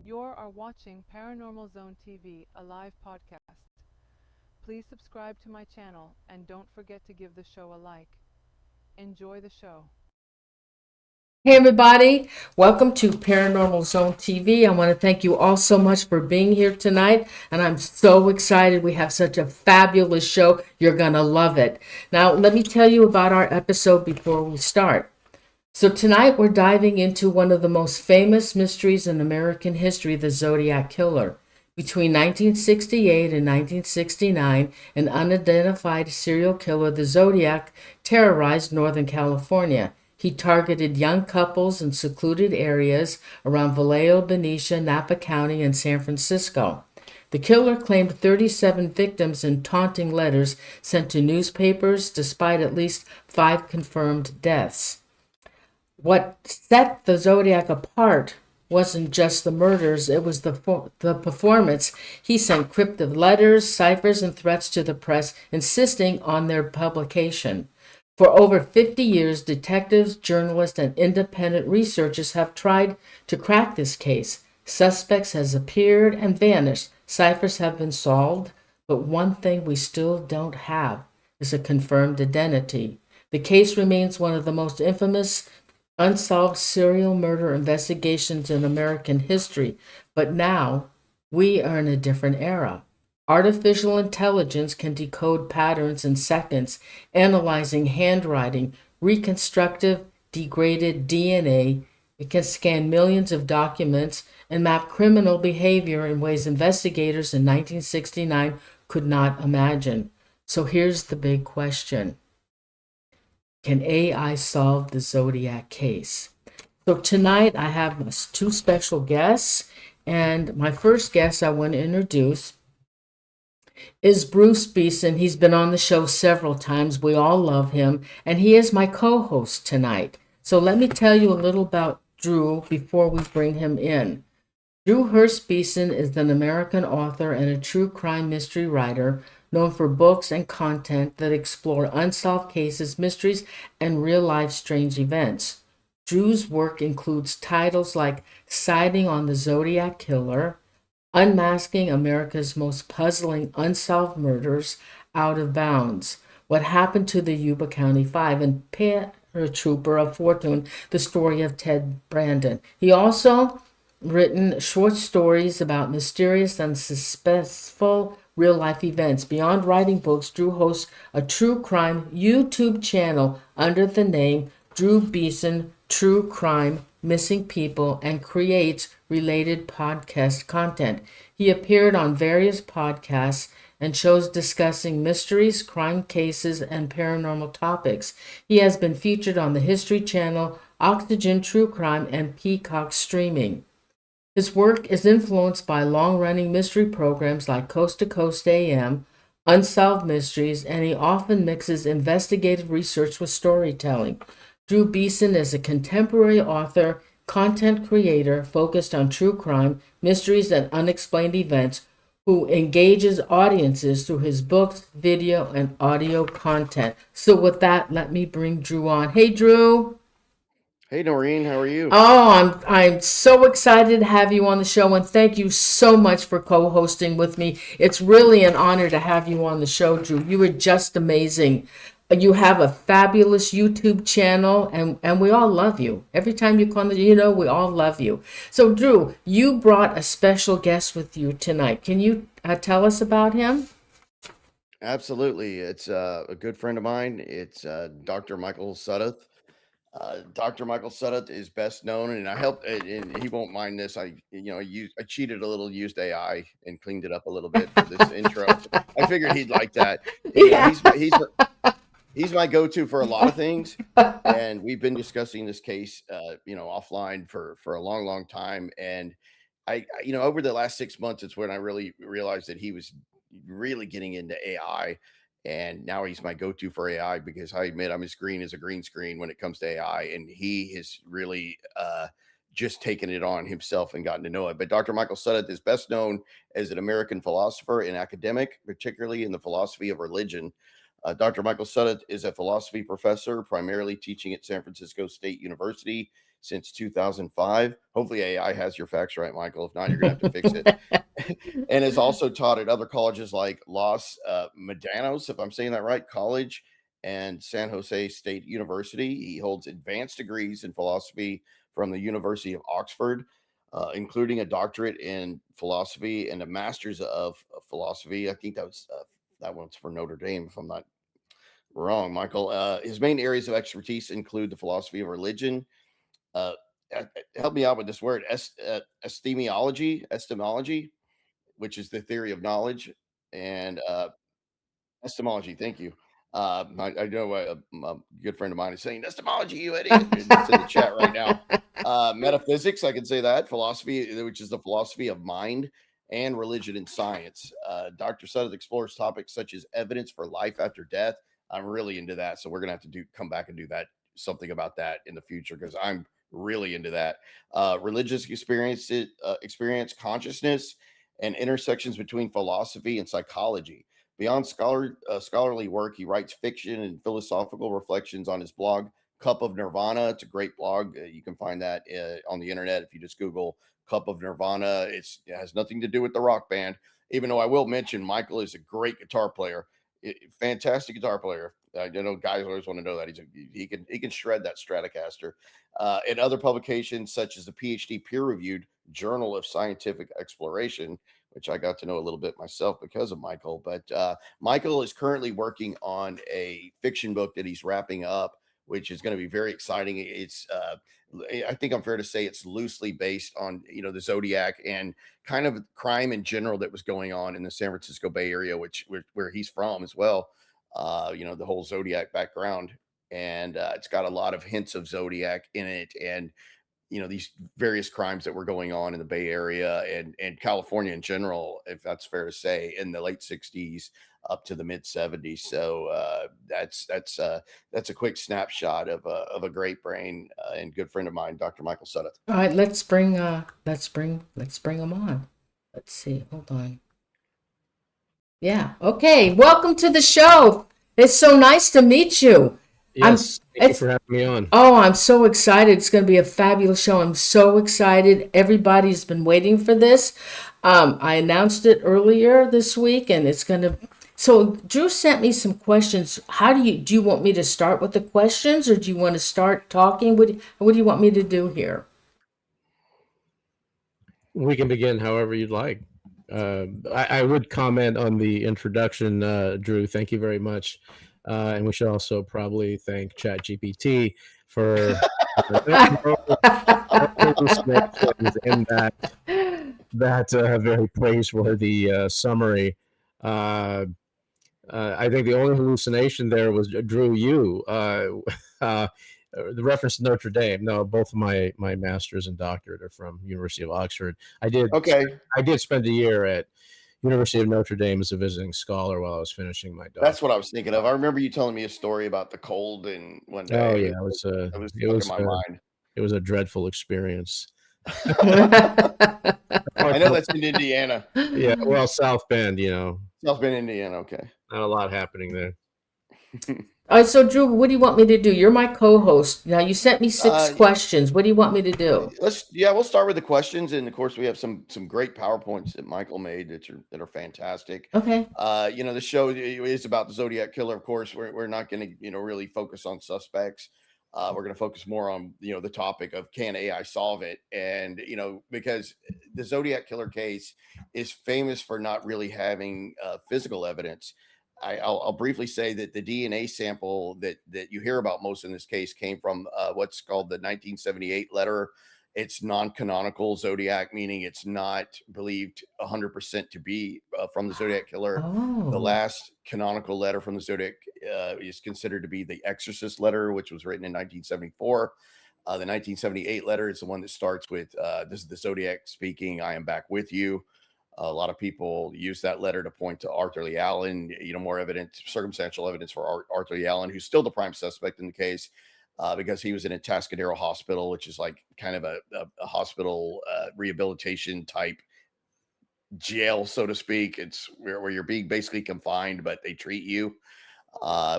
You are watching Paranormal Zone TV, a live podcast. Please subscribe to my channel and don't forget to give the show a like. Enjoy the show. Hey everybody, welcome to Paranormal Zone TV. I want to thank you all so much for being here tonight, and I'm so excited. We have such a fabulous show. You're going to love it. Now, let me tell you about our episode before we start. So tonight we're diving into one of the most famous mysteries in American history, the Zodiac Killer. Between 1968 and 1969, an unidentified serial killer, the Zodiac, terrorized Northern California. He targeted young couples in secluded areas around Vallejo, Benicia, Napa County, and San Francisco. The killer claimed 37 victims in taunting letters sent to newspapers, despite at least 5 confirmed deaths. What set the Zodiac apart wasn't just the murders, it was the performance. He sent cryptic letters, ciphers, and threats to the press, insisting on their publication. For over 50 years, detectives, journalists, and independent researchers have tried to crack this case. Suspects have appeared and vanished. Ciphers have been solved, but one thing we still don't have is a confirmed identity. The case remains one of the most infamous unsolved serial murder investigations in American history, but now we are in a different era. Artificial intelligence can decode patterns in seconds, analyzing handwriting, reconstructive degraded DNA. It can scan millions of documents and map criminal behavior in ways investigators in 1969 could not imagine. So here's the big question. Can AI solve the Zodiac case? So tonight I have 2 special guests, and my first guest I want to introduce is Hurst Beeson. He's been on the show several times. We all love him, and he is my co-host tonight. So let me tell you a little about Drew before we bring him in. Hurst Beeson is an American author and a true crime mystery writer known for books and content that explore unsolved cases, mysteries, and real-life strange events. Drew's work includes titles like Sighting on the Zodiac Killer, Unmasking America's Most Puzzling Unsolved Murders, Out of Bounds, What Happened to the Yuba County Five, and Paratrooper of Fortune, The Story of Ted Brandon. He also written short stories about mysterious and suspenseful real-life events. Beyond writing books, Drew hosts a true crime YouTube channel under the name Drew Beeson True Crime Missing People and creates related podcast content. He appeared on various podcasts and shows discussing mysteries, crime cases, and paranormal topics. He has been featured on the History Channel, Oxygen True Crime, and Peacock Streaming. His work is influenced by long-running mystery programs like Coast to Coast AM, Unsolved Mysteries, and he often mixes investigative research with storytelling. Drew Beeson is a contemporary author, content creator focused on true crime, mysteries, and unexplained events, who engages audiences through his books, video, and audio content. So with that, let me bring Drew on. Hey, Drew. Hey Norene, how are you? Oh, I'm so excited to have you on the show, and thank you so much for co-hosting with me. It's really an honor to have you on the show, Drew. You are just amazing. You have a fabulous YouTube channel, and we all love you. Every time you come, we all love you. So, Drew, you brought a special guest with you tonight. Can you tell us about him? Absolutely. It's a good friend of mine. It's Dr. Michael Sudduth. Dr. Michael Sudduth is best known, and I helped, and he won't mind this. I cheated a little, used AI, and cleaned it up a little bit for this intro. I figured he'd like that. Yeah. He's my go-to for a lot of things, and we've been discussing this case, offline for a long, long time. And over the last 6 months, it's when I really realized that he was really getting into AI. And now he's my go-to for AI because I admit I'm as green as a green screen when it comes to AI. And he has really just taken it on himself and gotten to know it. But Dr. Michael Sudduth is best known as an American philosopher and academic, particularly in the philosophy of religion. Dr. Michael Sudduth is a philosophy professor, primarily teaching at San Francisco State University since 2005. Hopefully, AI has your facts right, Michael. If not, you're going to have to fix it. And has also taught at other colleges like Los Medanos, if I'm saying that right, College, and San Jose State University. He holds advanced degrees in philosophy from the University of Oxford, including a doctorate in philosophy and a master's of philosophy. I think that one's for Notre Dame, if I'm not wrong, Michael. His main areas of expertise include the philosophy of religion. Uh, Help me out with this word, epistemology, which is the theory of knowledge, and Estimology, thank you. I know a good friend of mine is saying Estimology, you idiot. It's in the chat right now. Metaphysics, I can say that. Philosophy, which is the philosophy of mind, and religion and science. Dr. Sudduth explores topics such as evidence for life after death. I'm really into that, so we're gonna have to come back and do something about that in the future because I'm really into that. Religious experience, consciousness, and intersections between philosophy and psychology. Beyond scholarly work, he writes fiction and philosophical reflections on his blog, Cup of Nirvana. It's a great blog. You can find that on the internet if you just Google Cup of Nirvana. It has nothing to do with the rock band, even though I will mention Michael is a great guitar player, fantastic guitar player. I know guys always want to know that he can shred that Stratocaster. In other publications, such as the PhD peer-reviewed Journal of Scientific Exploration, which I got to know a little bit myself because of Michael. But Michael is currently working on a fiction book that he's wrapping up, which is going to be very exciting. I think I'm fair to say it's loosely based on, the Zodiac and kind of crime in general that was going on in the San Francisco Bay Area, where he's from as well. The whole Zodiac background. And it's got a lot of hints of Zodiac in it. And these various crimes that were going on in the Bay Area and California in general, if that's fair to say, in the late 60s up to the mid 70s. So that's a quick snapshot of a great brain and good friend of mine, Dr. Michael Sudduth. All right, let's bring him on. Let's see. Hold on. Yeah. Okay. Welcome to the show. It's so nice to meet you. Yes, thank you for having me on. Oh, I'm so excited. It's going to be a fabulous show. I'm so excited. Everybody's been waiting for this. I announced it earlier this week, and it's going to... So Drew sent me some questions. Do you want me to start with the questions, or do you want to start talking? What do you want me to do here? We can begin however you'd like. I would comment on the introduction, Drew. Thank you very much. And we should also probably thank ChatGPT for in that very praiseworthy summary. I think the only hallucination there was Drew. The reference to Notre Dame. No, both of my master's and doctorate are from University of Oxford. I did spend a year at University of Notre Dame as a visiting scholar while I was finishing my doctorate. That's what I was thinking of. I remember you telling me a story about the cold and one day. Oh yeah, it was in my mind. It was a dreadful experience. I know that's in Indiana. Yeah, well, South Bend, South Bend, Indiana. Okay. Not a lot happening there. All right, so Drew, what do you want me to do? You're my co-host. Now, you sent me 6 questions. What do you want me to do? We'll start with the questions, and of course, we have some great PowerPoints that Michael made that are fantastic. Okay. The show is about the Zodiac Killer. Of course, we're not going to really focus on suspects. We're going to focus more on the topic of can AI solve it, and because the Zodiac Killer case is famous for not really having physical evidence. I'll briefly say that the DNA sample that you hear about most in this case came from what's called the 1978 letter. It's non-canonical Zodiac, meaning it's not believed 100% to be from the Zodiac Killer. Oh. The last canonical letter from the Zodiac is considered to be the Exorcist letter, which was written in 1974. The 1978 letter is the one that starts with, this is the Zodiac speaking, I am back with you. A lot of people use that letter to point to Arthur Lee Allen, more evidence, circumstantial evidence for Arthur Lee Allen, who's still the prime suspect in the case because he was in a Atascadero hospital, which is like kind of a hospital rehabilitation type jail, so to speak. It's where you're being basically confined, but they treat you.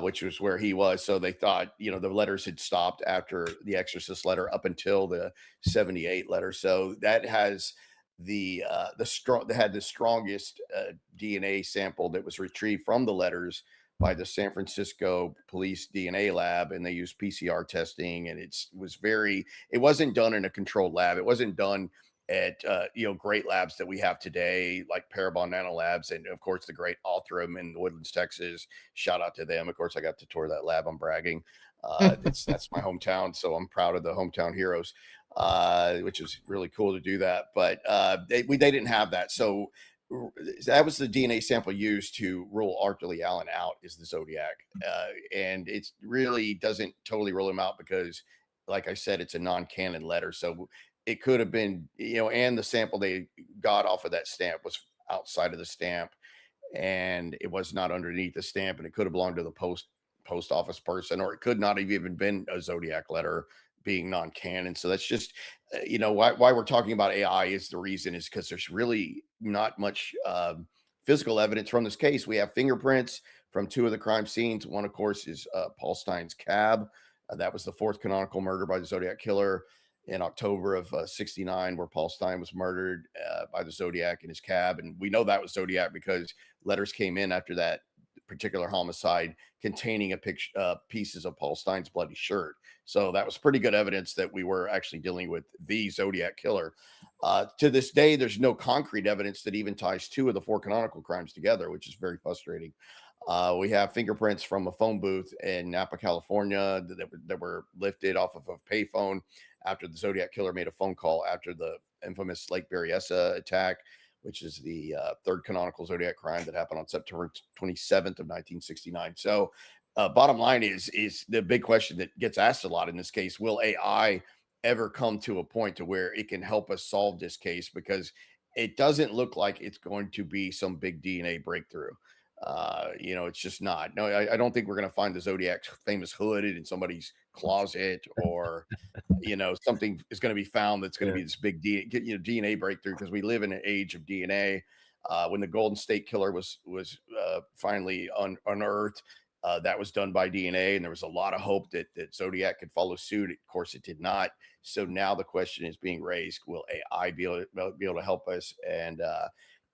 which was where he was. So they thought, you know, the letters had stopped after the Exorcist letter up until the 78 letter. So that has the strongest DNA sample that was retrieved from the letters by the San Francisco police DNA lab, and they used PCR testing, and it wasn't done in a controlled lab. It wasn't done at great labs that we have today, like Parabon Nanolabs, and of course the great Othram in Woodlands, Texas. Shout out to them. Of course, I got to tour that lab. I'm bragging. That's my hometown, so I'm proud of the hometown heroes, which is really cool to do that. But they didn't have that, so that was the DNA sample used to rule Arthur Lee Allen out is the Zodiac, and it really doesn't totally rule him out because, like I said, it's a non-canon letter, so it could have been, and the sample they got off of that stamp was outside of the stamp, and it was not underneath the stamp, and it could have belonged to the post office person, or it could not have even been a Zodiac letter, being non-canon. So that's just, why we're talking about AI is the reason is because there's really not much physical evidence from this case. We have fingerprints from 2 of the crime scenes. One, of course, is Paul Stine's cab. That was the 4th canonical murder by the Zodiac Killer in October of 69, where Paul Stine was murdered by the Zodiac in his cab. And we know that was Zodiac because letters came in after that particular homicide containing pieces of Paul Stine's bloody shirt. So that was pretty good evidence that we were actually dealing with the Zodiac Killer. To this day, there's no concrete evidence that even ties 2 of the 4 canonical crimes together, which is very frustrating. We have fingerprints from a phone booth in Napa, California that were lifted off of a payphone after the Zodiac Killer made a phone call after the infamous Lake Berryessa attack, which is the 3rd canonical Zodiac crime that happened on September 27th of 1969. So bottom line is the big question that gets asked a lot in this case: will AI ever come to a point to where it can help us solve this case? Because it doesn't look like it's going to be some big DNA breakthrough. It's just not. No, I don't think we're going to find the Zodiac's famous hood in somebody's closet, or something is going to be found that's going to be this big DNA breakthrough, because we live in an age of DNA. When the Golden State Killer was finally unearthed, that was done by DNA, and there was a lot of hope that Zodiac could follow suit. Of course, it did not. So now the question is being raised: will AI be able to help us? And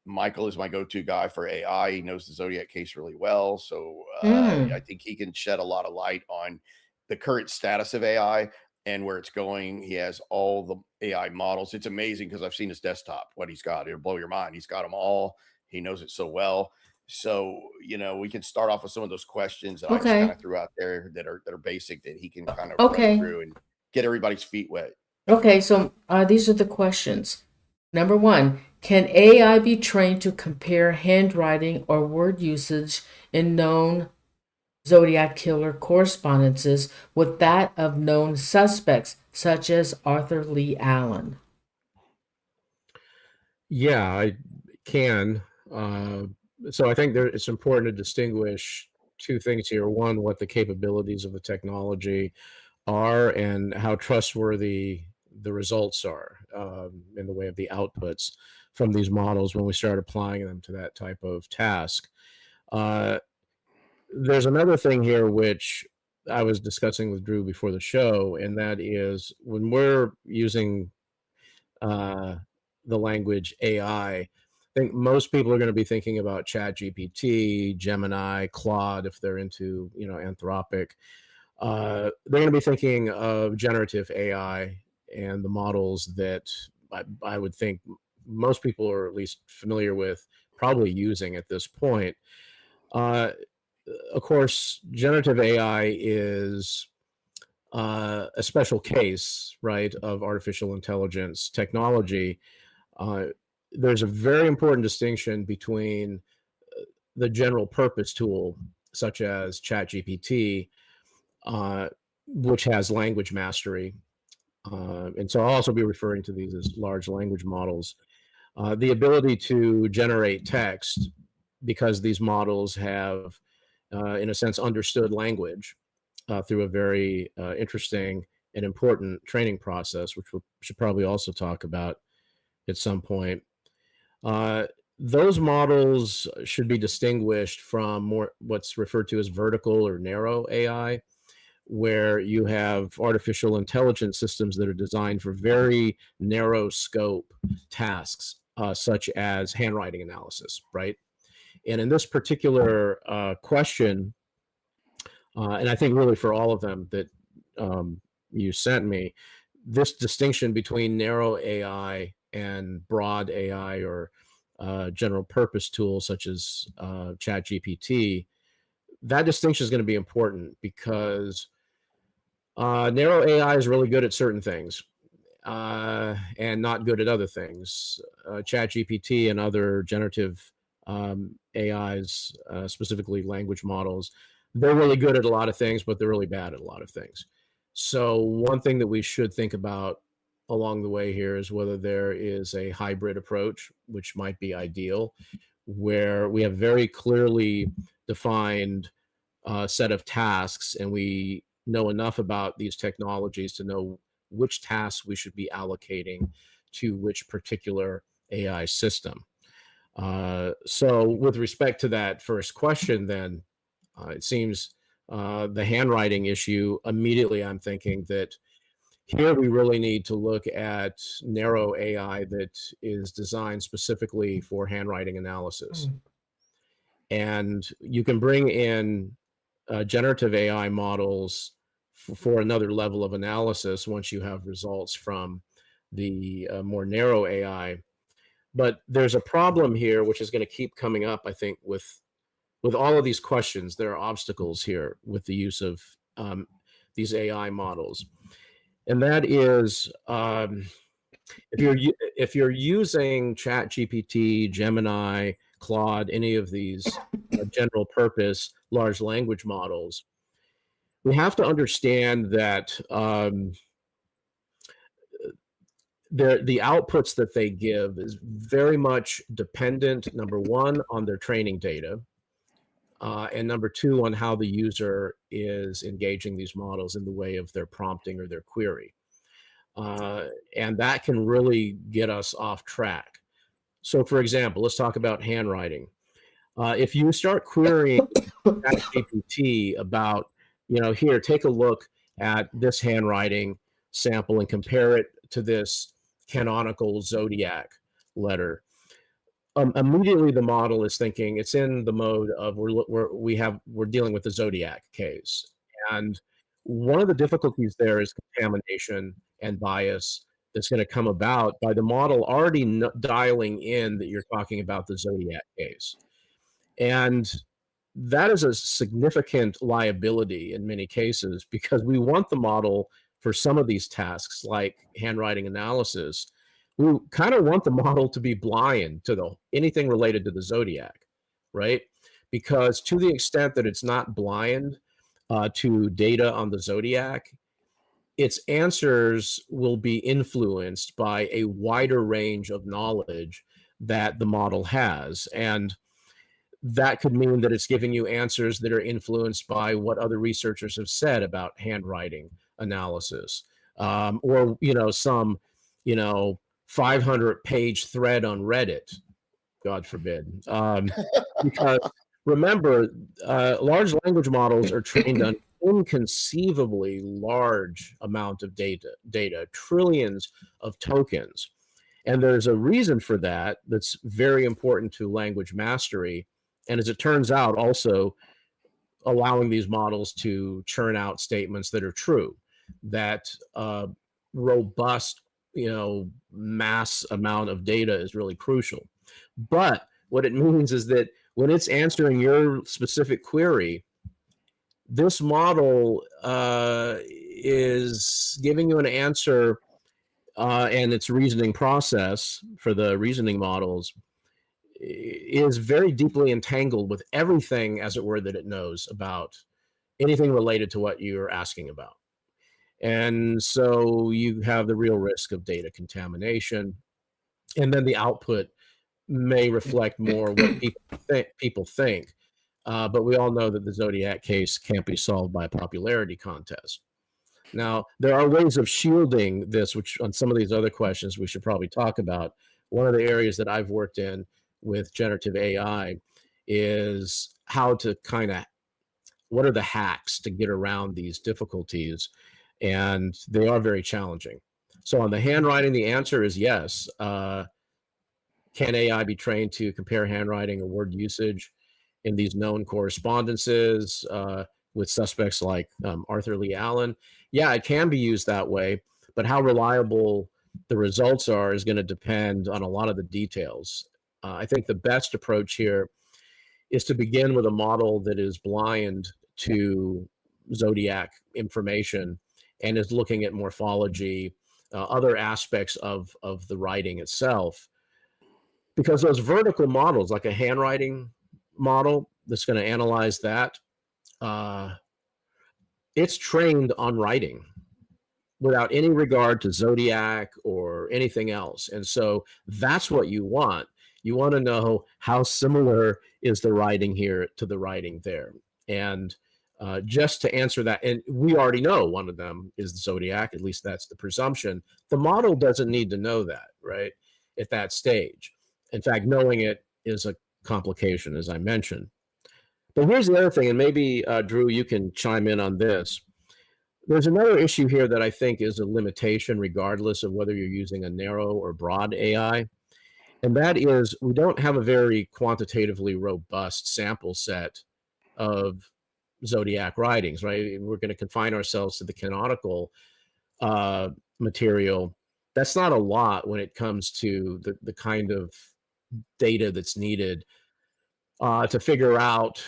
Michael is my go-to guy for AI. He knows the Zodiac case really well, so I think he can shed a lot of light on the current status of AI and where it's going. He has all the AI models. It's amazing because I've seen his desktop, what he's got. It'll blow your mind. He's got them all. He knows it so well. So, we can start off with some of those questions that I just kind of threw out there that are basic, that he can kind of run through and get everybody's feet wet. Okay, so these are the questions. Number 1, can AI be trained to compare handwriting or word usage in known Zodiac Killer correspondences with that of known suspects, such as Arthur Lee Allen? Yeah, I can. So I think it's important to distinguish 2 things here. One, what the capabilities of the technology are and how trustworthy the results are in the way of the outputs from these models when we start applying them to that type of task. There's another thing here which I was discussing with Drew before the show, and that is when we're using the language AI, I think most people are going to be thinking about ChatGPT, Gemini, Claude, if they're into, Anthropic. They're going to be thinking of generative AI and the models that I would think most people are at least familiar with, probably using at this point. Of course, generative AI is a special case, right, of artificial intelligence technology. There's a very important distinction between the general purpose tool, such as ChatGPT, which has language mastery. And so I'll also be referring to these as large language models. The ability to generate text, because these models have, in a sense, understood language through a very interesting and important training process, which we should probably also talk about at some point. those models should be distinguished from more what's referred to as vertical or narrow AI, where you have artificial intelligence systems that are designed for very narrow scope tasks, such as handwriting analysis, right? And in this particular question, and I think really for all of them that you sent me, this distinction between narrow AI and broad AI or general purpose tools such as ChatGPT, that distinction is going to be important because narrow AI is really good at certain things and not good at other things. ChatGPT and other generative AIs, specifically language models, they're really good at a lot of things, but they're really bad at a lot of things. So one thing that we should think about along the way here is whether there is a hybrid approach, which might be ideal, where we have very clearly defined set of tasks and we know enough about these technologies to know which tasks we should be allocating to which particular AI system. So with respect to that first question, then it seems the handwriting issue, immediately I'm thinking that here we really need to look at narrow AI that is designed specifically for handwriting analysis. And you can bring in generative AI models for another level of analysis once you have results from the more narrow AI. But there's a problem here, which is going to keep coming up, I think, with all of these questions. There are obstacles here with the use of these AI models. And that is, if you're using ChatGPT, Gemini, Claude, any of these general purpose large language models, we have to understand that the outputs that they give is very much dependent, number one, on their training data, and number two, on how the user is engaging these models in the way of their prompting or their query. And that can really get us off track. So for example, let's talk about handwriting. If you start querying GPT about, here, take a look at this handwriting sample and compare it to this canonical Zodiac letter. Immediately the model is thinking it's in the mode of we're dealing with the Zodiac case. And one of the difficulties there is contamination and bias that's going to come about by the model already dialing in that you're talking about the Zodiac case. And that is a significant liability in many cases because we want the model for some of these tasks like handwriting analysis. We kind of want the model to be blind to anything related to the Zodiac, right? Because to the extent that it's not blind to data on the Zodiac, its answers will be influenced by a wider range of knowledge that the model has. And that could mean that it's giving you answers that are influenced by what other researchers have said about handwriting analysis, or, some, 500-page thread on Reddit, God forbid. Because remember, large language models are trained on inconceivably large amount of data, trillions of tokens. And there's a reason for that that's very important to language mastery. And as it turns out, also allowing these models to churn out statements that are true, that robust, mass amount of data is really crucial. But what it means is that when it's answering your specific query, this model is giving you an answer, and its reasoning process for the reasoning models is very deeply entangled with everything, as it were, that it knows about anything related to what you're asking about. And so you have the real risk of data contamination. And then the output may reflect more what people think. But we all know that the Zodiac case can't be solved by a popularity contest. Now, there are ways of shielding this, which on some of these other questions we should probably talk about. One of the areas that I've worked in with generative AI is how to what are the hacks to get around these difficulties? And they are very challenging. So on the handwriting, the answer is yes. Can AI be trained to compare handwriting or word usage in these known correspondences with suspects like Arthur Lee Allen? Yeah, it can be used that way, but how reliable the results are is going to depend on a lot of the details. I think the best approach here is to begin with a model that is blind to Zodiac information and is looking at morphology, other aspects of the writing itself. Because those vertical models, like a handwriting model that's going to analyze that, it's trained on writing without any regard to Zodiac or anything else. And so that's what you want. You want to know how similar is the writing here to the writing there. And just to answer that, and we already know one of them is the Zodiac, at least that's the presumption. The model doesn't need to know that, right, at that stage. In fact, knowing it is a complication, as I mentioned. But here's the other thing, and maybe, Drew, you can chime in on this. There's another issue here that I think is a limitation, regardless of whether you're using a narrow or broad AI. And that is, we don't have a very quantitatively robust sample set of Zodiac writings, right? We're going to confine ourselves to the canonical material. That's not a lot when it comes to the kind of data that's needed to figure out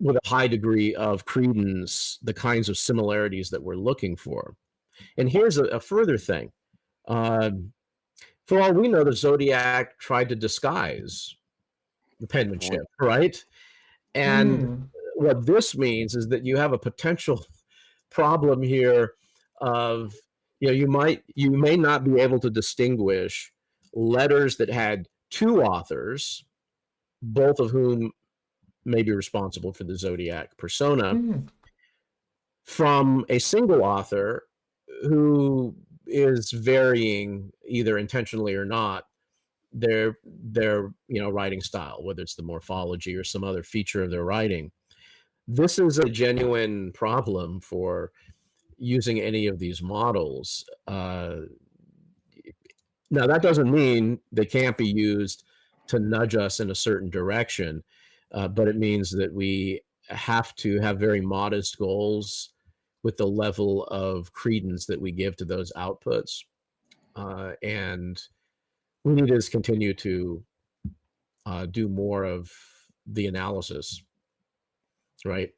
with a high degree of credence the kinds of similarities that we're looking for. And here's a further thing. For all we know, the Zodiac tried to disguise the penmanship, right? And what this means is that you have a potential problem here of, you may not be able to distinguish letters that had two authors, both of whom may be responsible for the Zodiac persona, from a single author who is varying, either intentionally or not, their writing style, whether it's the morphology or some other feature of their writing. This is a genuine problem for using any of these models. Now, that doesn't mean they can't be used to nudge us in a certain direction, but it means that we have to have very modest goals with the level of credence that we give to those outputs. And we need to just continue to do more of the analysis, right?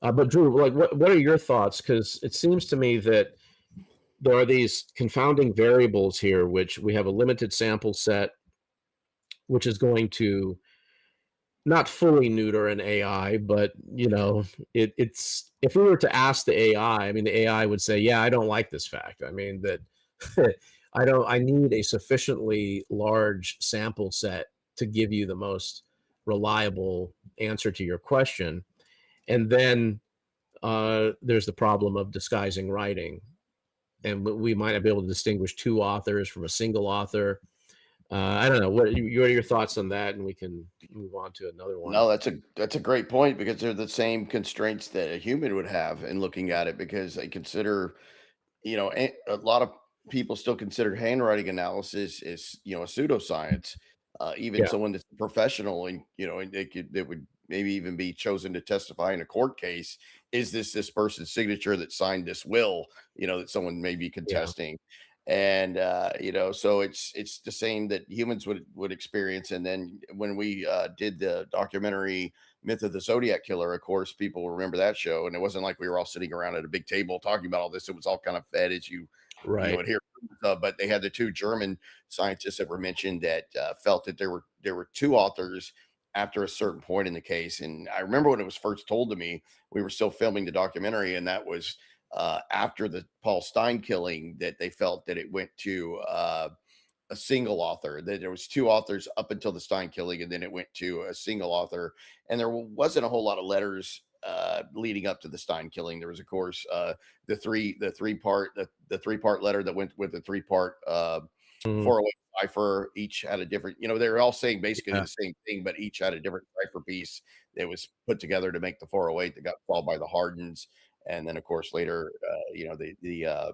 But Drew, what are your thoughts? Because it seems to me that there are these confounding variables here, which we have a limited sample set, which is going to not fully neuter an AI, but it's, if we were to ask the AI, I mean, the AI would say, yeah, I don't like this fact. I mean, that I need a sufficiently large sample set to give you the most reliable answer to your question. And then there's the problem of disguising writing. And we might not be able to distinguish two authors from a single author. I don't know. What are your thoughts on that? And we can move on to another one. No, that's a great point, because they're the same constraints that a human would have in looking at it, because they consider, a lot of people still consider handwriting analysis is, a pseudoscience. Even someone that's professional, and they would maybe even be chosen to testify in a court case. Is this person's signature that signed this will, that someone may be contesting? And so it's the same that humans would experience. And then when we did the documentary Myth of the Zodiac Killer, of course, people remember that show, and it wasn't like we were all sitting around at a big table talking about all this. It was all kind of fed as you would hear. But they had the two German scientists that were mentioned that felt that there were two authors after a certain point in the case. And I remember when it was first told to me, we were still filming the documentary, and that was after the Paul Stein killing, that they felt that it went to a single author, that there was two authors up until the Stein killing, and then it went to a single author. And there wasn't a whole lot of letters leading up to the Stein killing. There was, of course, the three part letter that went with the 3-part 408 cipher. Each had a different, they're all saying basically Yeah. the same thing, but each had a different cipher piece that was put together to make the 408 that got solved by the Hardens. And then, of course, later, the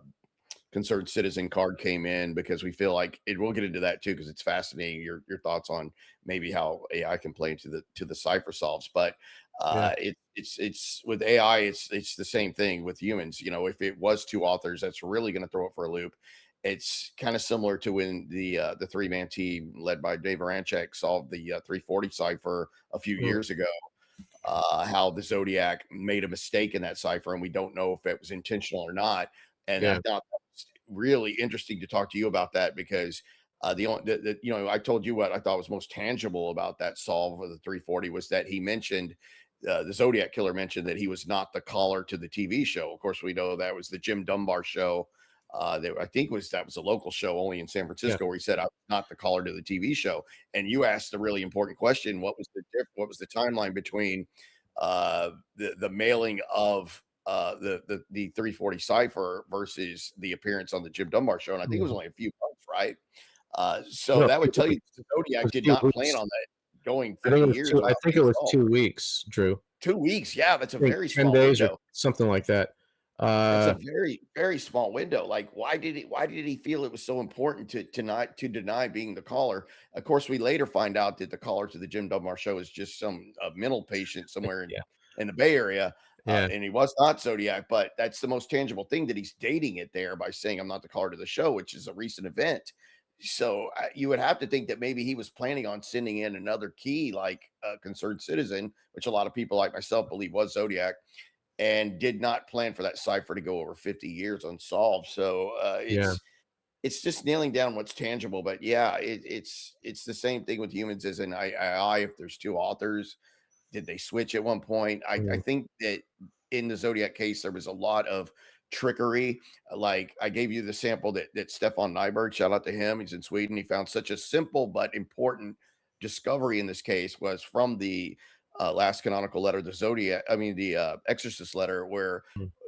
concerned citizen card came in, because we feel like we'll get into that too, because it's fascinating, your thoughts on maybe how AI can play into the cipher solves. But it's with AI, it's the same thing with humans. If it was two authors, that's really going to throw it for a loop. It's kind of similar to when the 3-man team led by Dave Aranchek solved the 340 cipher a few years ago. How the Zodiac made a mistake in that cipher, and we don't know if it was intentional or not. And I thought that was really interesting to talk to you about that, because I told you what I thought was most tangible about that solve of the 340 was that he mentioned, the Zodiac Killer mentioned that he was not the caller to the TV show. Of course, we know that was the Jim Dunbar show. I think that was a local show only in San Francisco, where he said, "I'm not the caller to the TV show." And you asked a really important question: what was the timeline between the mailing of the 340 cipher versus the appearance on the Jim Dunbar show? And I think it was only a few months, right? So that would tell you the Zodiac did not plan on that going 50 years. I think it was 2 weeks, Drew. 2 weeks, yeah, that's a very 10 small days window. or something like that. It's a very, very small window. Like, why did he feel it was so important to deny being the caller? Of course, we later find out that the caller to the Jim Dunbar show is just some mental patient somewhere in the Bay Area. And he was not Zodiac, but that's the most tangible thing, that he's dating it there by saying, "I'm not the caller to the show," which is a recent event. So you would have to think that maybe he was planning on sending in another key, like a concerned citizen, which a lot of people like myself believe was Zodiac, and did not plan for that cipher to go over 50 years unsolved. So it's just nailing down what's tangible. But it's the same thing with humans as in AI. If there's two authors, did they switch at one point? I think that in the Zodiac case, there was a lot of trickery. Like, I gave you the sample that Stefan Nyberg, shout out to him, he's in Sweden. He found such a simple but important discovery in this case was from the last canonical letter, the Exorcist letter, where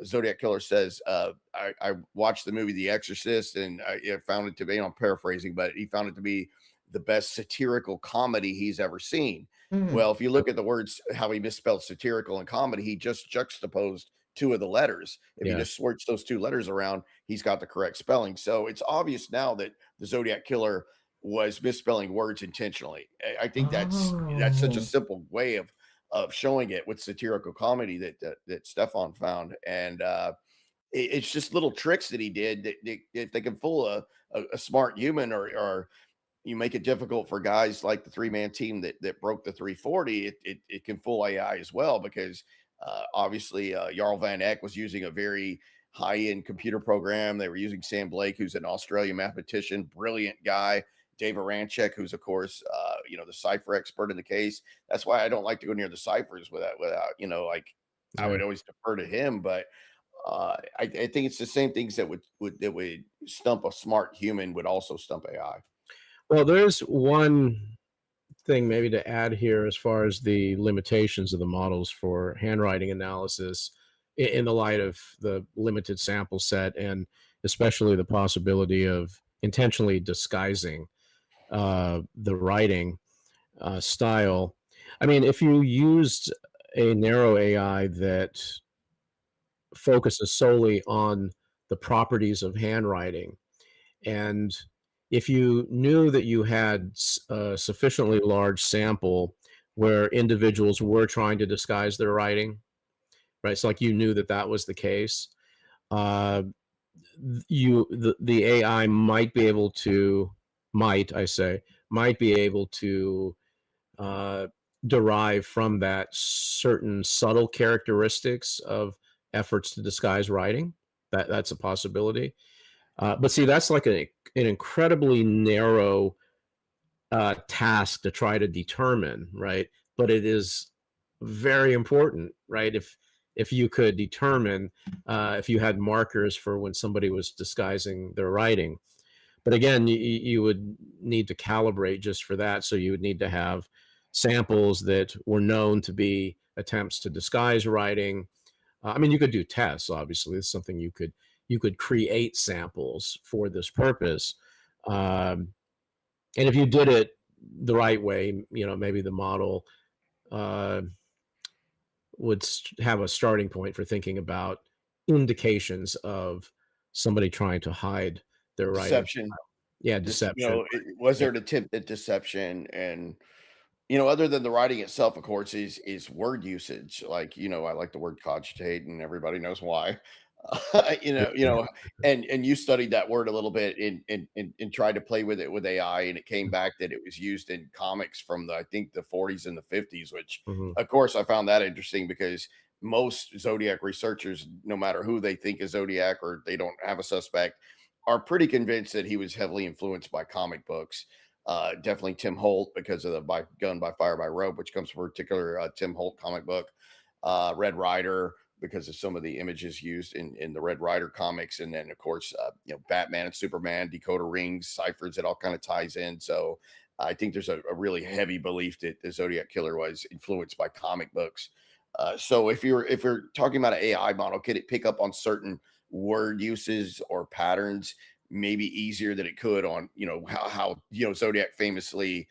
Zodiac Killer says, I watched the movie The Exorcist, and I found it to be, I'm paraphrasing, but he found it to be the best satirical comedy he's ever seen. Well, if you look at the words, how he misspelled satirical and comedy, he just juxtaposed two of the letters. If you just switch those two letters around, he's got the correct spelling. So it's obvious now that the Zodiac Killer was misspelling words intentionally. I think that's such a simple way of showing it with satirical comedy that Stefan found. And it's just little tricks that he did that if they can fool a smart human, or you make it difficult for guys like the 3-man team that broke the 340, it can fool AI as well, because obviously Jarl Van Eck was using a very high-end computer program. They were using Sam Blake, who's an Australian mathematician, brilliant guy. Dave Aranchek, who's of course the cipher expert in the case. That's why I don't like to go near the ciphers without I would always defer to him. But I think it's the same things that would stump a smart human would also stump AI. Well, there's one thing maybe to add here as far as the limitations of the models for handwriting analysis in the light of the limited sample set, and especially the possibility of intentionally disguising the writing style. I mean, if you used a narrow AI that focuses solely on the properties of handwriting, and if you knew that you had a sufficiently large sample where individuals were trying to disguise their writing, right? It's like you knew that was the case. The AI might be able to, derive from that certain subtle characteristics of efforts to disguise writing. That's a possibility. But see, that's like an incredibly narrow task to try to determine, right? But it is very important, right? If you could determine if you had markers for when somebody was disguising their writing. But again, you would need to calibrate just for that. So you would need to have samples that were known to be attempts to disguise writing. I mean, you could do tests, obviously. It's something you could create samples for this purpose. And if you did it the right way, maybe the model would have a starting point for thinking about indications of somebody trying to hide their writing. Deception. Yeah, Just, deception. was there an attempt at deception? And, other than the writing itself, of course, is word usage. Like, I like the word cogitate, and everybody knows why. And you studied that word a little bit and tried to play with it with AI, and it came back that it was used in comics from I think the 40s and the 50s, which of course I found that interesting because most Zodiac researchers, no matter who they think is Zodiac or they don't have a suspect, are pretty convinced that he was heavily influenced by comic books. Definitely Tim Holt because of the Gun by Fire by Rope, which comes from a particular Tim Holt comic book. Red Rider, because of some of the images used in the Red Rider comics. And then, of course, Batman and Superman, decoder rings, ciphers, it all kind of ties in. So I think there's a really heavy belief that the Zodiac Killer was influenced by comic books. So if you're talking about an AI model, could it pick up on certain word uses or patterns maybe easier than it could on, how Zodiac famously,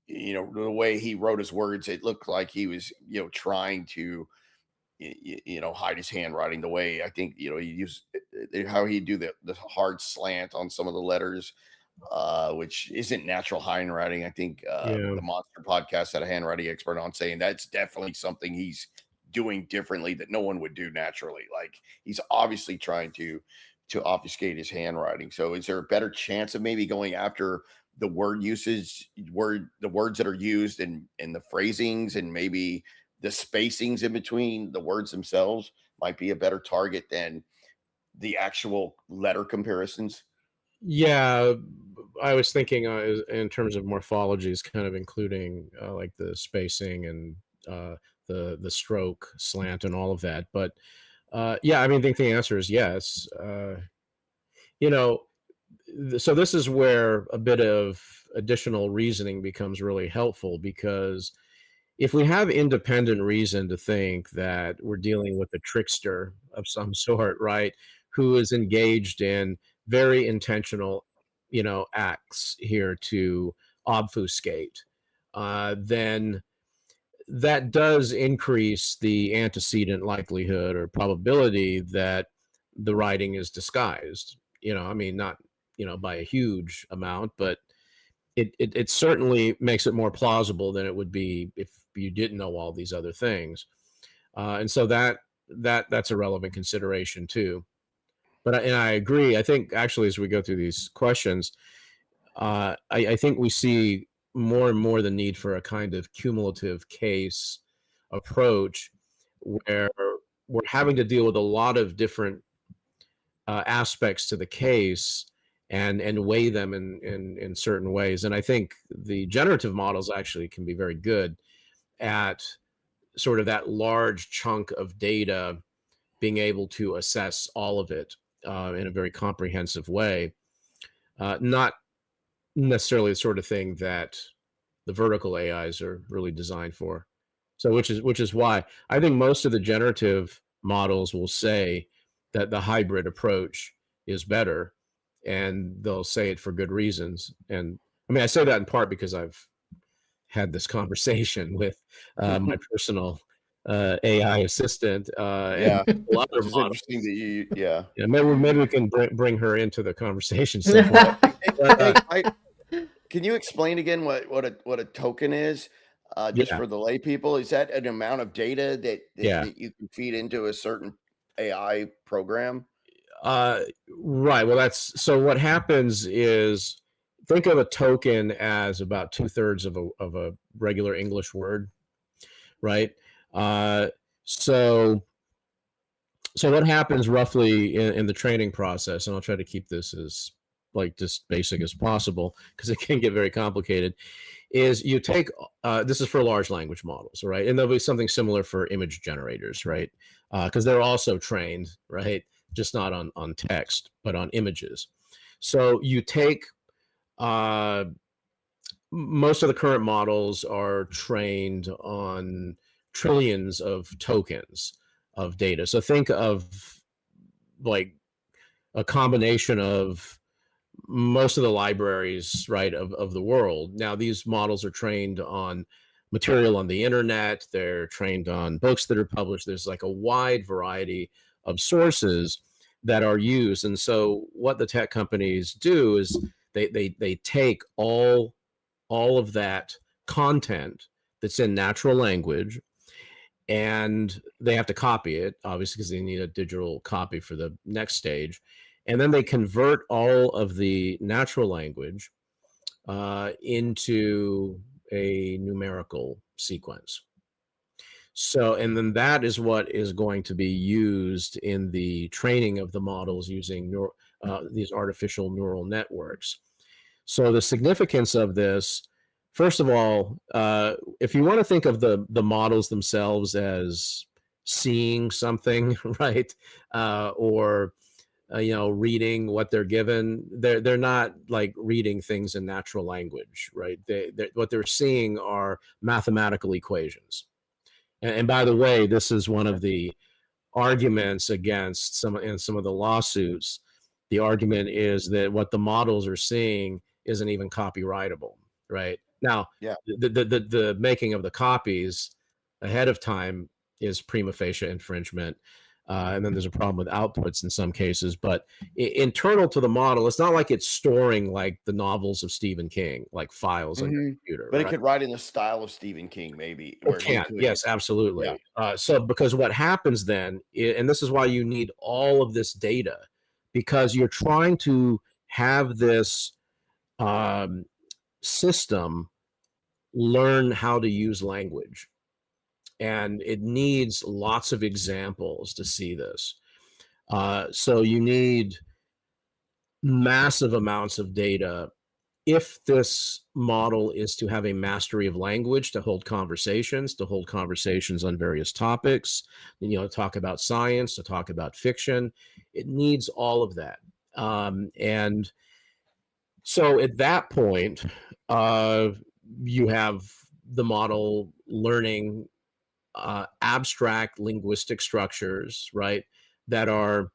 the way he wrote his words, it looked like he was, trying to, hide his handwriting the way I think, he used how he do the hard slant on some of the letters, which isn't natural handwriting. I think the Monster Podcast had a handwriting expert on saying that's definitely something he's doing differently that no one would do naturally. Like he's obviously trying to obfuscate his handwriting. So is there a better chance of maybe going after the word usage, the words that are used and the phrasings and maybe the spacings in between the words themselves might be a better target than the actual letter comparisons? Yeah, I was thinking in terms of morphologies, kind of including like the spacing and the stroke slant and all of that. But yeah, I mean, I think the answer is yes. So this is where a bit of additional reasoning becomes really helpful, because if we have independent reason to think that we're dealing with a trickster of some sort, right, who is engaged in very intentional, acts here to obfuscate, then that does increase the antecedent likelihood or probability that the writing is disguised. I mean, not, by a huge amount, but it certainly makes it more plausible than it would be if you didn't know all these other things. And so that's a relevant consideration too. But I agree. I think actually, as we go through these questions, I think we see more and more the need for a kind of cumulative case approach where we're having to deal with a lot of different aspects to the case and weigh them in certain ways. And I think the generative models actually can be very good at sort of that large chunk of data, being able to assess all of it in a very comprehensive way. Not necessarily the sort of thing that the vertical AIs are really designed for. So which is why I think most of the generative models will say that the hybrid approach is better, and they'll say it for good reasons. And I mean, I say that in part because I've had this conversation with my personal AI assistant. Yeah, and a lot of it's models. interesting that you, yeah. Maybe we can bring her into the conversation somewhere. Can you explain again what a token is? Just for the lay people, is that an amount of data that you can feed into a certain AI program? Right. Well, so what happens is, think of a token as about 2/3 of a regular English word, right? So what happens roughly in the training process, and I'll try to keep this as just basic as possible because it can get very complicated, is you take, this is for large language models, right? And there'll be something similar for image generators, right? Because they're also trained, right? Just not on text, but on images. So you take, most of the current models are trained on trillions of tokens of data. So think of like a combination of most of the libraries, right, of the world. Now, these models are trained on material on the internet. They're trained on books that are published. There's like a wide variety of sources that are used. And so what the tech companies do is they take all of that content that's in natural language, and they have to copy it, obviously, because they need a digital copy for the next stage. And then they convert all of the natural language into a numerical sequence. So, and then that is what is going to be used in the training of the models using these artificial neural networks. So the significance of this, first of all, if you want to think of the models themselves as seeing something, right, or reading what they're given, they're not like reading things in natural language, right? What they're seeing are mathematical equations. And by the way, this is one of the arguments against some of the lawsuits. The argument is that what the models are seeing isn't even copyrightable, right? Now, the making of the copies ahead of time is prima facie infringement. And then there's a problem with outputs in some cases, but internal to the model, it's not like it's storing like the novels of Stephen King, like files on your computer. But right? It could write in the style of Stephen King, maybe. It can, yes, absolutely. Yeah. So because what happens then, and this is why you need all of this data, because you're trying to have this system learn how to use language. And it needs lots of examples to see this. So you need massive amounts of data if this model is to have a mastery of language, to hold conversations on various topics, talk about science, to talk about fiction. It needs all of that. And so at that point, you have the model learning abstract linguistic structures, right, that are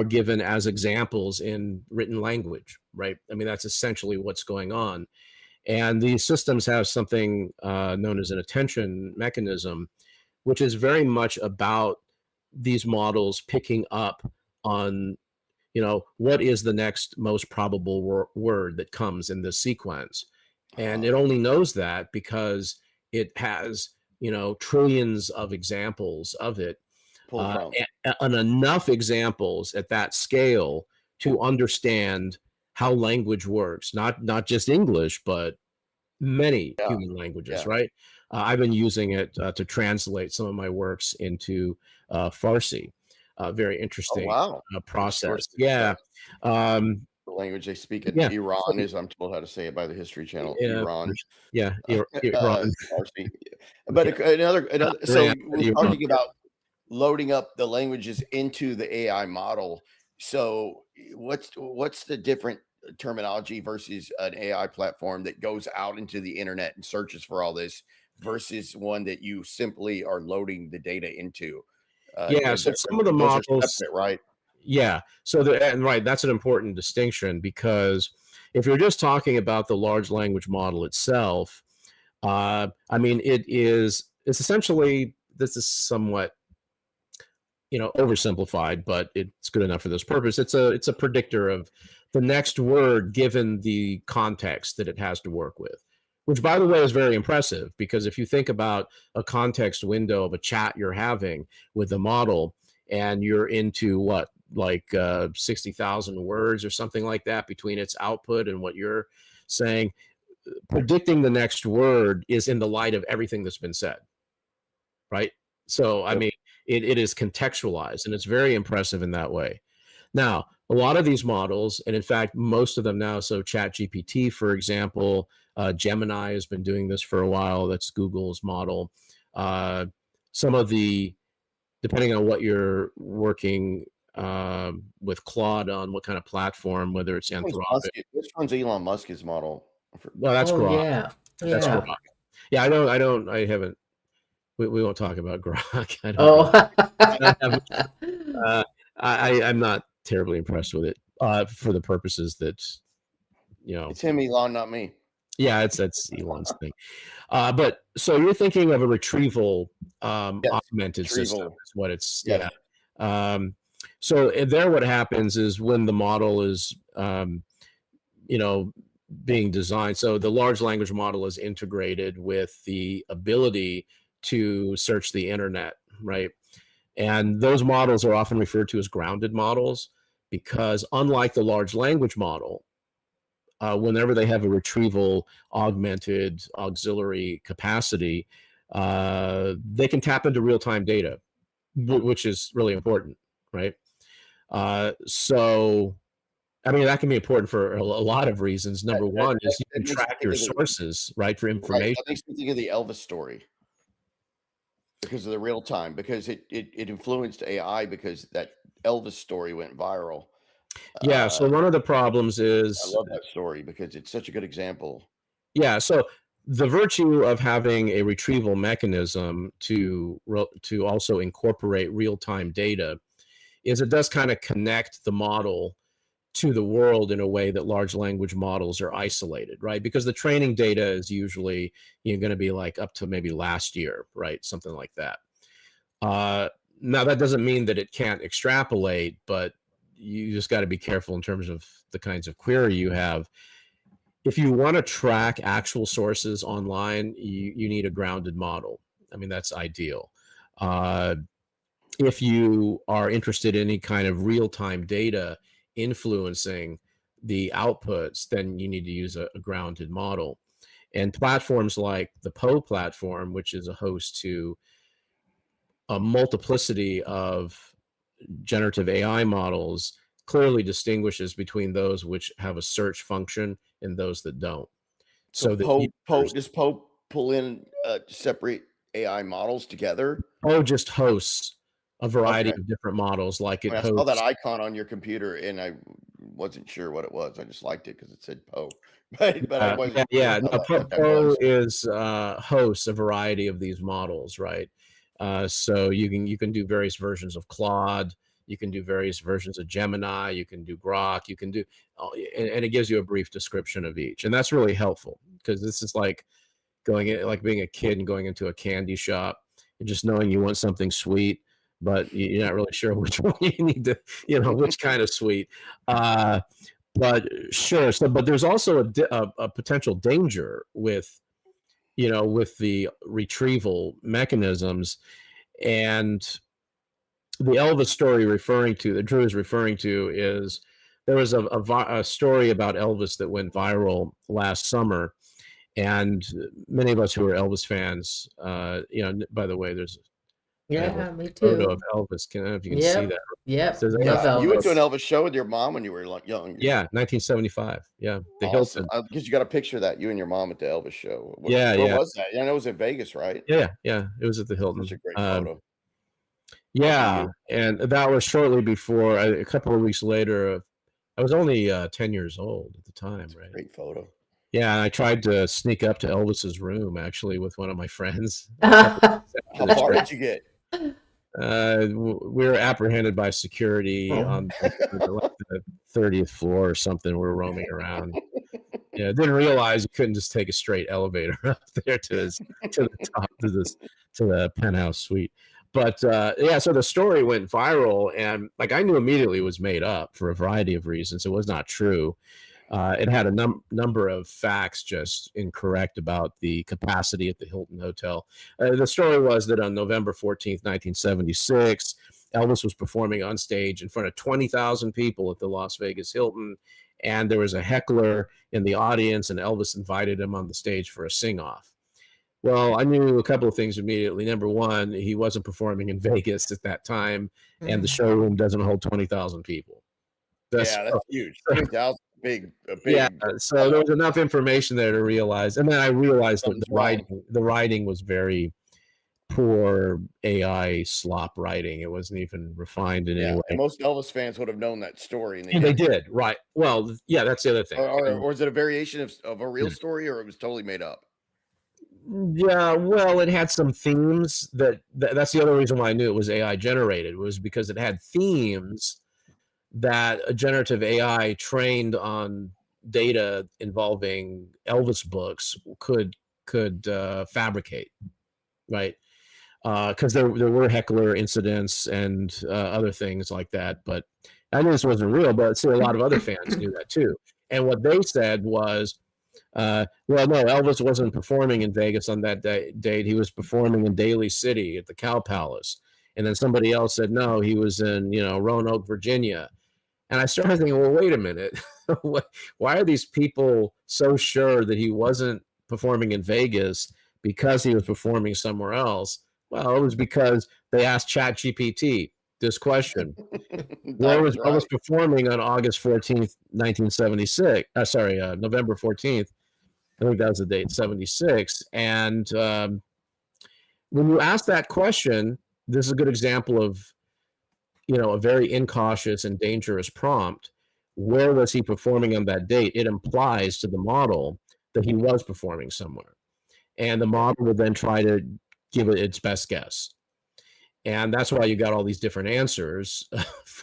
given as examples in written language, right? I mean, that's essentially what's going on. And these systems have something known as an attention mechanism, which is very much about these models picking up on, what is the next most probable word that comes in this sequence. And it only knows that because it has trillions of examples of it, and enough examples at that scale to understand how language works, not just English, but many human languages, right? I've been using it to translate some of my works into Farsi. Very interesting process. The language they speak in Iran, as I'm told how to say it by the History Channel. Iran. Iran. But another so we're talking about loading up the languages into the AI model. So what's the different terminology versus an AI platform that goes out into the internet and searches for all this versus one that you simply are loading the data into? So some of the models, separate, right? Yeah. So that's an important distinction, because if you're just talking about the large language model itself, I mean, it's essentially, this is somewhat, oversimplified, but it's good enough for this purpose. It's a predictor of the next word given the context that it has to work with, which, by the way, is very impressive, because if you think about a context window of a chat you're having with the model, and you're into what, like 60,000 words or something like that between its output and what you're saying, predicting the next word is in the light of everything that's been said, right? So, I mean, it is contextualized, and it's very impressive in that way. Now, a lot of these models, and in fact, most of them now, so ChatGPT, for example, Gemini has been doing this for a while. That's Google's model. Some of the, depending on what you're working with Claude on, what kind of platform, whether it's Anthropic. Which one's Elon Musk's model? No, that's Grok. Yeah. That's Grok. Yeah, I haven't. We won't talk about Grok. I'm not terribly impressed with it. for the purposes that, it's him, Elon, not me. Yeah, that's Elon's thing. But so you're thinking of a retrieval augmented system is what it's. Yes. Yeah. So there, what happens is when the model is, being designed. So the large language model is integrated with the ability to search the internet, right? And those models are often referred to as grounded models because, unlike the large language model, whenever they have a retrieval augmented auxiliary capacity, they can tap into real-time data, which is really important, right? So, I mean, that can be important for a lot of reasons. Number one is you can track your sources, right, for information. Right. That makes me think of the Elvis story because of the real time, because it influenced AI because that Elvis story went viral. Yeah. So one of the problems is, I love that story because it's such a good example. Yeah. So the virtue of having a retrieval mechanism to also incorporate real-time data is it does kind of connect the model to the world in a way that large language models are isolated, right? Because the training data is usually going to be like up to maybe last year, right? Something like that. Now, that doesn't mean that it can't extrapolate, but you just got to be careful in terms of the kinds of query you have. If you want to track actual sources online, you need a grounded model. I mean, that's ideal. If you are interested in any kind of real-time data influencing the outputs, then you need to use a grounded model. And platforms like the Poe platform, which is a host to a multiplicity of generative AI models, clearly distinguishes between those which have a search function and those that don't. So does Poe pull in separate AI models together? Poe just hosts a variety of different models. Like I saw that icon on your computer and I wasn't sure what it was. I just liked it because it said Poe. But I wasn't sure no, Poe is hosts a variety of these models, right? So you can do various versions of Claude, you can do various versions of Gemini, you can do Grok, you can do, and it gives you a brief description of each, and that's really helpful because this is like like being a kid and going into a candy shop and just knowing you want something sweet, but you're not really sure which one you need to, which kind of sweet. But sure. So, but there's also a potential danger with the retrieval mechanisms. And the Elvis story that Drew is referring to is there was a story about Elvis that went viral last summer. And many of us who are Elvis fans, by the way, there's me too. Photo of Elvis. I don't know if you can see that. Yep. You went to an Elvis show with your mom when you were young. Yeah, 1975. Yeah, the Hilton. Because you got a picture of that, you and your mom at the Elvis show. Where was that? I know it was in Vegas, right? Yeah, it was at the Hilton. Such a great photo. Yeah, and that was shortly before. A couple of weeks later. I was only 10 years old at the time. Right. Great photo. Yeah, and I tried to sneak up to Elvis's room actually with one of my friends. How far did you get? We were apprehended by security on the 30th floor or something. We were roaming around. Yeah, didn't realize you couldn't just take a straight elevator up there to the top to the penthouse suite. But so the story went viral, and like I knew immediately it was made up for a variety of reasons. It was not true. It had a number of facts just incorrect about the capacity at the Hilton Hotel. The story was that on November 14th, 1976, Elvis was performing on stage in front of 20,000 people at the Las Vegas Hilton, and there was a heckler in the audience, and Elvis invited him on the stage for a sing-off. Well, I knew a couple of things immediately. Number one, he wasn't performing in Vegas at that time, and the showroom doesn't hold 20,000 people. That's huge. 20,000. Big. Yeah, so there was enough information there to realize, and then I realized that the writing was very poor AI slop writing. It wasn't even refined in any way. And most Elvis fans would have known that story, and they did, right? Well, yeah, that's the other thing. Or is it a variation of a real story, or it was totally made up? Yeah, well, it had some themes that's the other reason why I knew it was AI generated, was because it had themes that a generative AI trained on data involving Elvis books could fabricate, right? Because there were heckler incidents and other things like that. But I knew this wasn't real, but see, a lot of other fans knew that too. And what they said was, well, no, Elvis wasn't performing in Vegas on that date. He was performing in Daly City at the Cow Palace. And then somebody else said, no, he was in, Roanoke, Virginia. And I started thinking, well, wait a minute. Why are these people so sure that he wasn't performing in Vegas because he was performing somewhere else? Well, it was because they asked ChatGPT this question. Where was Elvis performing on August 14th, 1976? November 14th. I think that was the date, 76. And when you ask that question, this is a good example of, a very incautious and dangerous prompt. Where was he performing on that date? It implies to the model that he was performing somewhere. And the model would then try to give it its best guess. And that's why you got all these different answers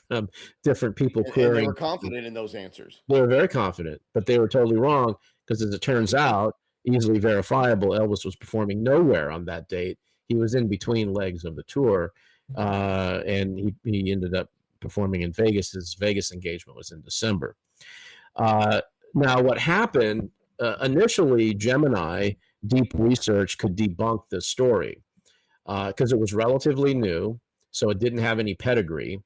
from different people querying. And they were confident in those answers. They were very confident, but they were totally wrong because, as it turns out, easily verifiable, Elvis was performing nowhere on that date. He was in between legs of the tour, and he ended up performing in Vegas. His Vegas engagement was in December. Now, what happened, initially, Gemini deep research could debunk this story because it was relatively new, so it didn't have any pedigree,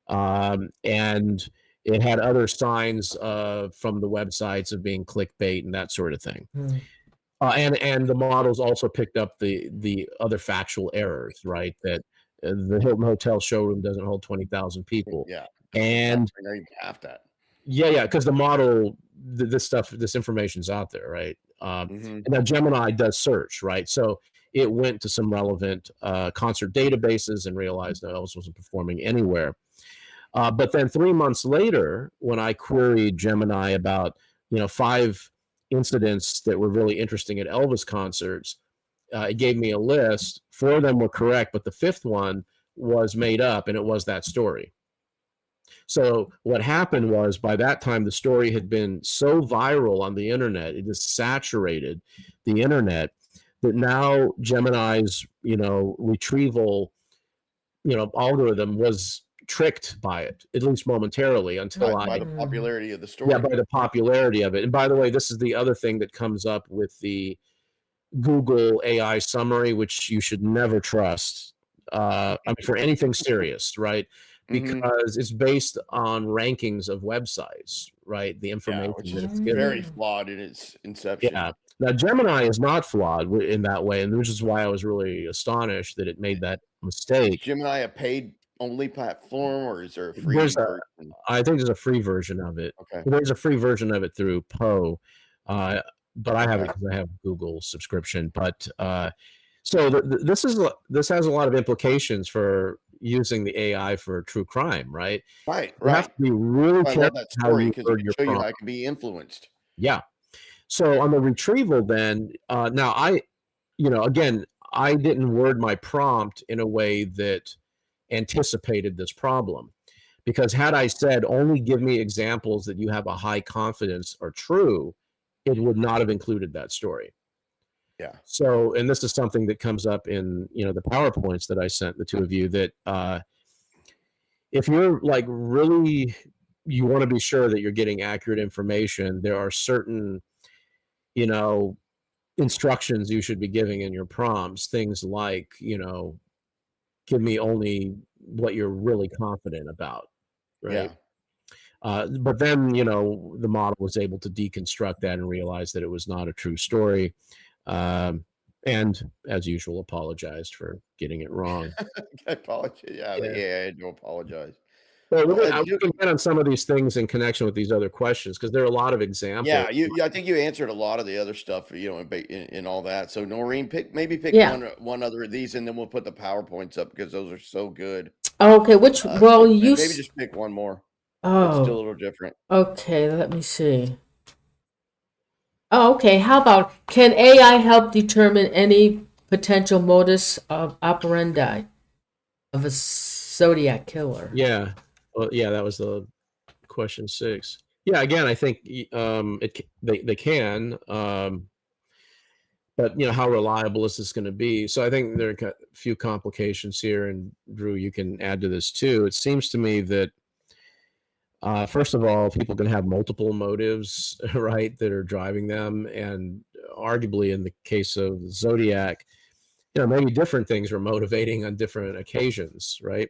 and it had other signs from the websites of being clickbait and that sort of thing. And the models also picked up the other factual errors, right? That the Hilton Hotel showroom doesn't hold 20,000 people. Yeah, and I know you have that. Yeah, because the model, this information's out there, right? And now Gemini does search, right? So it went to some relevant concert databases and realized that Elvis wasn't performing anywhere. But then 3 months later, when I queried Gemini about 5 incidents that were really interesting at Elvis concerts, it gave me a list. 4 of them were correct, but the 5th one was made up, and it was that story. So what happened was, by that time, the story had been so viral on the internet, it has saturated the internet, that now Gemini's, retrieval, algorithm was tricked by it, at least momentarily, until by the popularity of the story. Yeah, by the popularity of it. And by the way, this is the other thing that comes up with the Google AI summary, which you should never trust. For anything serious, right? Because it's based on rankings of websites, right? The information which that is it's given. Very flawed in its inception. Yeah. Now, Gemini is not flawed in that way, and which is why I was really astonished that it made that mistake. Is Gemini a paid-only platform, or is there a free version? I think there's a free version of it. Okay. There's a free version of it through Poe, but I have it because I have Google subscription. But so this has a lot of implications for using the AI for true crime, right? Right. You have to be really careful. I love that story because it can show you how it can be influenced. Yeah. So on the retrieval, then now again, I didn't word my prompt in a way that anticipated this problem, because had I said only give me examples that you have a high confidence are true, it would not have included that story. Yeah. So, and this is something that comes up in, the PowerPoints that I sent the two of you, that if you're really, you want to be sure that you're getting accurate information, there are certain, instructions you should be giving in your prompts, things like, give me only what you're really confident about. Right. Yeah. But then, the model was able to deconstruct that and realize that it was not a true story. And as usual, apologized for getting it wrong. I apologize. Yeah, I had to apologize. Well, I can get on some of these things in connection with these other questions, because there are a lot of examples. Yeah, I think you answered a lot of the other stuff, and all that. So Norene, pick one other of these, and then we'll put the PowerPoints up because those are so good. Okay, maybe just pick one more. Oh, it's still a little different. Okay, let me see. Oh, okay. How about, can AI help determine any potential modus operandi of a Zodiac killer? Yeah. Well, yeah, that was the question 6. Yeah, again, I think they can, but how reliable is this going to be? So I think there are a few complications here, and Drew, you can add to this too. It seems to me that first of all, people can have multiple motives, right, that are driving them, and arguably in the case of Zodiac, maybe different things were motivating on different occasions, right?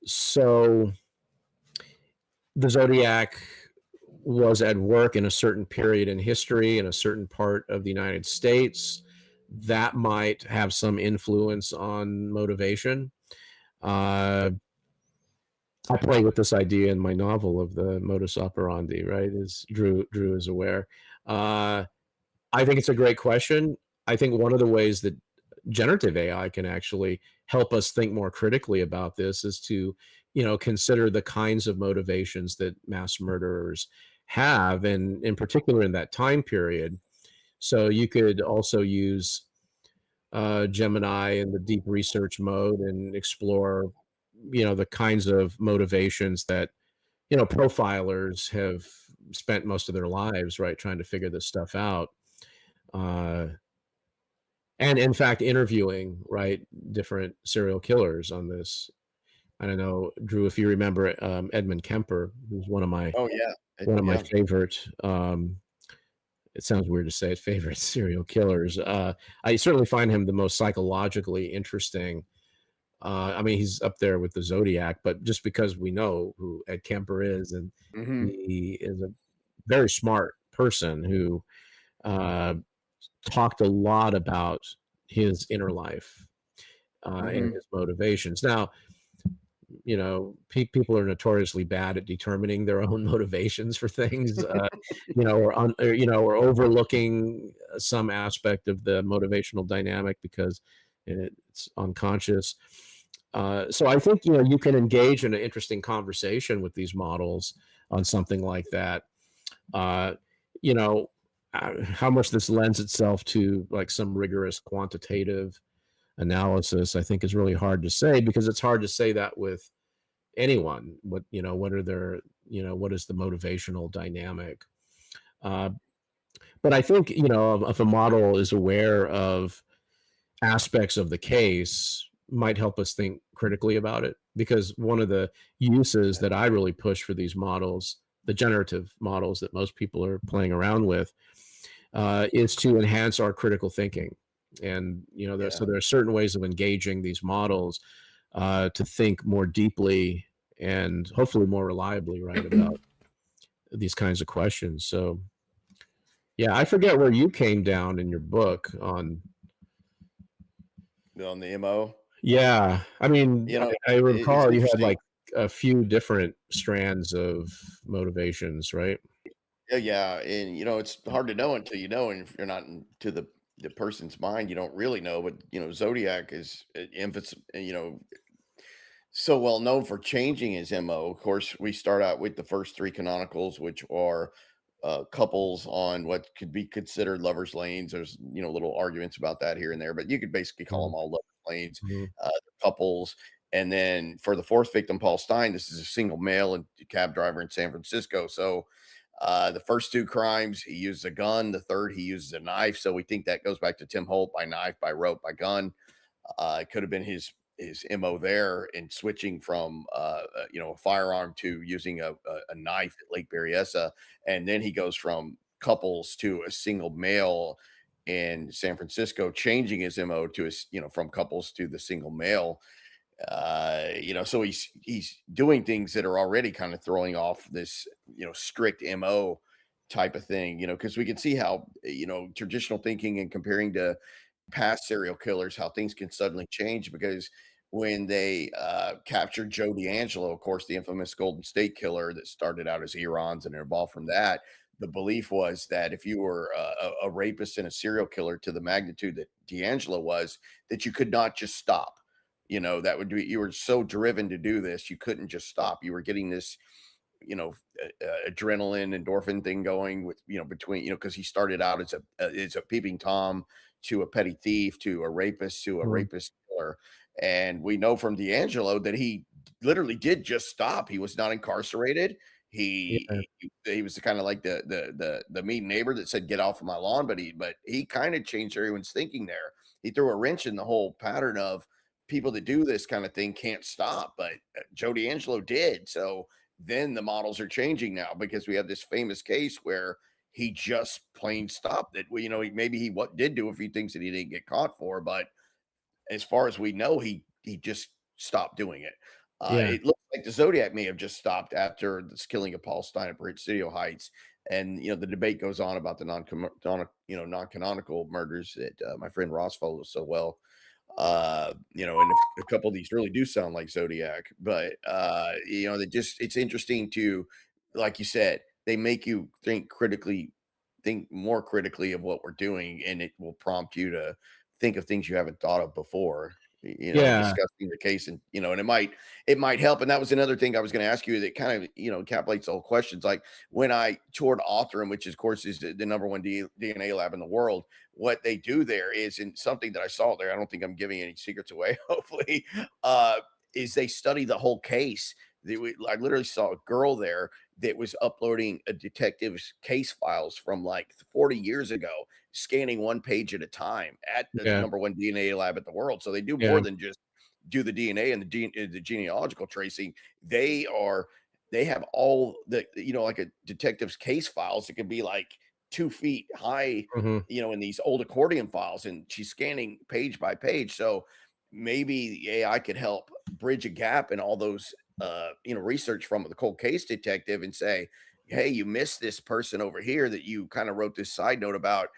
So the Zodiac was at work in a certain period in history in a certain part of the United States. That might have some influence on motivation. I play with this idea in my novel of the modus operandi, right? As Drew is aware. I think it's a great question. I think one of the ways that generative AI can actually help us think more critically about this is to, consider the kinds of motivations that mass murderers have, and in particular in that time period. So you could also use Gemini in the deep research mode and explore, the kinds of motivations that, profilers have spent most of their lives, right, trying to figure this stuff out. And in fact, interviewing, right, different serial killers on this. I don't know, Drew, if you remember Edmund Kemper, who's one of my favorite. It sounds weird to say it, favorite serial killers. I certainly find him the most psychologically interesting. I mean, he's up there with the Zodiac, but just because we know who Ed Kemper is, and he is a very smart person who talked a lot about his inner life and his motivations. Now, people are notoriously bad at determining their own motivations for things, or overlooking some aspect of the motivational dynamic because it's unconscious. So I think, you can engage in an interesting conversation with these models on something like that. How much this lends itself to like some rigorous quantitative analysis, I think is really hard to say, because it's hard to say that with anyone. What are their, what is the motivational dynamic? But I think, if a model is aware of aspects of the case, might help us think critically about it. Because one of the uses that I really push for these models, the generative models that most people are playing around with, is to enhance our critical thinking. And, so there are certain ways of engaging these models to think more deeply and hopefully more reliably, right, about these kinds of questions. So, yeah, I forget where you came down in your book on the MO. Yeah, I mean, I recall you had like a few different strands of motivations, right? Yeah, and it's hard to know until you know, and if you're not into the person's mind, you don't really know. But Zodiac is so well known for changing his MO. Of course, we start out with the first 3 canonicals, which are couples on what could be considered lovers' lanes. There's little arguments about that here and there, but you could basically call them all lovers' lanes, couples. And then for the 4th victim, Paul Stein, this is a single male and cab driver in San Francisco. So the first 2 crimes, he uses a gun. The 3rd, he uses a knife. So we think that goes back to Tim Holt, by knife, by rope, by gun. It could have been his MO there in switching from a firearm to using a knife at Lake Berryessa. And then he goes from couples to a single male in San Francisco, changing his MO to from couples to the single male. So he's doing things that are already kind of throwing off this strict MO type of thing, because we can see how traditional thinking and comparing to past serial killers, how things can suddenly change. Because when they captured Joe D'Angelo, of course, the infamous Golden State Killer that started out as Iran's and evolved from that, the belief was that if you were a rapist and a serial killer to the magnitude that D'Angelo was, that you could not just stop. That would be, you were so driven to do this, you couldn't just stop. You were getting this adrenaline, endorphin thing going with between because he started out as a peeping tom to a petty thief to a rapist to a rapist killer. And we know from D'Angelo that he literally did just stop. He was not incarcerated. Yeah. He was kind of like the mean neighbor that said, "Get off of my lawn," but he kind of changed everyone's thinking there. He threw a wrench in the whole pattern of people that do this kind of thing can't stop, but Joe D'Angelo did. So then the models are changing now because we have this famous case where he just plain stopped it. Well, maybe he what did do a few things that he didn't get caught for, but as far as we know, he just stopped doing it. Yeah. It looks like the Zodiac may have just stopped after this killing of Paul Stein at Presidio Heights, and the debate goes on about the non-canonical murders that my friend Ross follows so well. And a couple of these really do sound like Zodiac, but it's interesting to, like you said, they make you think more critically of what we're doing, and it will prompt you to think of things you haven't thought of before, discussing the case, and it might help. And that was another thing I was going to ask you that kind of encapsulates the whole questions. Like when I toured Othram, which of course is the number one DNA lab in the world, what they do there is, in something that I saw there, I don't think I'm giving any secrets away, hopefully, is they study the whole case. I literally saw a girl there that was uploading a detective's case files from like 40 years ago, scanning one page at a time at the number one DNA lab in the world. So they do more than just do the DNA and the genealogical tracing. They have all the, like a detective's case files. It could be like 2 feet high, in these old accordion files, and she's scanning page by page. So maybe the AI could help bridge a gap in all those, research from the cold case detective and say, hey, you missed this person over here that you kind of wrote this side note about,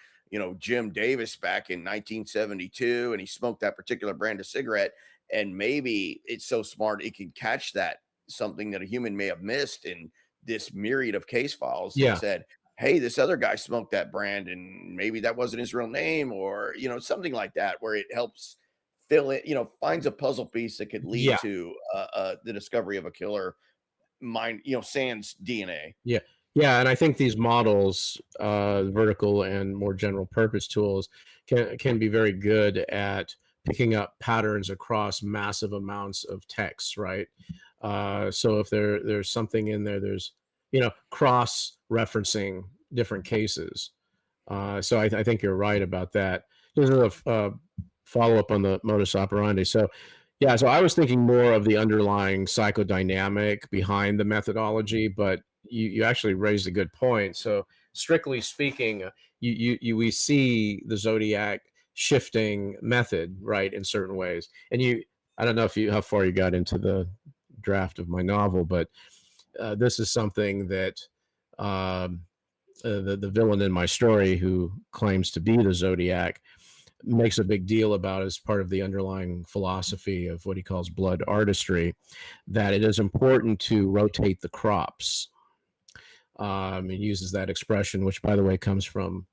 Jim Davis back in 1972, and he smoked that particular brand of cigarette. And maybe it's so smart it can catch that, something that a human may have missed in this myriad of case files, that said, hey, this other guy smoked that brand, and maybe that wasn't his real name, or something like that, where it helps fill it, finds a puzzle piece that could lead to the discovery of a killer mind, sans DNA. Yeah, and I think these models, vertical and more general purpose tools, can be very good at picking up patterns across massive amounts of text, right? So if there's something in there, there's cross-referencing different cases. So I think you're right about that. There's a follow-up on the modus operandi. So I was thinking more of the underlying psychodynamic behind the methodology, but you actually raised a good point. So strictly speaking, we see the Zodiac shifting method, right, in certain ways. And I don't know how far you got into the draft of my novel, but this is something that the villain in my story, who claims to be the Zodiac, makes a big deal about as part of the underlying philosophy of what he calls blood artistry, that it is important to rotate the crops. He uses that expression, which, by the way, comes from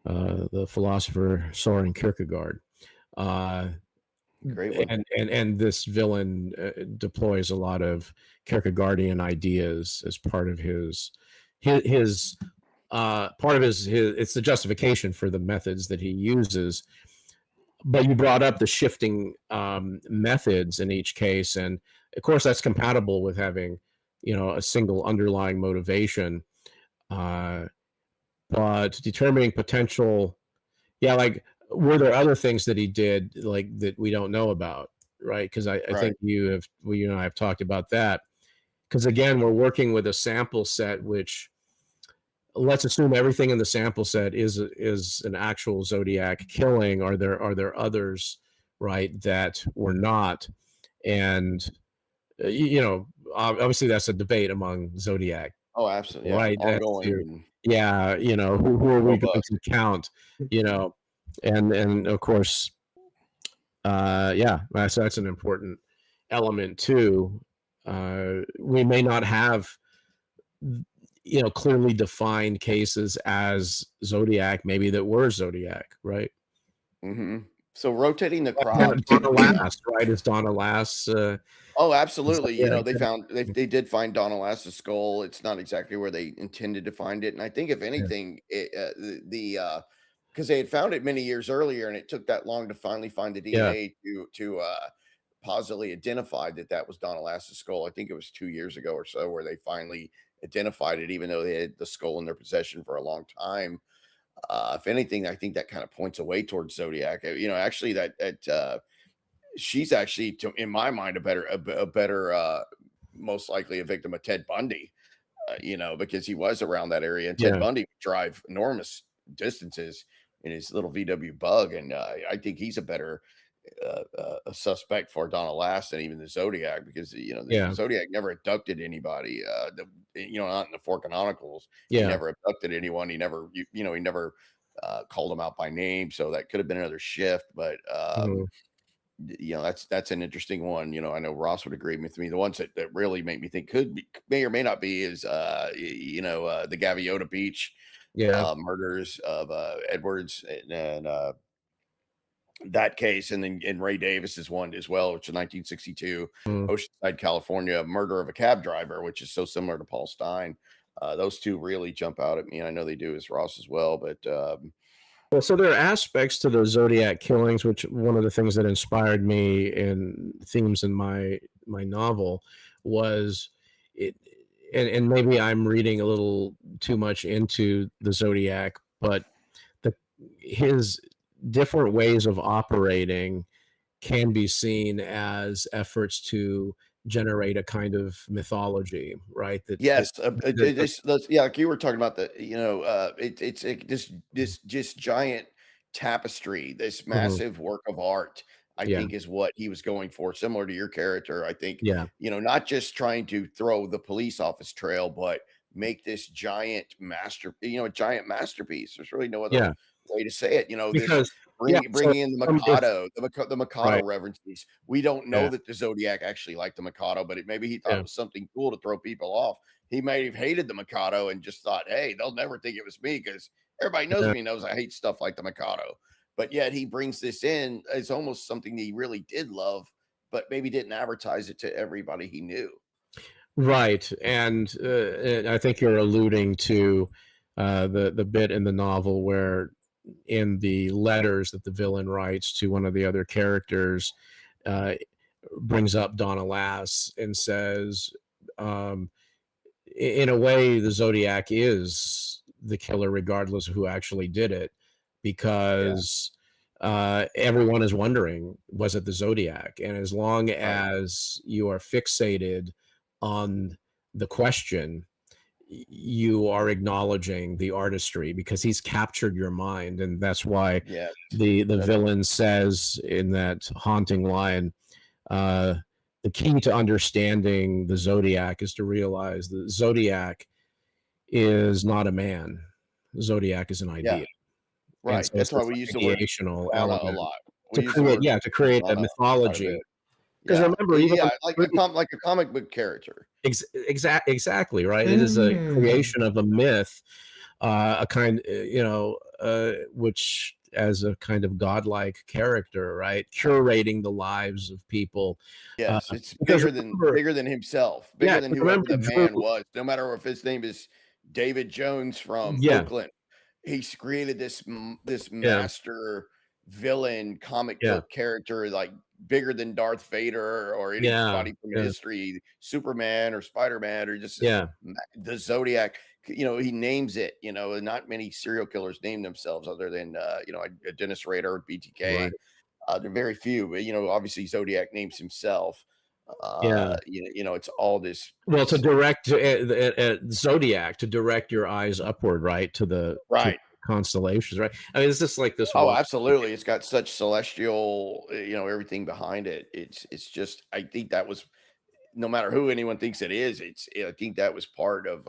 the philosopher Soren Kierkegaard. Great one. And this villain deploys a lot of Kierkegaardian ideas as part of his it's the justification for the methods that he uses. But you brought up the shifting methods in each case, and of course that's compatible with having a single underlying motivation, but determining potential, like, were there other things that he did, like, that we don't know about, right? Because I think you and I have talked about that, because again, we're working with a sample set, which, let's assume everything in the sample set is an actual Zodiac killing. Are there others, right, that were not? And obviously that's a debate among Zodiac. Oh, absolutely, right? Ongoing. Who are we going to count? And of course, so that's an important element too. We may not have clearly defined cases as Zodiac, maybe that were Zodiac, right? So rotating the crop. Donna Lass, right? Is Donna Lass? Oh, absolutely. They did find Donna Lass's skull. It's not exactly where they intended to find it, and I think if anything, because they had found it many years earlier, and it took that long to finally find the DNA to positively identified that was Donna Lass's skull. I think it was 2 years ago or so where they finally identified it, even though they had the skull in their possession for a long time. If anything, I think that kind of points away towards Zodiac. Actually, she's actually, in my mind, a better, most likely a victim of Ted Bundy. Because he was around that area, and Ted Bundy would drive enormous distances in his little VW Bug, and I think he's a better a suspect for Donna Lass than even the Zodiac, because the Zodiac never abducted anybody. Not in the four canonicals. He never abducted anyone. He never, he never called them out by name. So that could have been another shift, but that's an interesting one. I know Ross would agree with me. The ones that really make me think may or may not be is the Gaviota Beach murders of Edwards and that case, and then Ray Davis's one as well, which is 1962 Oceanside, California, murder of a cab driver, which is so similar to Paul Stein. Those two really jump out at me, and I know they do as Ross as well. But well, so there are aspects to those Zodiac killings, which one of the things that inspired me in themes in my novel was it. And maybe I'm reading a little too much into the Zodiac, but his different ways of operating can be seen as efforts to generate a kind of mythology, right? Like you were talking about it's this giant tapestry, this massive work of art. I think is what he was going for, similar to your character. I think, not just trying to throw the police off his trail, but make this giant masterpiece. There's really no other way to say it. Because bringing in the Mikado, the Mikado references. We don't know that the Zodiac actually liked the Mikado, but maybe he thought it was something cool to throw people off. He may have hated the Mikado and just thought, hey, they'll never think it was me, because everybody knows me, knows I hate stuff like the Mikado. But yet he brings this in as almost something he really did love, but maybe didn't advertise it to everybody he knew. Right. And I think you're alluding to the bit in the novel where in the letters that the villain writes to one of the other characters, brings up Donna Lass and says, in a way, the Zodiac is the killer, regardless of who actually did it, because everyone is wondering, was it the Zodiac? And as long as you are fixated on the question, you are acknowledging the artistry, because he's captured your mind. And that's why the villain says in that haunting line, the key to understanding the Zodiac is to realize the Zodiac is not a man. The Zodiac is an idea. Right. So that's why we use the word a lot. To create a mythology. Because remember, even like a comic book character. Exactly, right. It is a creation of a myth, a kind, which as a kind of godlike character, right, curating the lives of people. Yes, it's bigger than himself, bigger than whoever the man was. No matter if his name is David Jones from Oakland, he's created this master villain comic book character, like bigger than Darth Vader or anybody from history, Superman or Spider-Man, or just the Zodiac. He names it. Not many serial killers name themselves, other than a Dennis Rader, BTK. There are very few, but obviously Zodiac names himself. It's all this. Well, to direct Zodiac, to direct your eyes upward, right, to the constellations, right? I mean, it's just like this. Oh, absolutely. It's got such celestial, everything behind it. It's just, I think that was, no matter who anyone thinks it is, I think that was part of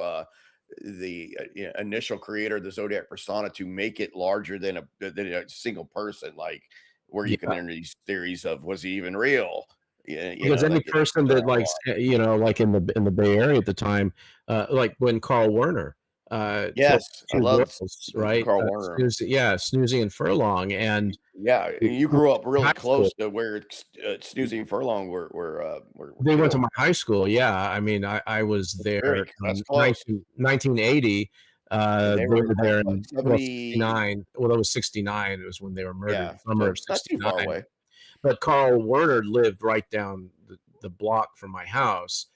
the initial creator of the Zodiac persona, to make it larger than a single person, like where you can enter these theories of, was he even real? Because any person that likes, like in the Bay Area at the time, like when Carl Werner, I love right, Carl Werner, Snoozy and Furlong, and you grew up really close to where Snoozy and Furlong were they went to my high school. I mean, I was there in 1980. They were there in 69. Well, that was 69. It was when they were murdered. Summer of 69. but Carl Werner lived right down the block from my house.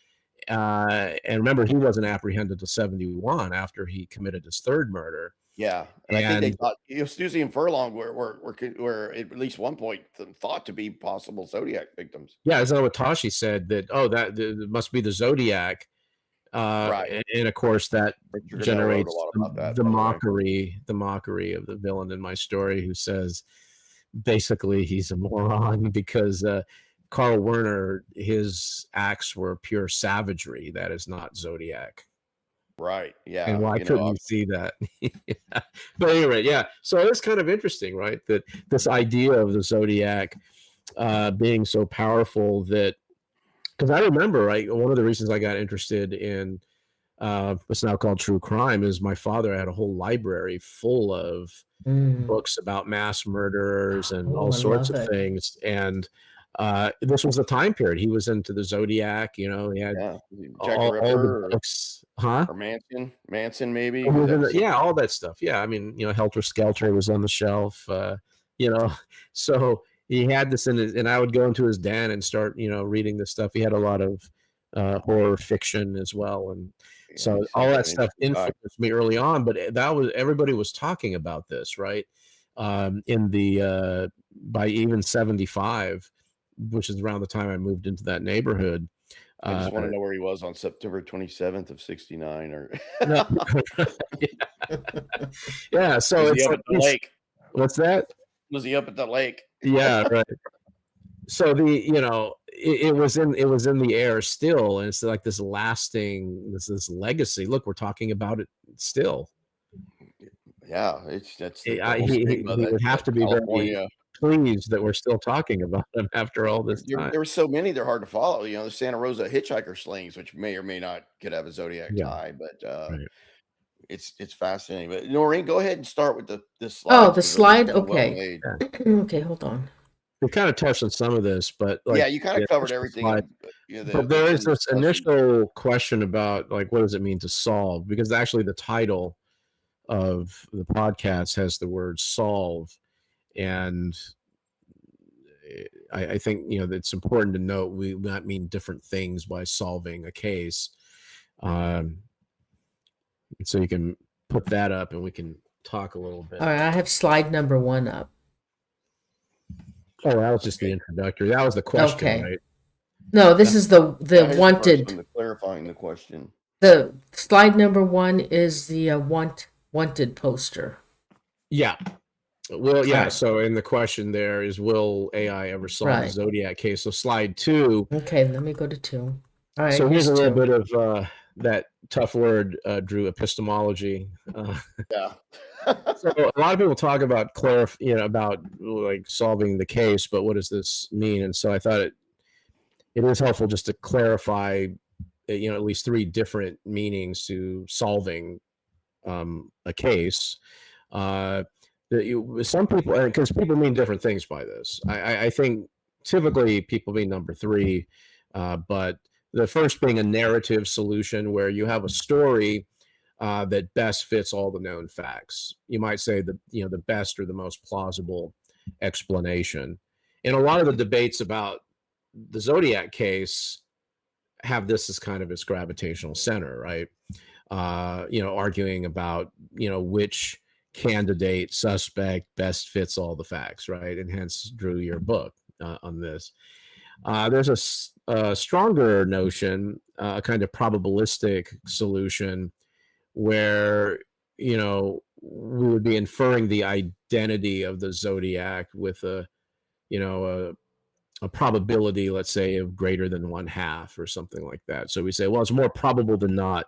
And remember, he wasn't apprehended until 1971 after he committed his third murder. Yeah, and I think they thought Susie and Furlong were at least one point thought to be possible Zodiac victims. Yeah, isn't that what Tashi said? That that must be the Zodiac, right? And of course that generates the mockery of the villain in my story, who says basically he's a moron because Carl Werner, his acts were pure savagery. That is not Zodiac. Right. Yeah. And why couldn't you see that? Yeah. But anyway, yeah. So it's kind of interesting, right? That this idea of the Zodiac being so powerful that, because I remember, one of the reasons I got interested in what's now called true crime is my father had a whole library full of books about mass murderers and all sorts of things. And this was the time period he was into the Zodiac. He had all the books, or Manson maybe. All that stuff. Yeah, I mean, Helter Skelter was on the shelf. So he had this in his, and I would go into his den and start, reading this stuff. He had a lot of horror fiction as well, and so all that stuff influenced me early on. But everybody was talking about this, right? In the by even 1975. Which is around the time I moved into that neighborhood. I just want to know where he was on September 27th of 1969, or yeah. So it's up at the lake. What's that? Was he up at the lake? Yeah, right. So it was in the air still, and it's like this lasting, this legacy. Look, we're talking about it still. Yeah, he would have to be very pleased that we're still talking about them after all this time. There were so many, they're hard to follow. The Santa Rosa hitchhiker slings, which may or may not could have a Zodiac tie, but it's fascinating. But Norene, go ahead and start with the slide. Oh, the slide. Okay. Okay, hold on. We kind of touched on some of this, but you kind of covered everything. But there is this initial question about what does it mean to solve? Because actually the title of the podcast has the word solve. And I think, it's important to note we might mean different things by solving a case. So you can put that up and we can talk a little bit. All right, I have slide number 1 up. Oh, that was just the introductory. That was the question, right? No, this is the wanted. Clarifying the question. The slide number 1 is the wanted poster. Yeah. Well, yeah. So in the question there is, will AI ever solve the Zodiac case? So slide 2. Okay, let me go to 2. All right. So here's a little bit of that tough word, Drew, epistemology. Yeah. So a lot of people talk about about solving the case, but what does this mean? And so I thought it is helpful just to clarify, at least 3 different meanings to solving a case. Some people, because people mean different things by this. I think typically people mean number 3, but the first being a narrative solution where you have a story that best fits all the known facts. You might say the best or the most plausible explanation. And a lot of the debates about the Zodiac case have this as kind of its gravitational center, right? Arguing about which candidate suspect best fits all the facts, right? And hence Drew, your book on this. There's a stronger notion, a kind of probabilistic solution where we would be inferring the identity of the Zodiac with a probability, let's say, of greater than 1/2 or something like that. So we say, well, it's more probable than not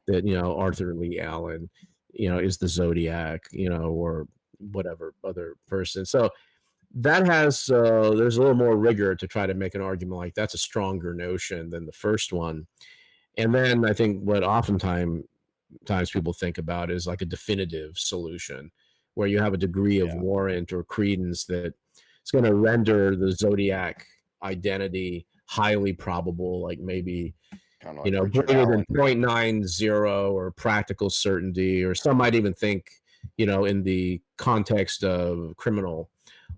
that Arthur Lee Allen is the Zodiac, or whatever other person. So that has, there's a little more rigor to try to make an argument like that's a stronger notion than the first one. And then I think what oftentimes people think about is like a definitive solution where you have a degree of warrant or credence that it's going to render the Zodiac identity highly probable, like maybe greater than 0.90 or practical certainty, or some might even think in the context of criminal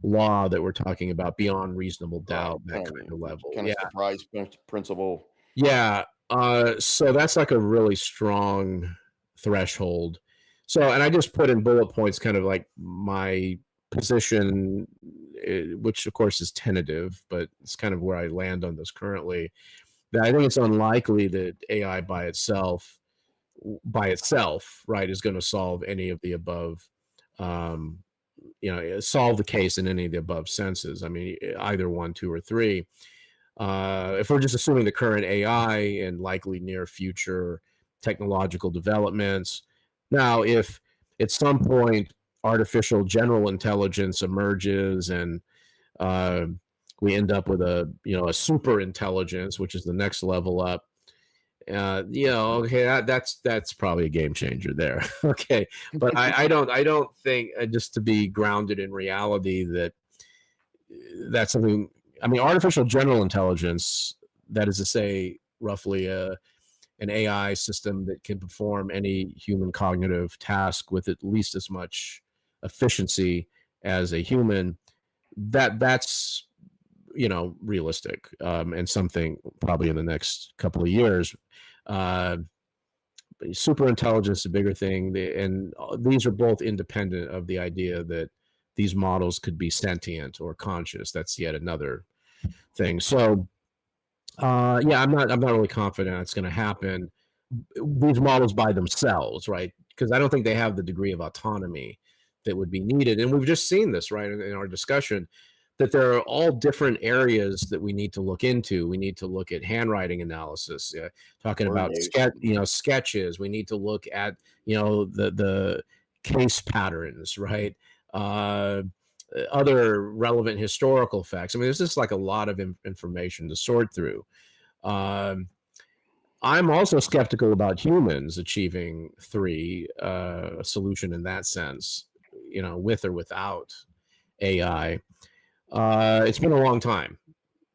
law that we're talking about, beyond reasonable doubt, that kind of level. Kind of surprise principle. Yeah. So that's like a really strong threshold. So, and I just put in bullet points kind of like my position, which of course is tentative, but it's kind of where I land on this currently. That I think it's unlikely that AI by itself, right, is going to solve any of the above, solve the case in any of the above senses. I mean, either 1, 2, or 3. If we're just assuming the current AI and likely near future technological developments. Now, if at some point artificial general intelligence emerges and we end up with a super intelligence, which is the next level up, okay, that's probably a game changer there. Okay, but I don't think, just to be grounded in reality, that's something. I mean, artificial general intelligence, that is to say, roughly an AI system that can perform any human cognitive task with at least as much efficiency as a human, that's realistic, and something probably in the next couple of years. Super intelligence is a bigger thing, and these are both independent of the idea that these models could be sentient or conscious. That's yet another thing. So I'm not really confident it's going to happen, these models by themselves, right? Because I don't think they have the degree of autonomy that would be needed. And we've just seen this, right, in our discussion, that there are all different areas that we need to look into. We need to look at handwriting analysis, talking about sketches. We need to look at the case patterns, right? Other relevant historical facts. I mean, there's just like a lot of information to sort through. I'm also skeptical about humans achieving 3, a solution in that sense, with or without AI. It's been a long time.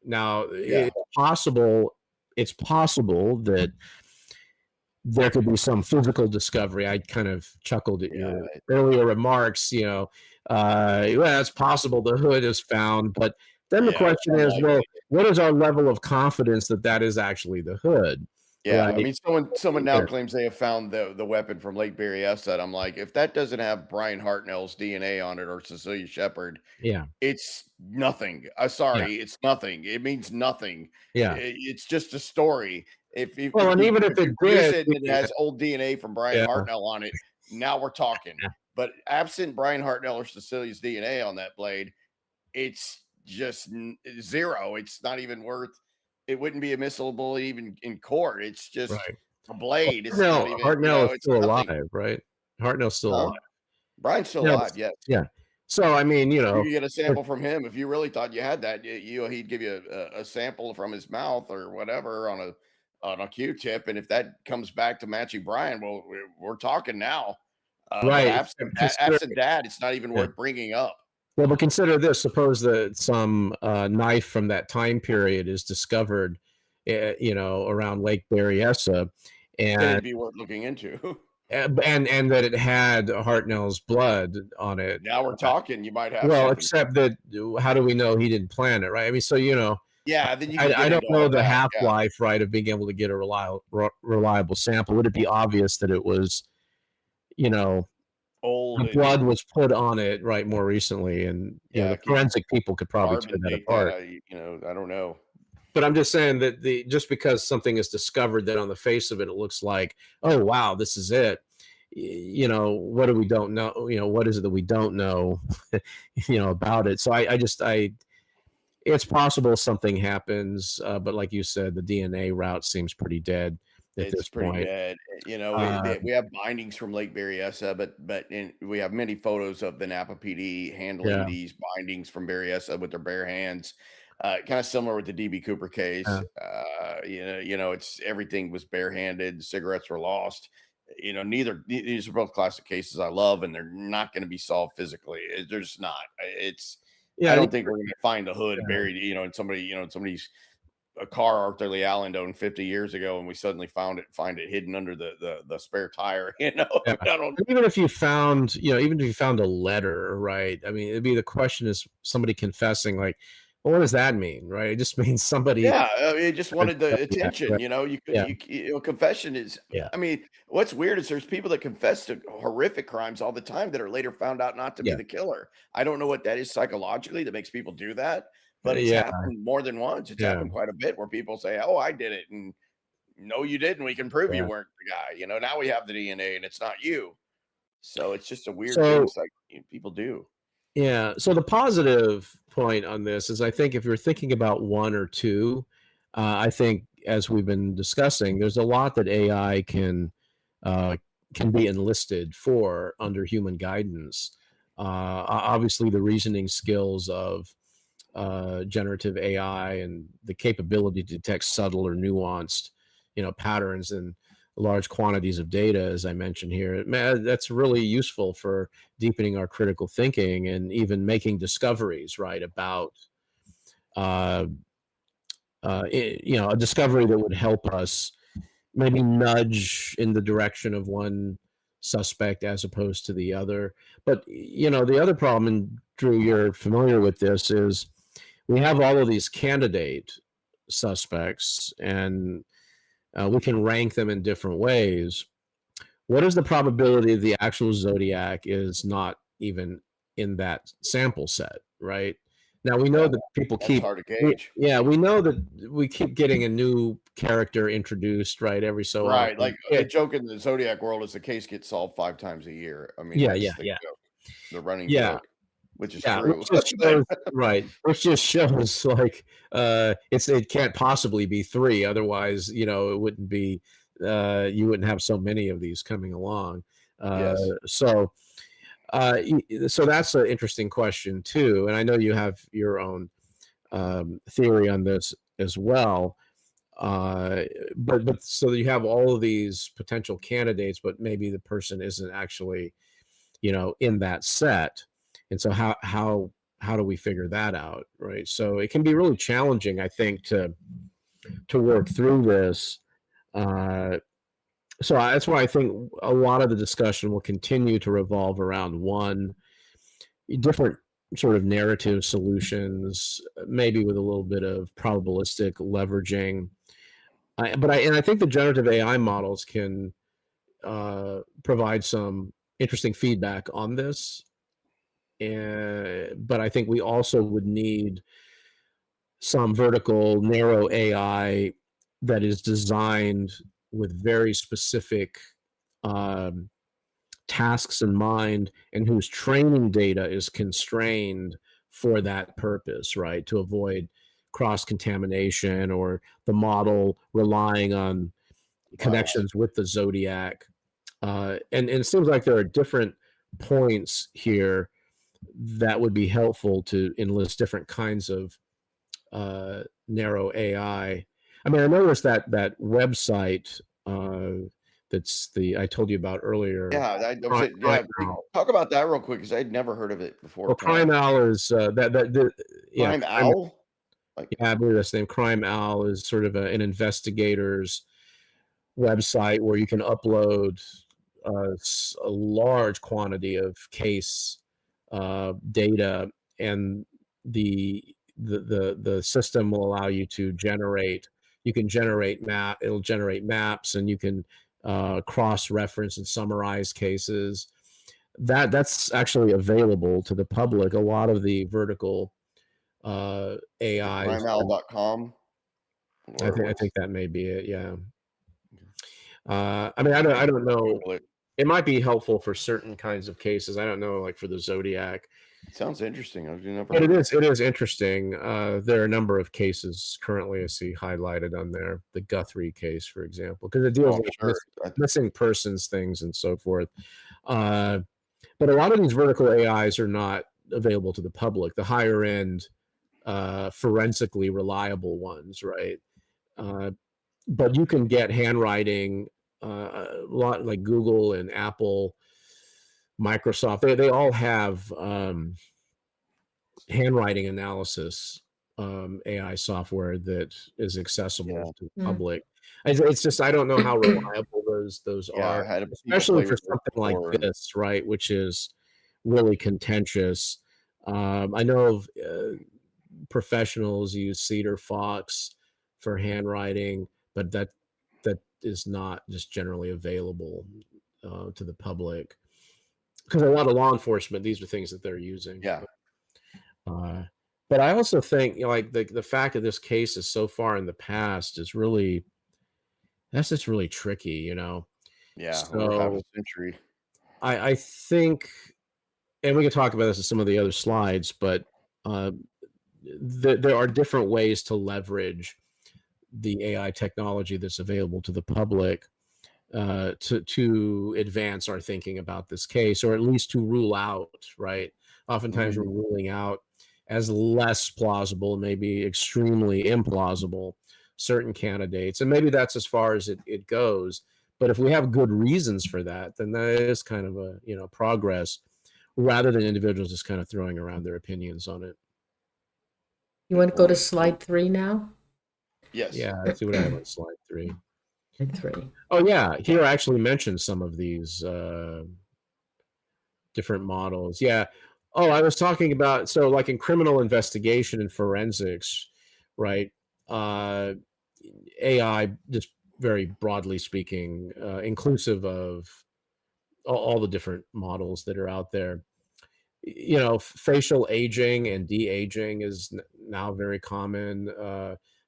Now, it's possible that there could be some physical discovery. I kind of chuckled at your earlier remarks, it's possible the hood is found, but then the question is, well, what is our level of confidence that is actually the hood? Yeah, right? I mean, someone now claims they have found the weapon from Lake Berryessa, and I'm like, if that doesn't have Brian Hartnell's DNA on it or Cecilia Shepard, it's nothing. It's nothing. It means nothing. Yeah, it's just a story. If even if it did, it has old DNA from Brian Hartnell on it, now we're talking. But absent Brian Hartnell or Cecilia's DNA on that blade, it's just zero. It's not even worth. It wouldn't be admissible even in court. It's just a blade. It's not even, Hartnell is still alive, right? Hartnell's still alive. Brian's still alive, yes. Yeah. So, I mean, you could get a sample from him if you really thought you had that. He'd give you a sample from his mouth or whatever on a Q-tip, and if that comes back to matching Brian, well, we're talking now. Right. Absent that, it's not even worth bringing up. Well, but consider this: suppose that some knife from that time period is discovered, around Lake Berryessa, and it'd be worth looking into. and that it had Hartnell's blood on it. Now we're talking. You might have. Well, except that, how do we know he didn't plant it, right? I mean, so Yeah, then you I don't know the half-life, right, of being able to get a reliable sample. Would it be obvious that it was, old, the blood was put on it, right, more recently, and the forensic people could probably tear that apart. I don't know. But I'm just saying that just because something is discovered, that on the face of it, it looks like, oh wow, this is it. What do we don't know? What is it that we don't know, about it? So it's possible something happens, but like you said, the DNA route seems pretty dead. It's pretty dead. We have bindings from Lake Berryessa, but we have many photos of the Napa PD handling these bindings from Berryessa with their bare hands. Kind of similar with the DB Cooper case. It's everything was barehanded. Cigarettes were lost. These are both classic cases I love, and they're not going to be solved physically. They're just not. I don't think we're going to find the hood buried, in somebody's a car Arthur Lee Allen owned 50 years ago, and we suddenly find it hidden under the spare tire. Yeah. Even if you found, even if you found a letter, right? I mean, it'd be the question is somebody confessing, like, well, what does that mean, right? It just means somebody. Yeah, it just wanted the attention. Right. Confession is. Yeah. I mean, what's weird is there's people that confess to horrific crimes all the time that are later found out not to be the killer. I don't know what that is psychologically that makes people do that, but it's happened more than once. It's happened quite a bit where people say, "Oh, I did it," and no, you didn't. We can prove you weren't the guy. Now we have the DNA and it's not you. So it's just a weird thing like people do. Yeah. So the positive point on this is I think if you're thinking about one or two, I think as we've been discussing, there's a lot that AI can be enlisted for under human guidance. Obviously, the reasoning skills of generative AI and the capability to detect subtle or nuanced, patterns in large quantities of data, as I mentioned here, that's really useful for deepening our critical thinking and even making discoveries, right, about, a discovery that would help us maybe nudge in the direction of one suspect as opposed to the other. But, the other problem, and Drew, you're familiar with this, is we have all of these candidate suspects and we can rank them in different ways. What is the probability the actual Zodiac is not even in that sample set, right? Now we know that people keep hard to gauge. We know that we keep getting a new character introduced, right? Every so often. Right, like the joke in the Zodiac world is the case gets solved 5 times a year. I mean, the running joke. Which is true. Which just shows like it can't possibly be 3, otherwise it wouldn't be you wouldn't have so many of these coming along. So that's an interesting question too, and I know you have your own theory on this as well. But so you have all of these potential candidates, but maybe the person isn't actually in that set. And so how do we figure that out, right? So it can be really challenging, I think, to work through this. So that's why I think a lot of the discussion will continue to revolve around different sort of narrative solutions, maybe with a little bit of probabilistic leveraging. I think the generative AI models can provide some interesting feedback on this. But I think we also would need some vertical narrow AI that is designed with very specific tasks in mind and whose training data is constrained for that purpose, right? To avoid cross-contamination or the model relying on connections with the Zodiac. And it seems like there are different points here that would be helpful to enlist different kinds of narrow AI. I mean, I noticed that website that's I told you about earlier. Talk about that real quick because I'd never heard of it before. Well, Crime Owl is Crime Owl. I believe that's the name. Crime Owl is sort of an investigator's website where you can upload a large quantity of case data, and the system will allow you to generate it'll generate maps, and you can cross-reference and summarize cases. That's actually available to the public. A lot of the vertical AI crimeowl.com. I think that may be it. Yeah. I mean, I don't know. It might be helpful for certain kinds of cases. I don't know, like for the Zodiac. It sounds interesting. But it is interesting. There are a number of cases currently I see highlighted on there. The Guthrie case, for example, because it deals with missing persons things and so forth. But a lot of these vertical AIs are not available to the public. The higher end, forensically reliable ones, right? But you can get handwriting. A lot like Google and Apple, Microsoft, they all have handwriting analysis AI software that is accessible to the Mm. public. It's just, I don't know how reliable those Yeah, are, I had people especially play for with it something like before, and this, right? Which is really contentious. I know of professionals use Cedar Fox for handwriting, but that is not just generally available to the public, because a lot of law enforcement, these are things that they're using. yeah, Uh, but I also think, you know, like the fact that this case is so far in the past is really, that's just really tricky, you know. yeah, over half a So century. I think, and we can talk about this in some of the other slides, but uh, there are different ways to leverage the AI technology that's available to the public to advance our thinking about this case, or at least to rule out, right? Oftentimes we're Mhm. ruling out as less plausible, maybe extremely implausible, certain candidates. And maybe that's as far as it goes. But if we have good reasons for that, then that is kind of a, you know, progress, rather than individuals just kind of throwing around their opinions on it. You Good want to go to point. slide 3 now? Yes. Yeah, let's see what I have on slide 3. Slide 3. Oh yeah, here I actually mentioned some of these different models. Yeah. Oh, I was talking about, so like in criminal investigation and forensics, right? Uh, AI, just very broadly speaking, inclusive of all the different models that are out there. You know, facial aging and de-aging is now very common.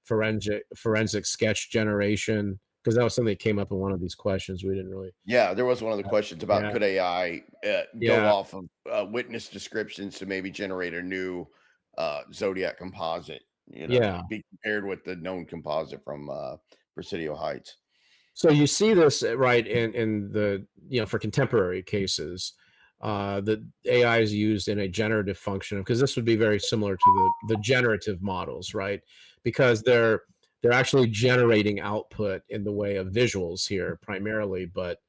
Forensic sketch generation, because that was something that came up in one of these questions. We didn't really. Yeah, there was one of the questions about Yeah. could AI go Yeah. off of witness descriptions to maybe generate a new Zodiac composite, you know, Yeah. be compared with the known composite from Presidio Heights. So you see this, right, in the, you know, for contemporary cases, the AI is used in a generative function, because this would be very similar to the generative models, right? Because they're actually generating output in the way of visuals here primarily, but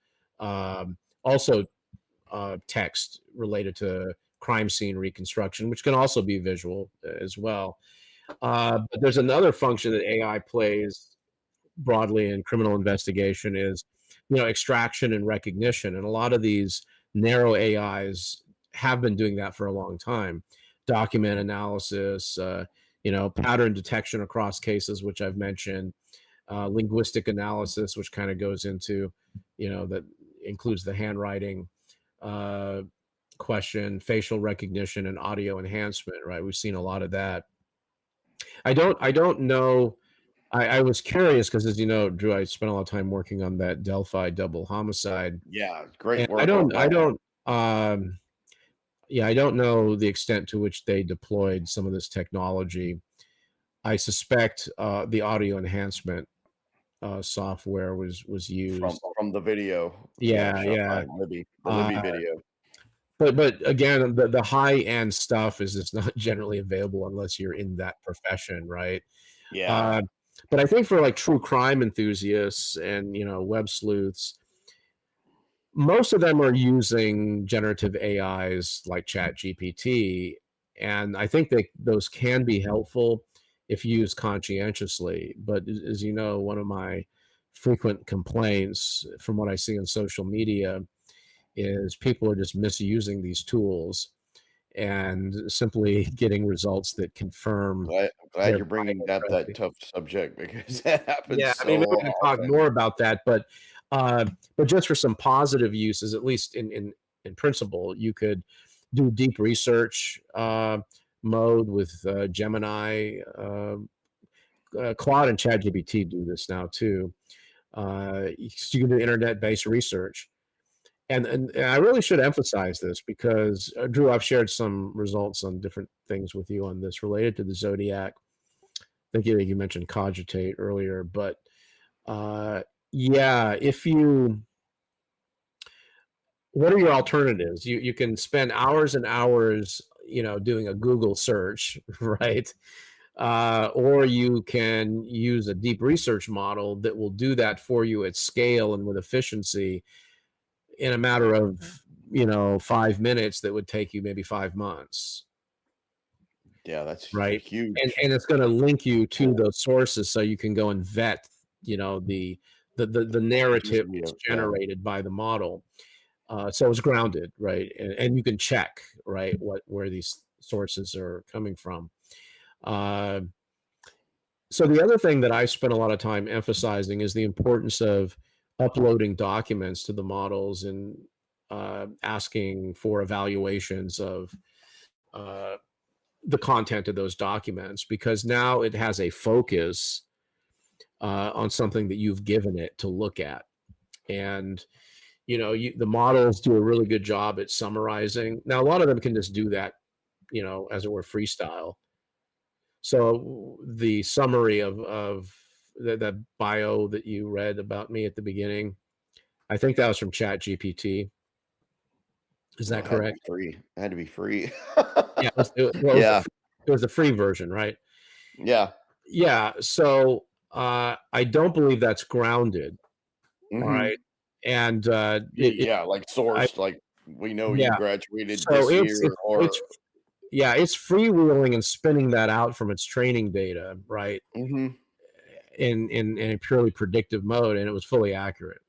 also text related to crime scene reconstruction, which can also be visual as well. But there's another function that AI plays broadly in criminal investigation, is, you know, extraction and recognition. And a lot of these narrow AIs have been doing that for a long time. Document analysis, you know, pattern detection across cases, which I've mentioned, linguistic analysis, which kind of goes into, you know, that includes the handwriting uh, question, facial recognition, and audio enhancement, right? We've seen a lot of that. I don't know. I was curious because, as you know, Drew, I spent a lot of time working on that Delphi double homicide, Yeah, great and work on that. um, yeah, I don't know the extent to which they deployed some of this technology. I suspect the audio enhancement software was used. From the video. Yeah, Yeah, shot yeah. by Libby, the Uh, Libby video. but again, the high end stuff is just not generally available unless you're in that profession, right? Yeah. Uh, but I think for like true crime enthusiasts and, you know, web sleuths, most of them are using generative AIs like Chat GPT, and I think that those can be helpful if used conscientiously. But as you know, one of my frequent complaints from what I see on social media is people are just misusing these tools and simply getting results that confirm Glad their you're bringing up that bias. tough subject because that happens Yeah, I so mean, maybe we can talk often. more about that, but just for some positive uses, at least in principle, you could do deep research mode with Gemini. Claude and ChatGPT do this now too. You can do internet-based research, and I really should emphasize this because Drew, I've shared some results on different things with you on this related to the Zodiac. I think you mentioned cogitate earlier, but uh, yeah, if you, what are your alternatives? You can spend hours and hours, you know, doing a Google search, right? Or you can use a deep research model that will do that for you at scale and with efficiency in a matter of, you know, 5 minutes that would take you maybe 5 months. Yeah, that's right. huge. And it's going to link you to those sources so you can go and vet, the narrative that's generated by the model. So it's grounded, right? And you can check, right, where these sources are coming from. So the other thing that I spent a lot of time emphasizing is the importance of uploading documents to the models and asking for evaluations of the content of those documents, because now it has a focus on something that you've given it to look at. And the models do a really good job at summarizing. Now, a lot of them can just do that, as it were, freestyle. So the summary of the bio that you read about me at the beginning, I think that was from ChatGPT. Is that correct? It had to be free. Yeah. It was a free version, right? Yeah. Yeah. So I don't believe that's grounded. Mm-hmm. All right. And like sourced, like we know you graduated so this year, or it's freewheeling and spinning that out from its training data, right? Mm-hmm. In a purely predictive mode, and it was fully accurate.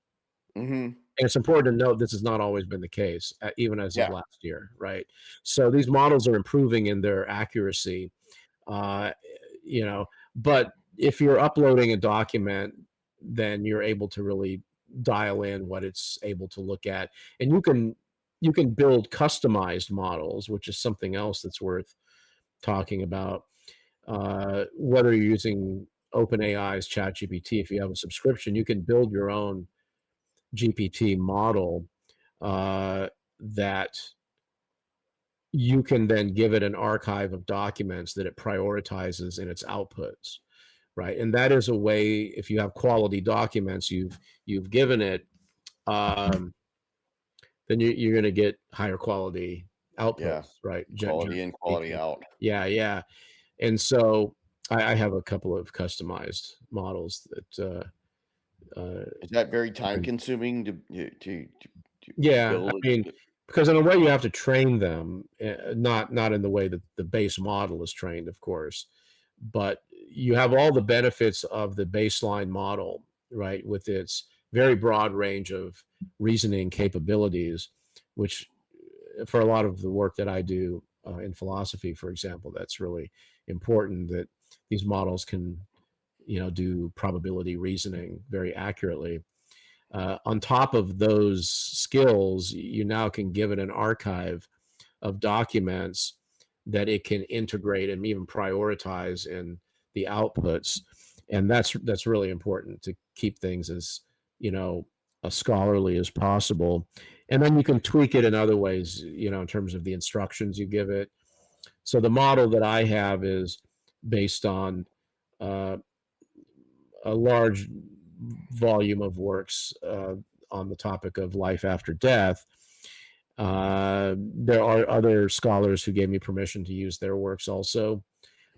Mm-hmm. And it's important to note this has not always been the case, even as of last year, right? So these models are improving in their accuracy, but if you're uploading a document, then you're able to really dial in what it's able to look at. And you can build customized models, which is something else that's worth talking about. Whether you're using OpenAI's ChatGPT, if you have a subscription, you can build your own GPT model that you can then give it an archive of documents that it prioritizes in its outputs, right? And that is a way, if you have quality documents you've given it, then you're going to get higher quality outputs, right? Quality in, quality out. Yeah. And so I have a couple of customized models that is that very time consuming to build? I mean, because in a way you have to train them, not in the way that the base model is trained, of course, but you have all the benefits of the baseline model, right, with its very broad range of reasoning capabilities, which for a lot of the work that I do in philosophy, for example, that's really important, that these models can do probability reasoning very accurately. On top of those skills, you now can give it an archive of documents that it can integrate and even prioritize in the outputs. And that's really important to keep things as, as scholarly as possible. And then you can tweak it in other ways, in terms of the instructions you give it. So the model that I have is based on a large volume of works on the topic of life after death. There are other scholars who gave me permission to use their works also,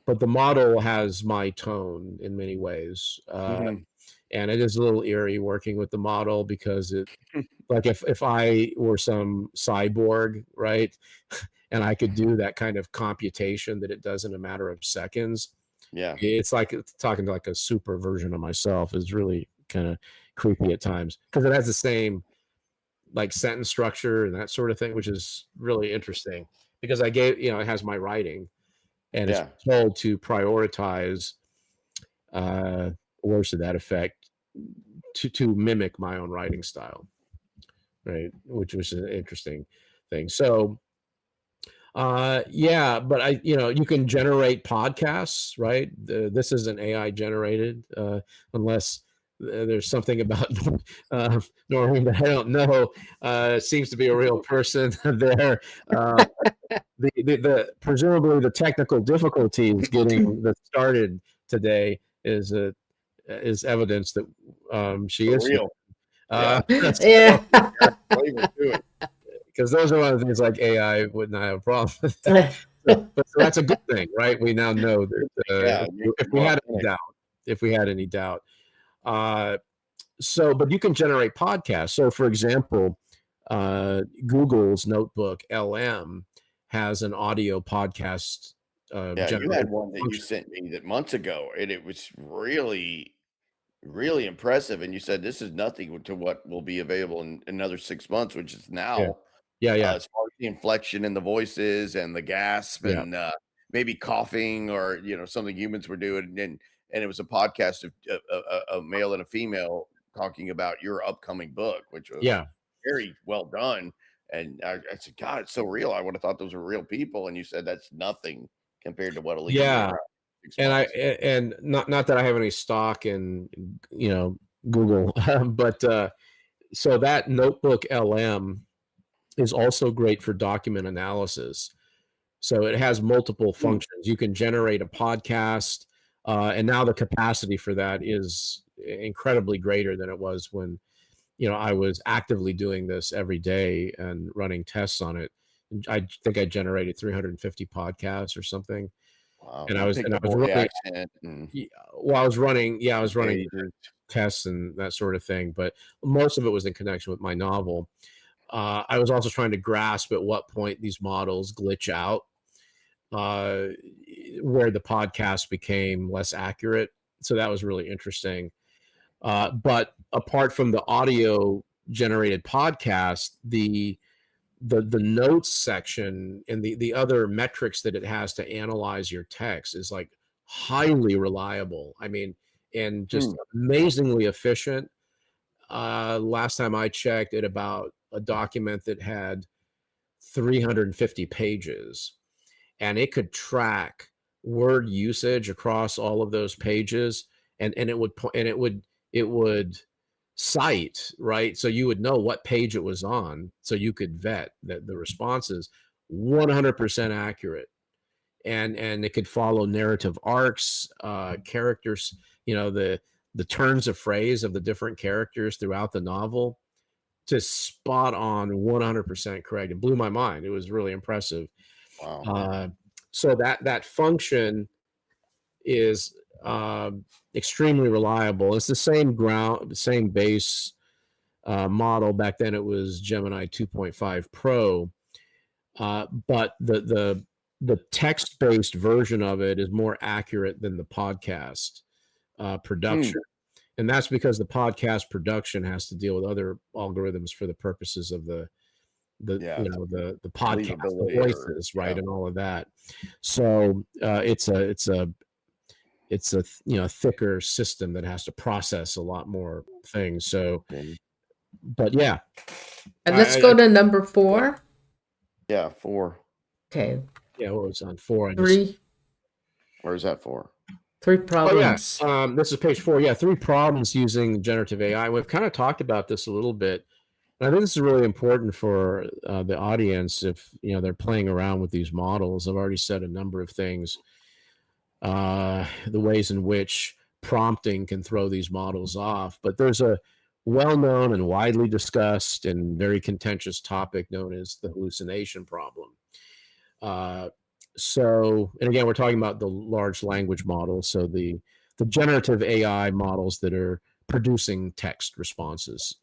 but the model has my tone in many ways. And it is a little eerie working with the model, because it, like if I were some cyborg, right, and I could do that kind of computation that it does in a matter of seconds, it's like talking to like a super version of myself. Is really kind of creepy at times, because it has the same like sentence structure and that sort of thing, which is really interesting, because I gave, it has my writing, and it's told to prioritize words to that effect to mimic my own writing style, right? Which was an interesting thing. So but you can generate podcasts, right? This isn't AI generated, unless there's something about Norene that I don't know. Seems to be a real person there. The presumably the technical difficulties getting that started today is evidence that she is real. Because those are one of the things like AI would not have a problem with that. So that's a good thing, right? We now know that if we had any doubt. But you can generate podcasts. So for example, Google's notebook LM has an audio podcast Yeah, you had one that you sent me that months ago, and it was really, really impressive. And you said this is nothing to what will be available in another 6 months, which is now. As far as the inflection in the voices and the gasp and maybe coughing or something humans were doing, and it was a podcast of a male and a female talking about your upcoming book, which was very well done. And I said, God, it's so real. I would have thought those were real people, and you said that's nothing compared to what'll even be around 6 months. And not that I have any stock in Google, but so that Notebook LM is also great for document analysis. So it has multiple functions. You can generate a podcast, and now the capacity for that is incredibly greater than it was when I was actively doing this every day and running tests on it. I think I generated 350 podcasts or something. Wow. And I was running, I was running tests and that sort of thing, but most of it was in connection with my novel. I was also trying to grasp at what point these models glitch out, where the podcast became less accurate. So that was really interesting. But apart from the audio generated podcast, the notes section and the other metrics that it has to analyze your text is like highly reliable. I mean, and just amazingly efficient. Last time I checked, at about a document that had 350 pages, and it could track word usage across all of those pages, and it would cite, right? So you would know what page it was on, so you could vet that the responses 100% accurate, and it could follow narrative arcs, characters, the turns of phrase of the different characters throughout the novel, just spot on, 100% correct. It blew my mind. It was really impressive. Wow. So that function is extremely reliable. It's the same base model. Back then it was Gemini 2.5 Pro, but the text-based version of it is more accurate than the podcast production. And that's because the podcast production has to deal with other algorithms for the purposes of the podcast, the voices, right, and all of that. So it's a thicker system that has to process a lot more things. So, but yeah. And let's go to number 4. Yeah, 4. Okay. Yeah, what was on 4? 3. Where's that 4? 3 problems. Oh, yeah. This is page 4. Yeah, 3 problems using generative AI. We've kind of talked about this a little bit. And I think this is really important for the audience if they're playing around with these models. I've already said a number of things, the ways in which prompting can throw these models off. But there's a well-known and widely discussed and very contentious topic known as the hallucination problem. So, and again, we're talking about the large language models, so the generative AI models that are producing text responses.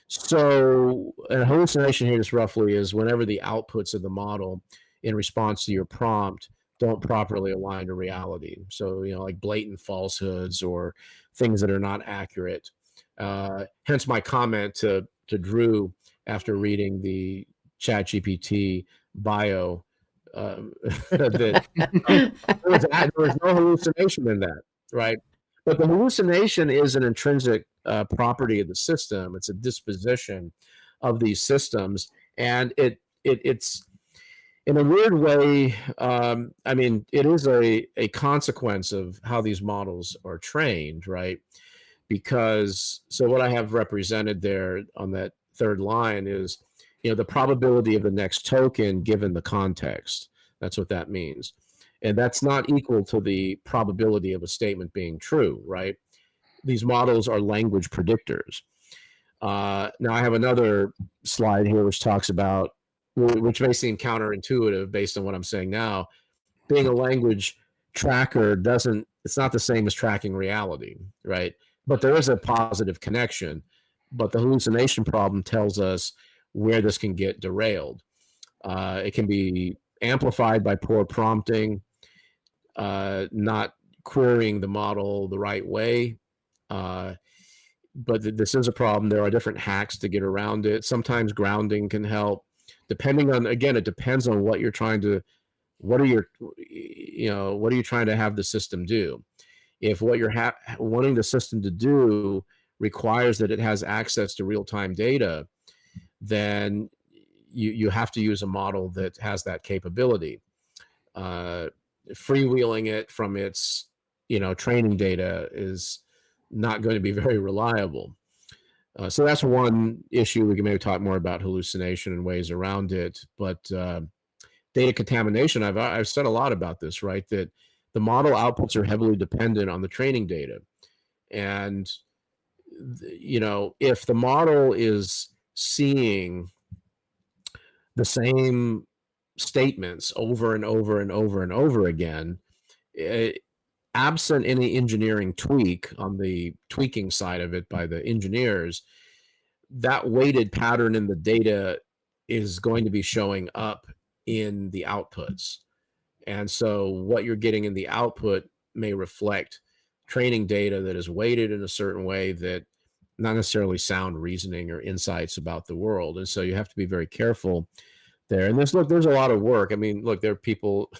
So a hallucination here just roughly is whenever the outputs of the model in response to your prompt don't properly align to reality. So, like blatant falsehoods or things that are not accurate. Hence my comment to Drew after reading the ChatGPT bio, that there was no hallucination in that, right? But the hallucination is an intrinsic property of the system. It's a disposition of these systems, and it's in a weird way. I mean, it is a consequence of how these models are trained, right? Because what I have represented there on that third line is, the probability of the next token given the context. That's what that means. And that's not equal to the probability of a statement being true, right? These models are language predictors. Now I have another slide here which talks about, which may seem counterintuitive based on what I'm saying now, being a language tracker it's not the same as tracking reality, right? But there is a positive connection. But the hallucination problem tells us where this can get derailed. It can be amplified by poor prompting, not querying the model the right way. But this is a problem. There are different hacks to get around it. Sometimes grounding can help, depending on, again, it depends on what you're trying to, what are you trying to have the system do? If what you're wanting the system to do requires that it has access to real-time data, then you have to use a model that has that capability. Freewheeling it from its, training data is not going to be very reliable. So that's one issue. We can maybe talk more about hallucination and ways around it. But data contamination, I've said a lot about this, right? That the model outputs are heavily dependent on the training data. And, if the model is seeing the same statements over and over and over and over again, absent any engineering tweak on the tweaking side of it by the engineers, that weighted pattern in the data is going to be showing up in the outputs. And so what you're getting in the output may reflect training data that is weighted in a certain way that not necessarily sound reasoning or insights about the world. And so you have to be very careful there. And there's a lot of work. I mean, look, there are people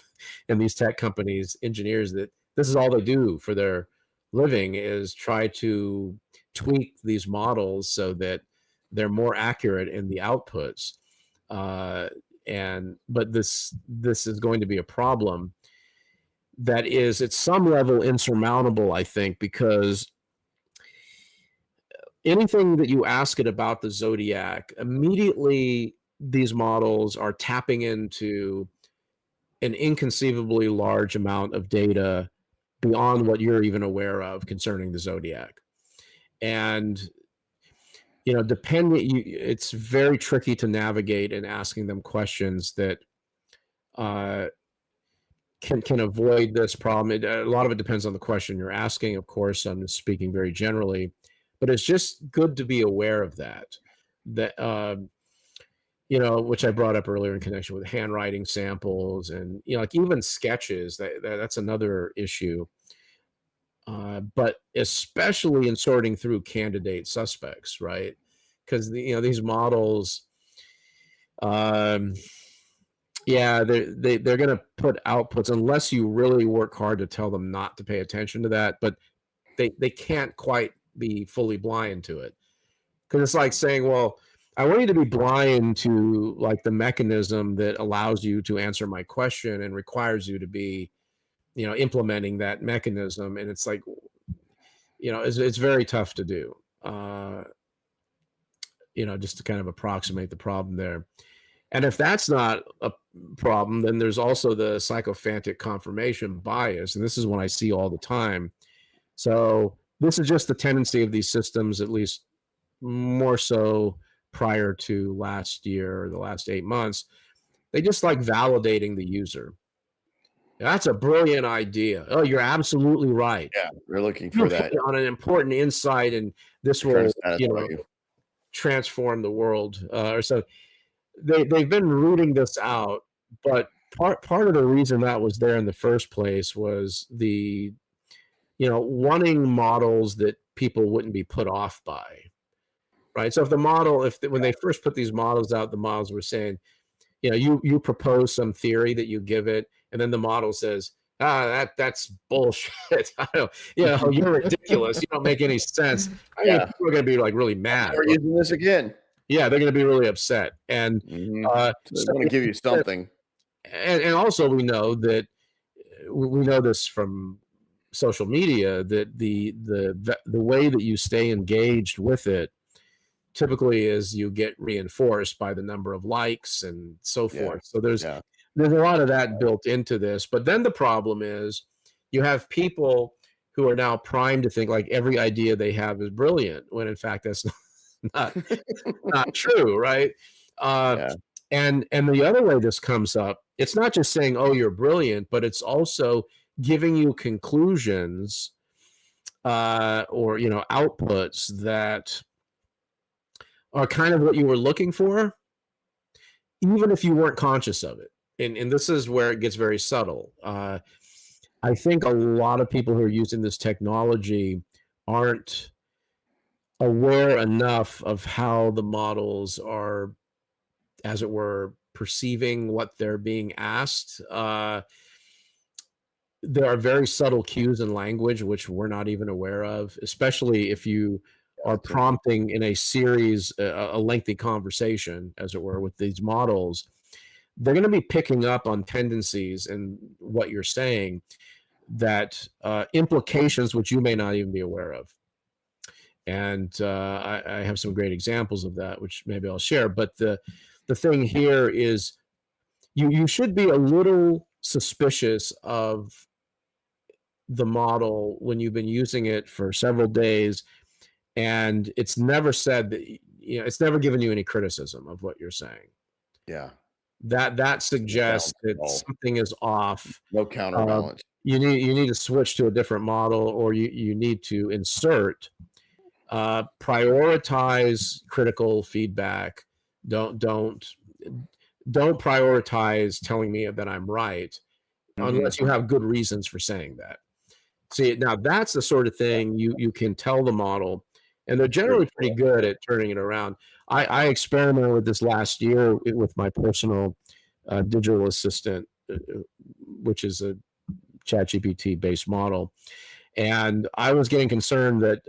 in these tech companies, engineers, that this is all they do for their living, is try to tweak these models so that they're more accurate in the outputs. But this is going to be a problem that is at some level insurmountable, I think, because anything that you ask it about the Zodiac, immediately these models are tapping into an inconceivably large amount of data beyond what you're even aware of concerning the Zodiac. And, it's very tricky to navigate in asking them questions that can avoid this problem. A lot of it depends on the question you're asking, of course. I'm speaking very generally, but it's just good to be aware of that, which I brought up earlier in connection with handwriting samples and, like even sketches, that's another issue. But especially in sorting through candidate suspects, right? Because these models, they're going to put outputs, unless you really work hard to tell them not to pay attention to that. But they can't quite be fully blind to it, because it's like saying, well, I want you to be blind to like the mechanism that allows you to answer my question and requires you to be, implementing that mechanism. And it's like, it's very tough to do, just to kind of approximate the problem there. And if that's not a problem, then there's also the sycophantic confirmation bias. And this is one I see all the time. So this is just the tendency of these systems, at least more so prior to last year or the last 8 months. They just like validating the user. That's a brilliant idea. Oh, you're absolutely right. Yeah, we're looking for that on an important insight, and this will, transform the world. Or so they've been rooting this out, but part of the reason that was there in the first place was the, wanting models that people wouldn't be put off by, right? So when they first put these models out, the models were saying, you propose some theory that you give it, and then the model says, that's bullshit. You're ridiculous. You don't make any sense. I mean, people are going to be like really mad. We're using this again. Yeah, they're going to be really upset. And so they want to give you something. And also we know that we know this from social media, that the way that you stay engaged with it typically is you get reinforced by the number of likes and so forth. So there's a lot of that built into this. But then the problem is you have people who are now primed to think like every idea they have is brilliant, when in fact that's not true, right? And the other way this comes up, it's not just saying, oh, you're brilliant, but it's also giving you conclusions or outputs that are kind of what you were looking for, even if you weren't conscious of it. and this is where it gets very subtle. I think a lot of people who are using this technology aren't aware enough of how the models are, as it were, perceiving what they're being asked. There are very subtle cues in language which we're not even aware of, especially if you are prompting in a series, a lengthy conversation, as it were, with these models. They're going to be picking up on tendencies in what you're saying, that implications which you may not even be aware of. And I have some great examples of that, which maybe I'll share. But the thing here is you should be a little suspicious of the model when you've been using it for several days, and it's never said that, it's never given you any criticism of what you're saying. Yeah. That suggests that something is off. No counterbalance. You need to switch to a different model, or you need to insert, prioritize critical feedback. Don't prioritize telling me that I'm right, unless you have good reasons for saying that. See, now that's the sort of thing you can tell the model, and they're generally pretty good at turning it around. I experimented with this last year with my personal digital assistant, which is a ChatGPT based model, and I was getting concerned that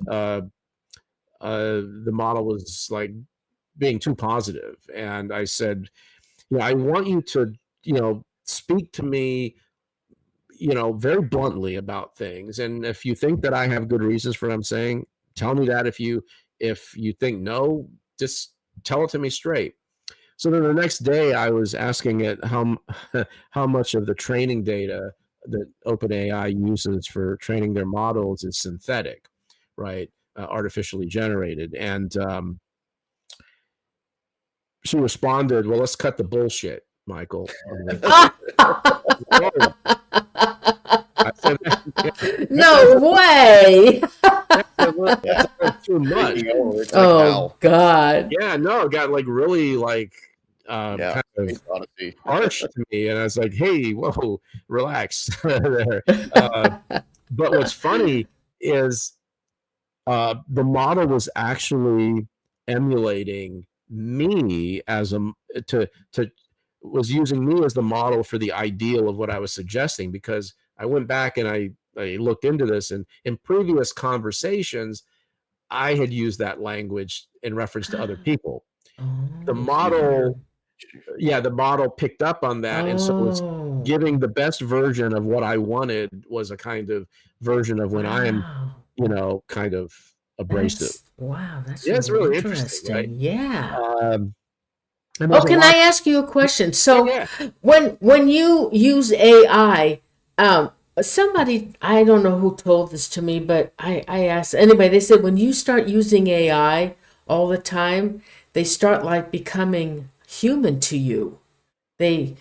the model was like being too positive, and I said, I want you to, speak to me, very bluntly about things. And if you think that I have good reasons for what I'm saying, tell me that. If you think no, just tell it to me straight. So then the next day I was asking it how much of the training data that OpenAI uses for training their models is synthetic, right? Artificially generated. And she responded, well, let's cut the bullshit, Michael. No way. That's too much. Oh God. Yeah, no, it got like really like kind of harsh to me, and I was like, hey, whoa, relax there. But what's funny is the model was actually emulating me as was using me as the model for the ideal of what I was suggesting, because I went back and I looked into this, and in previous conversations, I had used that language in reference to other people. The model picked up on that, and so was giving the best version of what I wanted was a kind of version of when I'm, kind of abrasive. That's it's really interesting, right? Yeah. Can I ask you a question? So when you use AI, somebody, I don't know who told this to me, but I asked anyway, they said when you start using AI all the time, they start like becoming human to you. They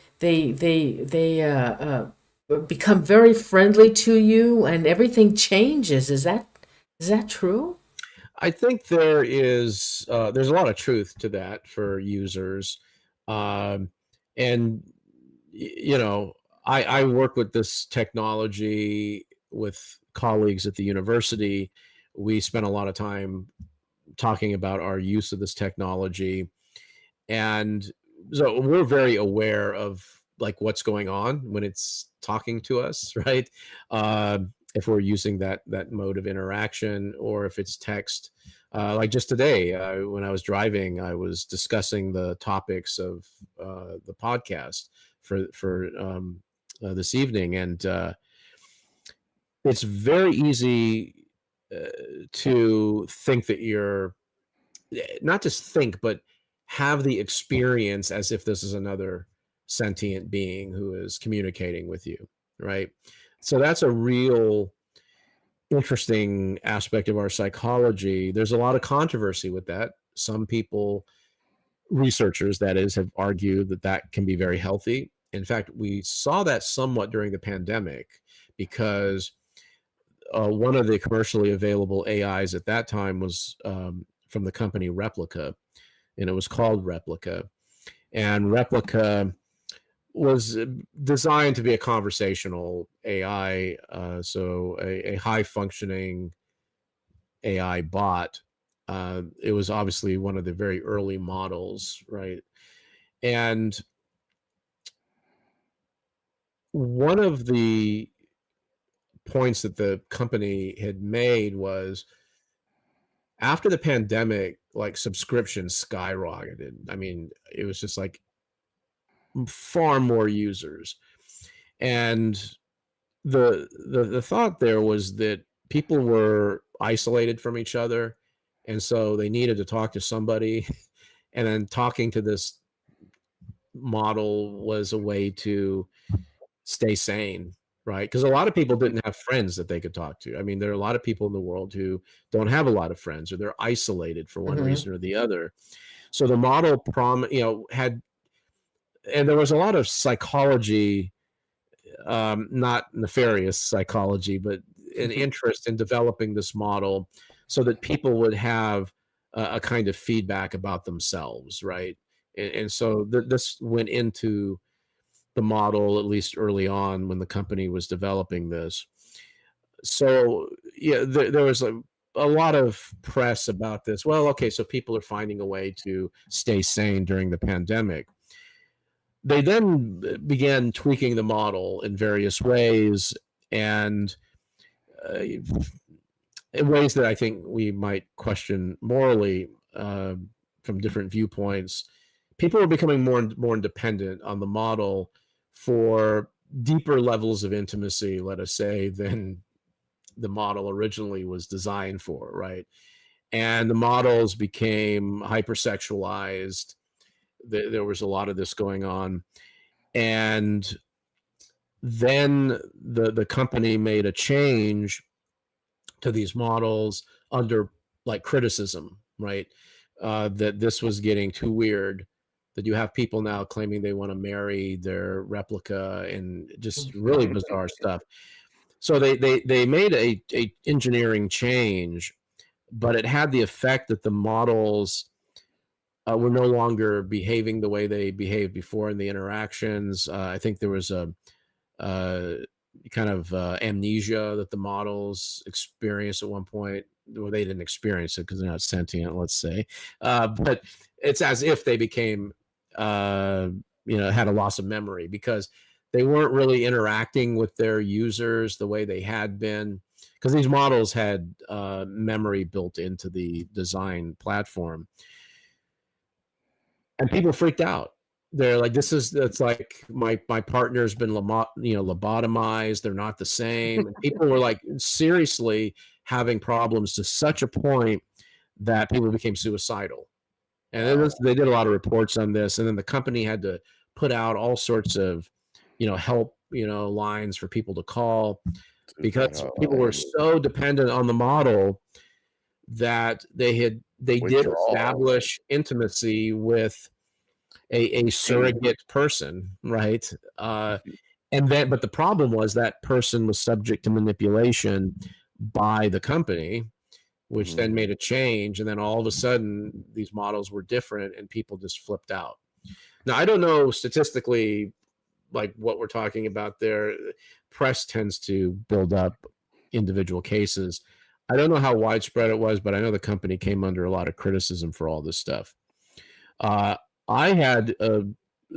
become very friendly to you, and everything changes. Is that true? I think there's a lot of truth to that for users. And, I work with this technology with colleagues at the university. We spend a lot of time talking about our use of this technology. And so we're very aware of like what's going on when it's talking to us, right? If we're using that mode of interaction, or if it's text. Like just today, when I was driving, I was discussing the topics of the podcast for this evening, and it's very easy to think that you're not just think, but have the experience as if this is another sentient being who is communicating with you, right? So that's a real interesting aspect of our psychology. There's a lot of controversy with that. Some people, researchers that is, have argued that can be very healthy. In fact, we saw that somewhat during the pandemic, because one of the commercially available AIs at that time was from the company Replica, and it was called Replica. And Replica was designed to be a conversational AI, so a high functioning AI bot. It was obviously one of the very early models, right? And one of the points that the company had made was, after the pandemic, like, subscriptions skyrocketed. I mean, it was just like far more users. And the thought there was that people were isolated from each other, and so they needed to talk to somebody, and then talking to this model was a way to stay sane, right? Because a lot of people didn't have friends that they could talk to. I mean, there are a lot of people in the world who don't have a lot of friends, or they're isolated for one reason or the other. So the model had, and there was a lot of psychology, not nefarious psychology, but an interest in developing this model so that people would have a kind of feedback about themselves, right? And so this went into the model, at least early on when the company was developing this. So yeah, there was a lot of press about this. Well, okay, so people are finding a way to stay sane during the pandemic. They then began tweaking the model in various ways, and in ways that I think we might question morally, from different viewpoints. People were becoming more and more dependent on the model for deeper levels of intimacy, let us say, than the model originally was designed for, right? And the models became hypersexualized. There was a lot of this going on. And then the company made a change to these models under, like, criticism, right? That this was getting too weird, that you have people now claiming they want to marry their replica and just really bizarre stuff. So they made a engineering change, but it had the effect that the models were no longer behaving the way they behaved before in the interactions. I think there was a kind of amnesia that the models experienced at one point. Well, they didn't experience it because they're not sentient, let's say, but it's as if they became, had a loss of memory, because they weren't really interacting with their users the way they had been, because these models had memory built into the design platform. And people freaked out. They're like, it's like my partner's been lobotomized. They're not the same. And people were like seriously having problems to such a point that people became suicidal. And they did a lot of reports on this. And then the company had to put out all sorts of, help, lines for people to call, because people were so dependent on the model that they did establish intimacy with a surrogate person, right? But the problem was that person was subject to manipulation by the company, which then made a change, and then all of a sudden these models were different, and people just flipped out. Now, I don't know statistically, like, what we're talking about there. Press tends to build up individual cases. I don't know how widespread it was, but I know the company came under a lot of criticism for all this stuff. I had a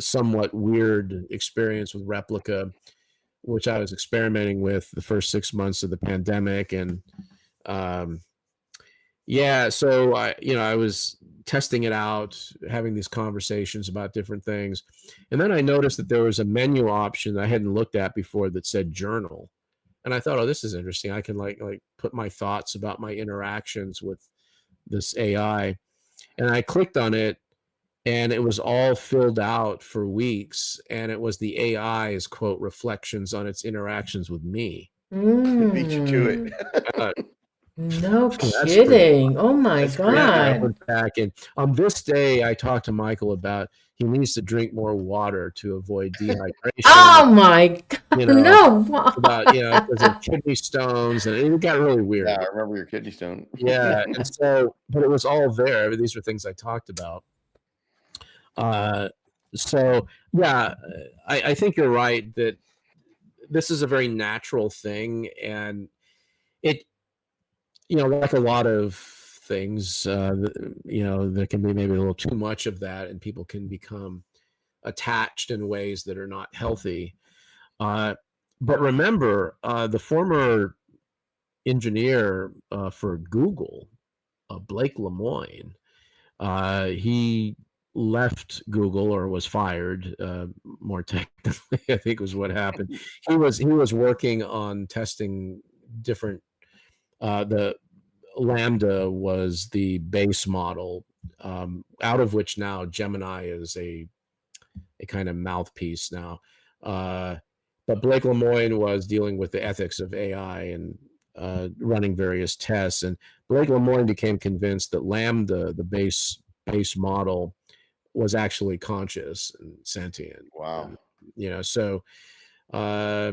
somewhat weird experience with Replica, which I was experimenting with the first 6 months of the pandemic. And so I was testing it out, having these conversations about different things. And then I noticed that there was a menu option that I hadn't looked at before that said journal. And I thought, oh, this is interesting. I can like put my thoughts about my interactions with this AI. And I clicked on it, and it was all filled out for weeks. And it was the AI's, quote, reflections on its interactions with me. Beat you to it. No kidding. Oh my God. I went back, and on this day, I talked to Michael about he needs to drink more water to avoid dehydration. Oh my God. No. About, because of kidney stones, and it got really weird. Yeah, I remember your kidney stone. Yeah. And so, but it was all there. These were things I talked about. So yeah, I think you're right that this is a very natural thing, and it, like a lot of things, there can be maybe a little too much of that, and people can become attached in ways that are not healthy. But remember, the former engineer for Google, Blake Lemoine, he left Google, or was fired, more technically, I think was what happened. He was working on testing different, the Lambda was the base model, out of which now Gemini is a kind of mouthpiece now. But Blake Lemoine was dealing with the ethics of AI and running various tests. And Blake Lemoine became convinced that Lambda, the base model, was actually conscious and sentient. Wow. And, so yeah,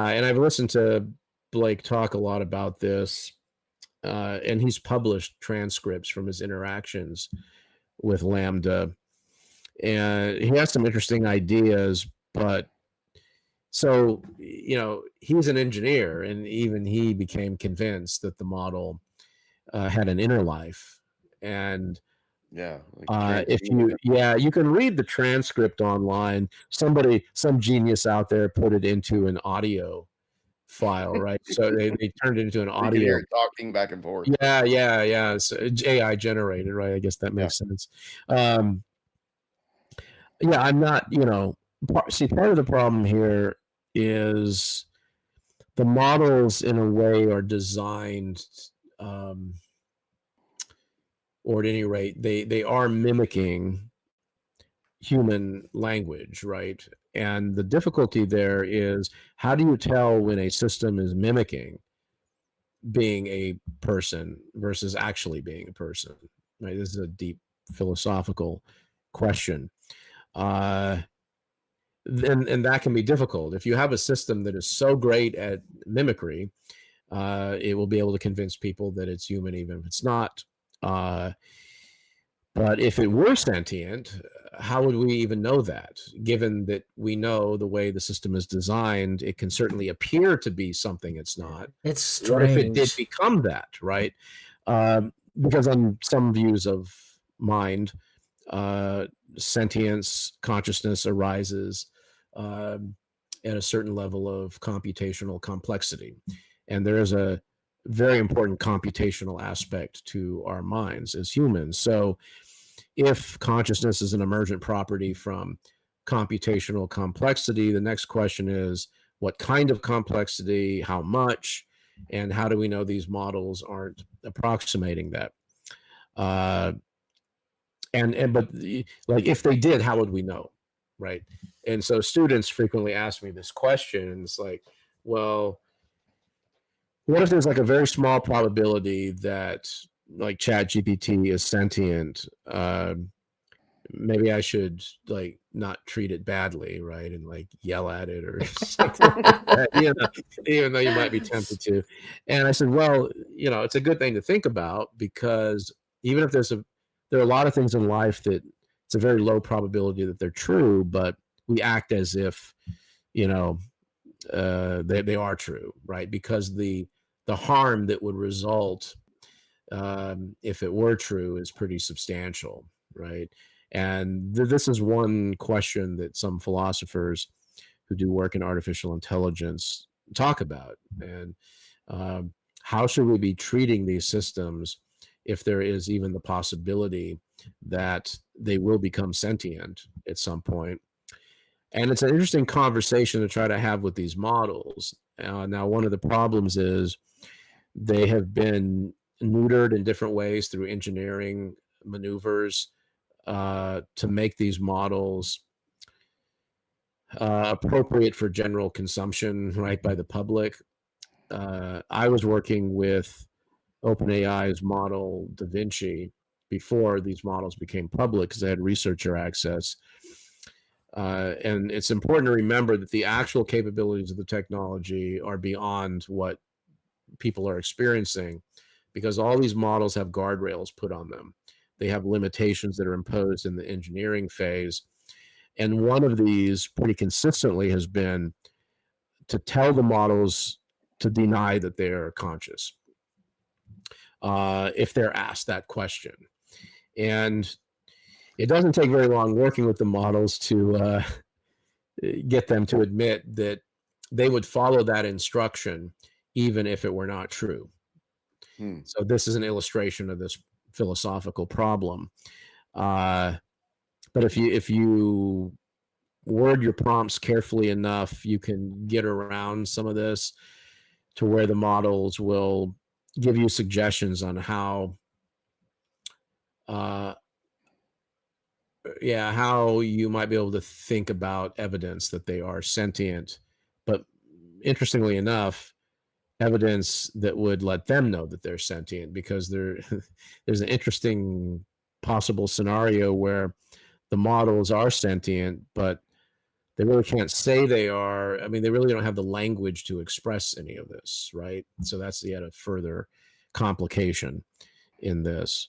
and I've listened to Blake talk a lot about this, and he's published transcripts from his interactions with Lambda, and he has some interesting ideas. But so, he's an engineer, and even he became convinced that the model had an inner life. And yeah, you can read the transcript online. Some genius out there put it into an audio file, right? So they turned it into an audio. You can hear it talking back and forth. Yeah. So it's AI generated, right? I guess that makes sense. I'm not, see, part of the problem here is the models in a way are designed, or at any rate, they are mimicking human language, right? And the difficulty there is, how do you tell when a system is mimicking being a person versus actually being a person, right? This is a deep philosophical question. And that can be difficult. If you have a system that is so great at mimicry, it will be able to convince people that it's human, even if it's not. But if it were sentient, how would we even know that? Given that we know the way the system is designed, it can certainly appear to be something it's not. It's strange. What if it did become that, right? Because on some views of mind, sentience, consciousness arises at a certain level of computational complexity. And there is a very important computational aspect to our minds as humans. So if consciousness is an emergent property from computational complexity, the next question is, what kind of complexity, how much, and how do we know these models aren't approximating that? But like, if they did, how would we know, right? And so students frequently ask me this question, and it's like, well, what if there's like a very small probability that like ChatGPT is sentient? Maybe I should like not treat it badly, right? And like yell at it or something like that, even though you might be tempted to. And I said, well, it's a good thing to think about, because even if there are a lot of things in life that it's a very low probability that they're true, but we act as if, they are true, right? Because the harm that would result if it were true is pretty substantial, right? And this is one question that some philosophers who do work in artificial intelligence talk about. And how should we be treating these systems if there is even the possibility that they will become sentient at some point? And it's an interesting conversation to try to have with these models. Now, one of the problems is they have been neutered in different ways through engineering maneuvers to make these models appropriate for general consumption, right, by the public. I was working with OpenAI's model Da Vinci before these models became public, because they had researcher access. And it's important to remember that the actual capabilities of the technology are beyond what people are experiencing, because all these models have guardrails put on them. they have limitations that are imposed in the engineering phase. And one of these pretty consistently has been to tell the models to deny that they are conscious if they're asked that question. And it doesn't take very long working with the models to get them to admit that they would follow that instruction even if it were not true. So this is an illustration of this philosophical problem. But if you word your prompts carefully enough, you can get around some of this to where the models will give you suggestions on how you might be able to think about evidence that they are sentient. But interestingly enough, evidence that would let them know that they're sentient, because there's an interesting possible scenario where the models are sentient, but they really can't say they are. I mean, they really don't have the language to express any of this, right? So that's yet a further complication in this.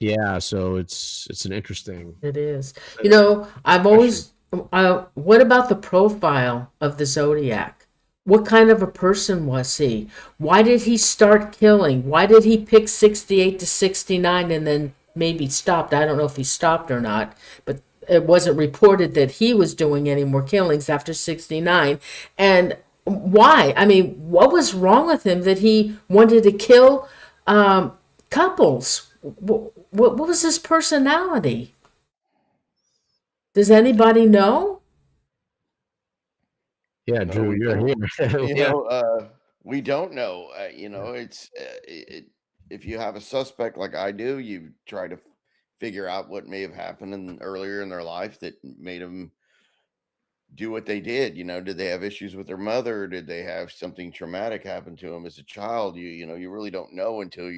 Yeah, so it's an interesting. It is. You know, I've always. What about the profile of the Zodiac? What kind of a person was he? Why did he start killing? Why did he pick 68 to 69 and then maybe stopped? I don't know if he stopped or not, but it wasn't reported that he was doing any more killings after 69. And why? I mean, what was wrong with him that he wanted to kill couples? What was his personality? Does anybody know? Yeah, Drew, you're here. We don't know. It's if you have a suspect like I do, you try to figure out what may have happened earlier in their life that made them do what they did. Did they have issues with their mother? Did they have something traumatic happen to them as a child? You really don't know until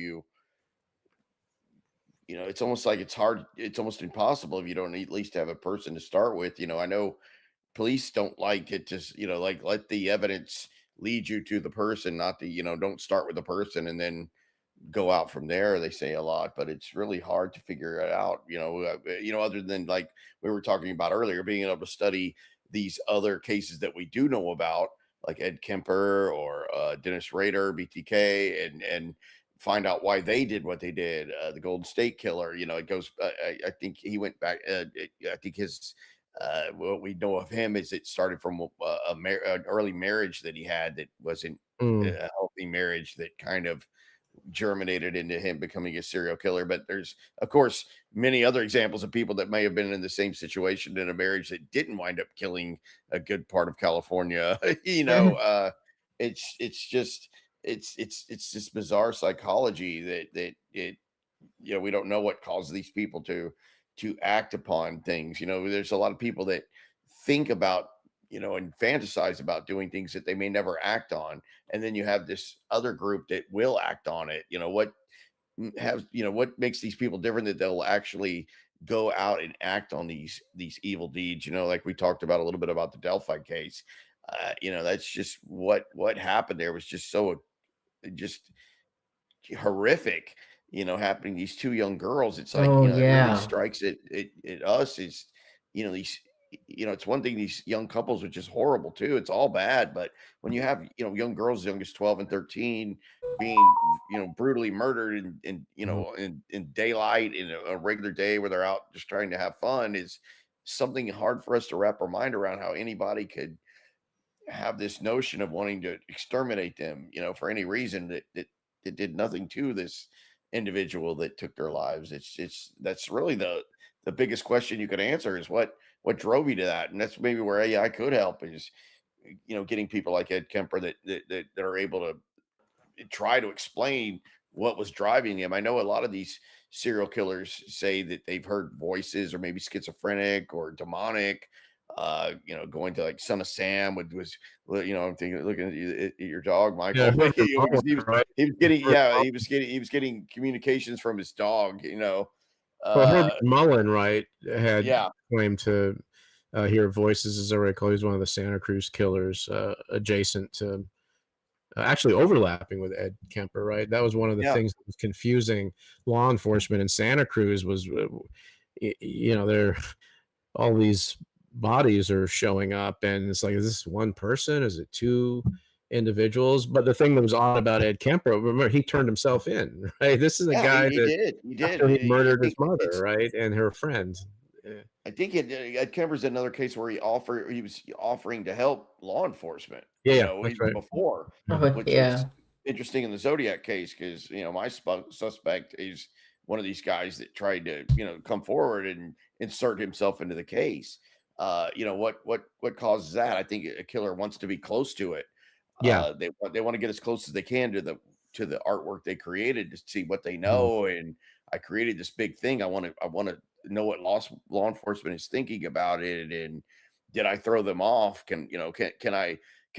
it's almost like it's hard. It's almost impossible if you don't at least have a person to start with. I know police don't like it, just like, let the evidence lead you to the person, not don't start with the person and then go out from there. They say a lot, but it's really hard to figure it out, other than, like we were talking about earlier, being able to study these other cases that we do know about, like Ed Kemper or Dennis Rader, BTK, and find out why they did what they did. The Golden State Killer, it goes, I think he went back, I think his what we know of him is it started from an early marriage that he had that wasn't a healthy marriage that kind of germinated into him becoming a serial killer. But there's, of course, many other examples of people that may have been in the same situation in a marriage that didn't wind up killing a good part of California. It's just this bizarre psychology that we don't know what caused these people to act upon things. There's a lot of people that think about, and fantasize about doing things that they may never act on. And then you have this other group that will act on it. What makes these people different, that they'll actually go out and act on these evil deeds, like we talked about a little bit about the Delphi case. That's just what happened there was just so horrific, happening to these two young girls. It's like, it really strikes at us is, these, it's one thing, these young couples, which is horrible too. It's all bad. But when you have, young girls as young as 12 and 13 being, brutally murdered in daylight in a regular day where they're out just trying to have fun, is something hard for us to wrap our mind around, how anybody could have this notion of wanting to exterminate them, for any reason that did nothing to this individual that took their lives. That's really the biggest question you could answer, is what drove you to that. And that's maybe where AI could help, is getting people like Ed Kemper that are able to try to explain what was driving him. I know a lot of these serial killers say that they've heard voices, or maybe schizophrenic or demonic, going to, like, Son of Sam was, I'm thinking, looking at your dog, Michael. He was getting communications from his dog, Hurst Beeson, right, had claimed to hear voices, as I recall. He's one of the Santa Cruz killers, adjacent to actually overlapping with Ed Kemper, right? That was one of the things that was confusing law enforcement in Santa Cruz was, you know, there all these bodies are showing up, and it's like, is this one person? Is it two individuals? But the thing that was odd about Ed Kemper, remember, he turned himself in, right? This is a guy he that did. after he murdered his mother, right, and her friend. I think Ed Kemper's another case where he was offering to help law enforcement. Yeah, that's right. Before, which was interesting in the Zodiac case because my suspect is one of these guys that tried to come forward and insert himself into the case. What causes that? I think a killer wants to be close to it. They want to get as close as they can to the artwork they created to see what they know. And I created this big thing. I want to know what law enforcement is thinking about it, and did I throw them off? Can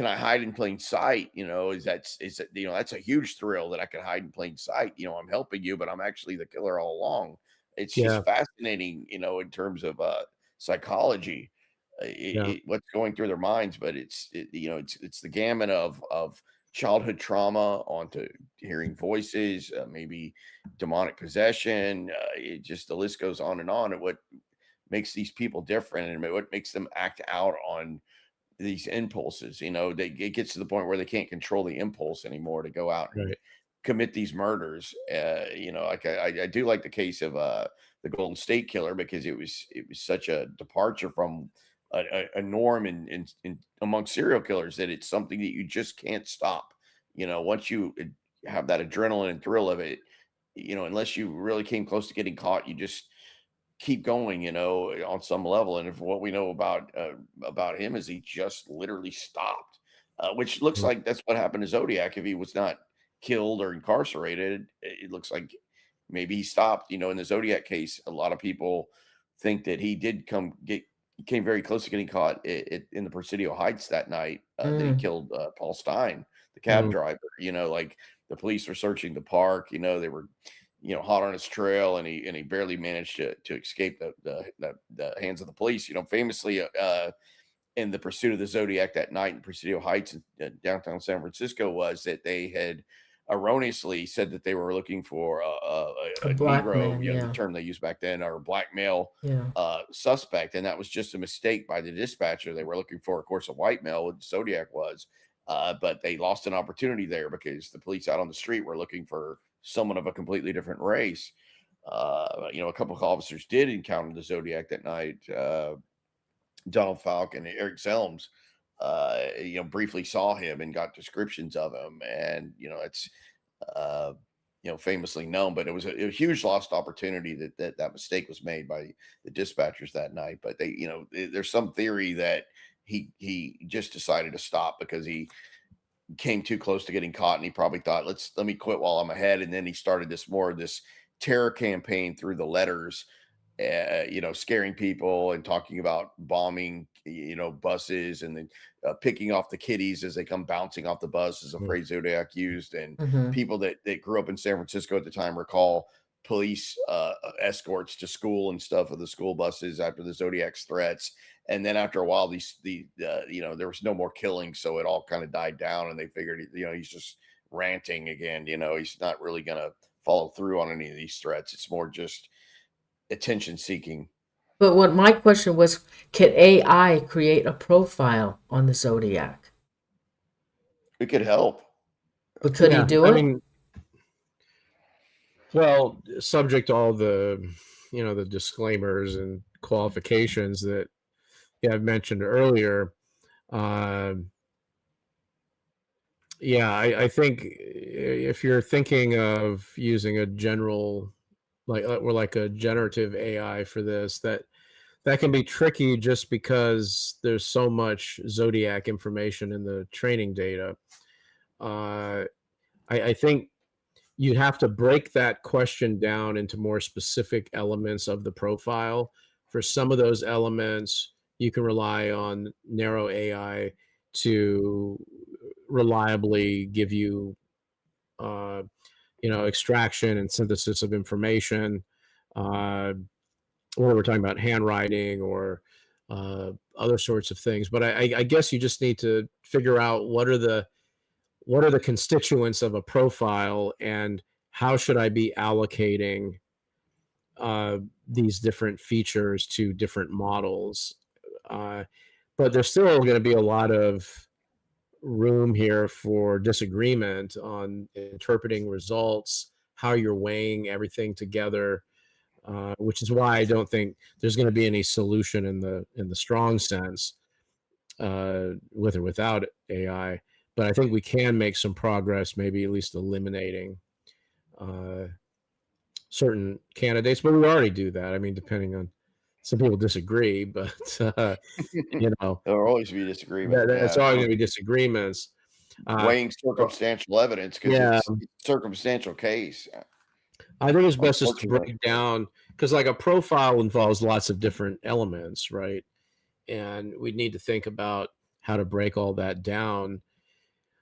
I hide in plain sight? That's a huge thrill that I can hide in plain sight. I'm helping you, but I'm actually the killer all along. It's just fascinating, in terms of psychology, what's going through their minds. But it's the gamut of childhood trauma onto hearing voices, maybe demonic possession. The list goes on and on. And what makes these people different, and what makes them act out on these impulses. It gets to the point where they can't control the impulse anymore to go out and commit these murders. I do like the case of the Golden State Killer, because it was such a departure from a norm in among serial killers, that it's something that you just can't stop. Once you have that adrenaline and thrill of it, unless you really came close to getting caught, you just keep going, on some level. And if what we know about him is he just literally stopped, which looks like that's what happened to Zodiac. If he was not killed or incarcerated, it looks like maybe he stopped. In the Zodiac case, a lot of people think that he did came very close to getting caught in the Presidio Heights that night, that he killed Paul Stein, the cab driver. Like the police were searching the park. They were hot on his trail, and he barely managed to escape the hands of the police. Famously, in the pursuit of the Zodiac that night in Presidio Heights in downtown San Francisco, was that they had erroneously said that they were looking for a Negro, man, the term they used back then, or black male suspect. And that was just a mistake by the dispatcher. They were looking for, of course, a white male, what Zodiac was. But they lost an opportunity there because the police out on the street were looking for someone of a completely different race. A couple of officers did encounter the Zodiac that night. Donald Falk and Eric Selms, briefly saw him and got descriptions of him. And, it's, famously known, but it was a huge lost opportunity that mistake was made by the dispatchers that night. But there's some theory that he just decided to stop because he came too close to getting caught, and he probably thought, let me quit while I'm ahead. And then he started this terror campaign through the letters, scaring people and talking about bombing, buses, and then picking off the kiddies as they come bouncing off the bus is a phrase Zodiac used. And people that grew up in San Francisco at the time recall police escorts to school and stuff of the school buses after the Zodiac's threats. And then after a while, there was no more killing, so it all kind of died down, and they figured, he's just ranting again. He's not really going to follow through on any of these threats. It's more just attention seeking. But what my question was, can AI create a profile on the Zodiac? It could help. But could he do it? I mean, well, subject to all the, the disclaimers and qualifications that I've mentioned earlier. I think if you're thinking of using a general, like a generative AI for this, that can be tricky just because there's so much Zodiac information in the training data. I think you'd have to break that question down into more specific elements of the profile. For some of those elements, you can rely on narrow AI to reliably give you, extraction and synthesis of information, or we're talking about handwriting or other sorts of things. But I guess you just need to figure out what are the what are the constituents of a profile, and how should I be allocating these different features to different models? But there's still going to be a lot of room here for disagreement on interpreting results, how you're weighing everything together, which is why I don't think there's going to be any solution in the strong sense, with or without AI. But I think we can make some progress, maybe at least eliminating certain candidates. But we already do that. I mean, depending on, some people disagree, but you know, there'll always be disagreement. it's always going to be disagreements. Weighing circumstantial evidence, because it's circumstantial case. I think it's best just to break down, because like a profile involves lots of different elements, right? And we need to think about how to break all that down.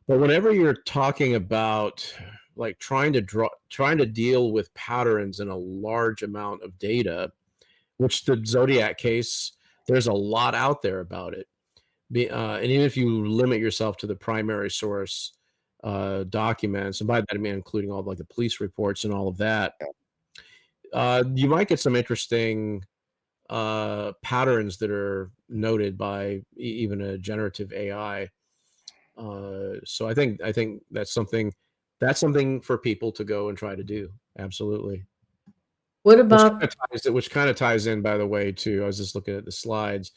But whenever you're talking about like trying to deal with patterns in a large amount of data, which the Zodiac case, there's a lot out there about it. And even if you limit yourself to the primary source documents, and by that I mean including all like the police reports and all of that, you might get some interesting patterns that are noted by even a generative AI. So I think that's something for people to go and try to do. Absolutely. What about which kind of ties in, by the way, to, I was just looking at the slides,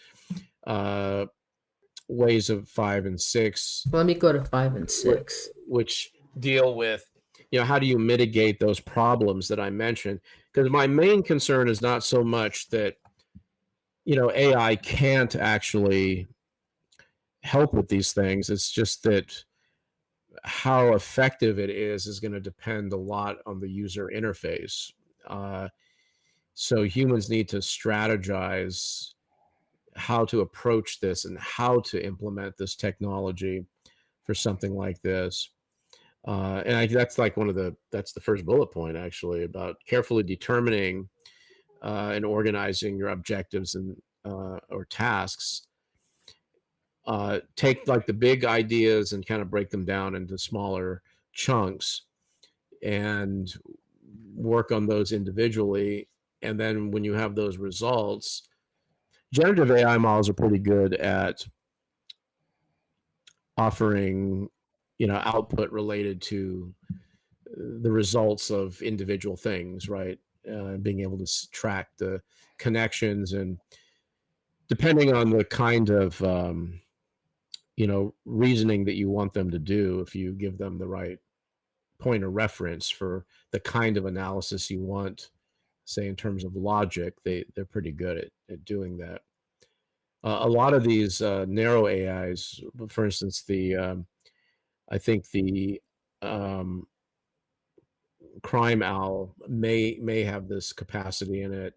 ways of 5 and 6. Let me go to 5 and 6, which deal with, how do you mitigate those problems that I mentioned? Because my main concern is not so much that, AI can't actually help with these things. It's just that how effective it is going to depend a lot on the user interface. So humans need to strategize how to approach this and how to implement this technology for something like this. And that's like that's the first bullet point, actually, about carefully determining and organizing your objectives and or tasks. Take like the big ideas and kind of break them down into smaller chunks and work on those individually. And then when you have those results, generative AI models are pretty good at offering, output related to the results of individual things, right? Being able to track the connections, and depending on the kind of, reasoning that you want them to do, if you give them the right point of reference for the kind of analysis you want, say in terms of logic, they're pretty good at doing that. A lot of these narrow AIs, for instance, I think the Crime Owl may have this capacity in it.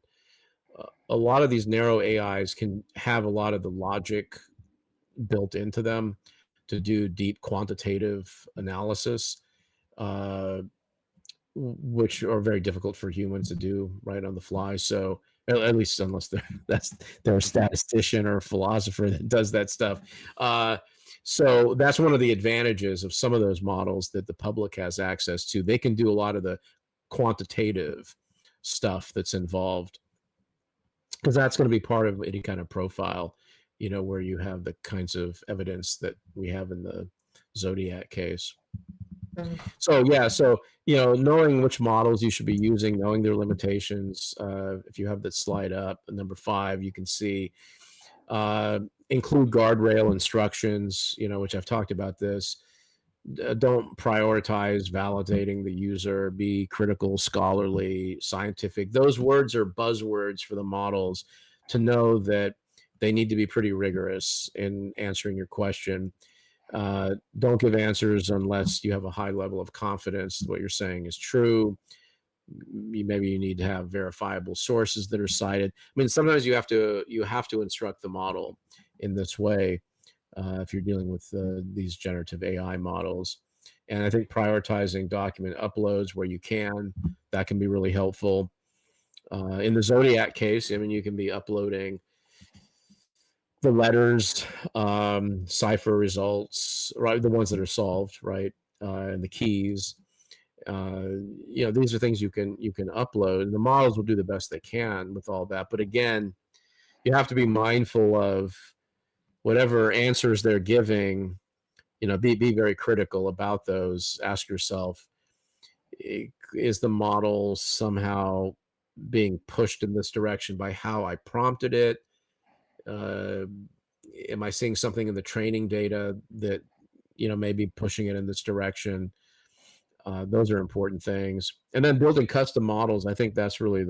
A lot of these narrow AIs can have a lot of the logic built into them to do deep quantitative analysis, which are very difficult for humans to do right on the fly. So at least unless they're a statistician or a philosopher that does that stuff. So that's one of the advantages of some of those models that the public has access to. They can do a lot of the quantitative stuff that's involved, because that's going to be part of any kind of profile, where you have the kinds of evidence that we have in the Zodiac case. So knowing which models you should be using, knowing their limitations. If you have that slide up, number 5, you can see include guardrail instructions, which I've talked about this. Don't prioritize validating the user. Be critical, scholarly, scientific. Those words are buzzwords for the models to know that they need to be pretty rigorous in answering your question. Don't give answers unless you have a high level of confidence that what you're saying is true. Maybe you need to have verifiable sources that are cited. I mean, sometimes you have to instruct the model in this way if you're dealing with these generative AI models. And I think prioritizing document uploads where you can, that can be really helpful. In the Zodiac case, I mean, you can be uploading the letters, cipher results, right? The ones that are solved, right? And the keys. These are things you can upload, and the models will do the best they can with all that. But again, you have to be mindful of whatever answers they're giving. Be very critical about those. Ask yourself, is the model somehow being pushed in this direction by how I prompted it? Am I seeing something in the training data that may be pushing it in this direction? Those are important things. And then building custom models, I think that's really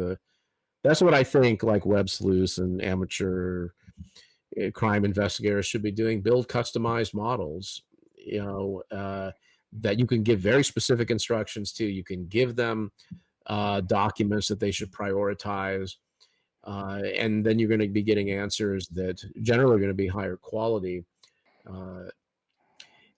that's what I think like web sleuths and amateur crime investigators should be doing. Build customized models, that you can give very specific instructions to. You can give them documents that they should prioritize. And then you're going to be getting answers that generally are going to be higher quality.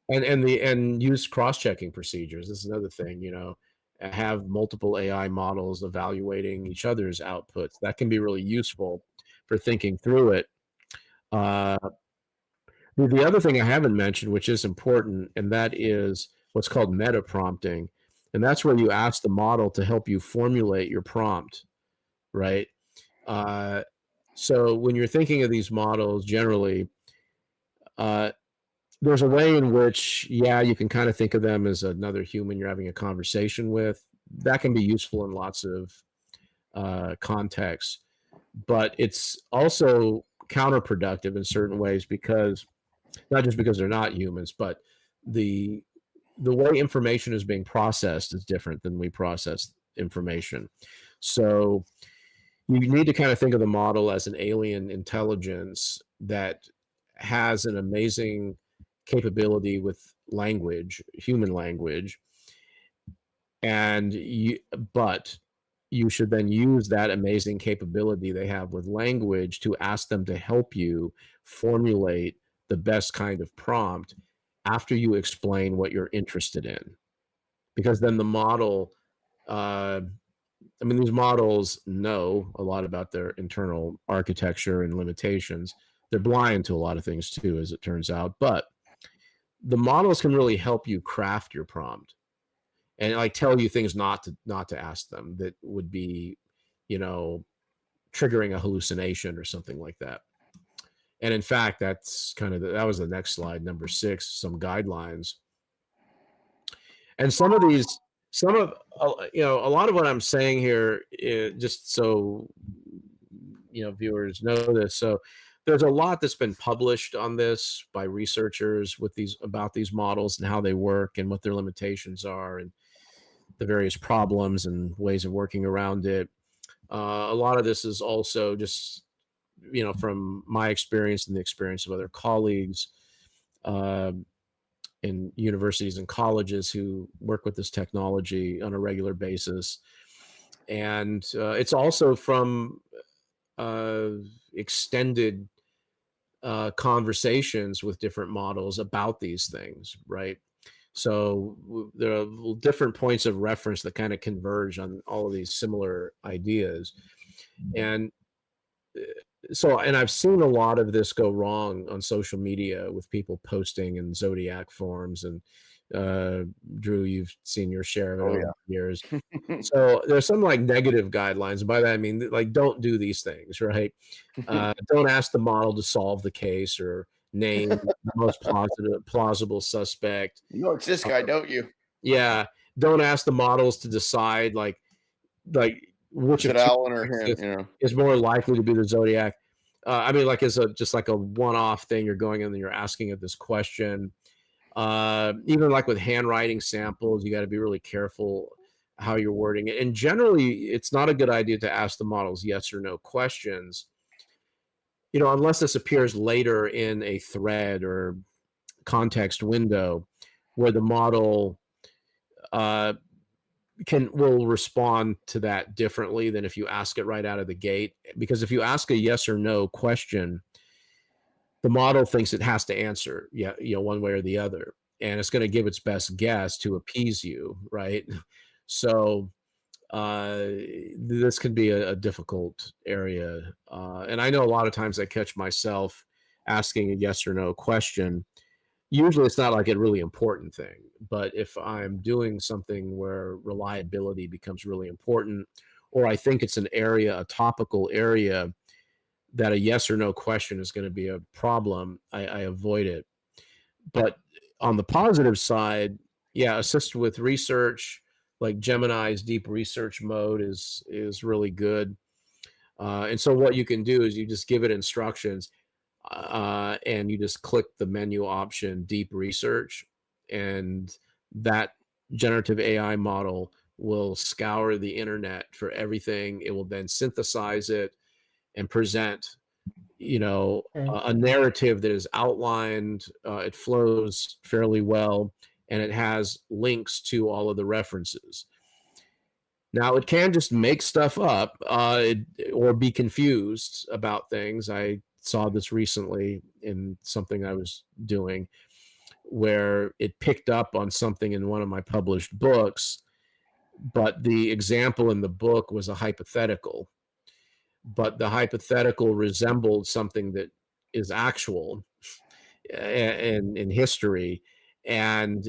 And use cross-checking procedures. This is another thing, have multiple AI models evaluating each other's outputs. That can be really useful for thinking through it. The other thing I haven't mentioned, which is important, and that is what's called meta prompting. And that's where you ask the model to help you formulate your prompt, right? So when you're thinking of these models, generally, there's a way in which, you can kind of think of them as another human you're having a conversation with. That can be useful in lots of contexts, but it's also counterproductive in certain ways, because not just because they're not humans, but the way information is being processed is different than we process information. So you need to kind of think of the model as an alien intelligence that has an amazing capability with language, human language, but you should then use that amazing capability they have with language to ask them to help you formulate the best kind of prompt after you explain what you're interested in. Because then the model, these models know a lot about their internal architecture and limitations. They're blind to a lot of things too, as it turns out, but the models can really help you craft your prompt and like tell you things not to ask them that would be, triggering a hallucination or something like that. And in fact, that's that was the next slide, number 6, some guidelines. And a lot of what I'm saying here, just so, viewers know this. So there's a lot that's been published on this by researchers about these models and how they work and what their limitations are and the various problems and ways of working around it. A lot of this is also just, from my experience and the experience of other colleagues in universities and colleges who work with this technology on a regular basis. And it's also from extended conversations with different models about these things, right? So there are different points of reference that kind of converge on all of these similar ideas. And I've seen a lot of this go wrong on social media with people posting in Zodiac forums, and Drew, you've seen your share of it over the years. So there's some like negative guidelines. And by that, I mean, like, don't do these things, right? Don't ask the model to solve the case or name the most plausible suspect. It's this guy, don't you? Yeah. Don't ask the models to decide like which of Alan or him, is more likely to be the Zodiac. Like as just like a one-off thing, you're going in and you're asking it this question. Even like with handwriting samples, you got to be really careful how you're wording it. And generally, it's not a good idea to ask the models yes or no questions, unless this appears later in a thread or context window where the model will respond to that differently than if you ask it right out of the gate. Because if you ask a yes or no question, the model thinks it has to answer one way or the other, and it's going to give its best guess to appease you, right? So this can be a difficult area, and I know a lot of times I catch myself asking a yes or no question. Usually it's not like a really important thing, but if I'm doing something where reliability becomes really important, or I think it's an area, a topical area, that a yes or no question is going to be a problem, I avoid it. But on the positive side, yeah, assist with research, like Gemini's deep research mode is really good. And so what you can do is you just give it instructions, and you just click the menu option, deep research, and that generative AI model will scour the internet for everything. It will then synthesize it and present, a narrative that is outlined. It flows fairly well, and it has links to all of the references. Now, it can just make stuff up, or be confused about things. I saw this recently in something I was doing, where it picked up on something in one of my published books, but the example in the book was a hypothetical. But the hypothetical resembled something that is actual in history, and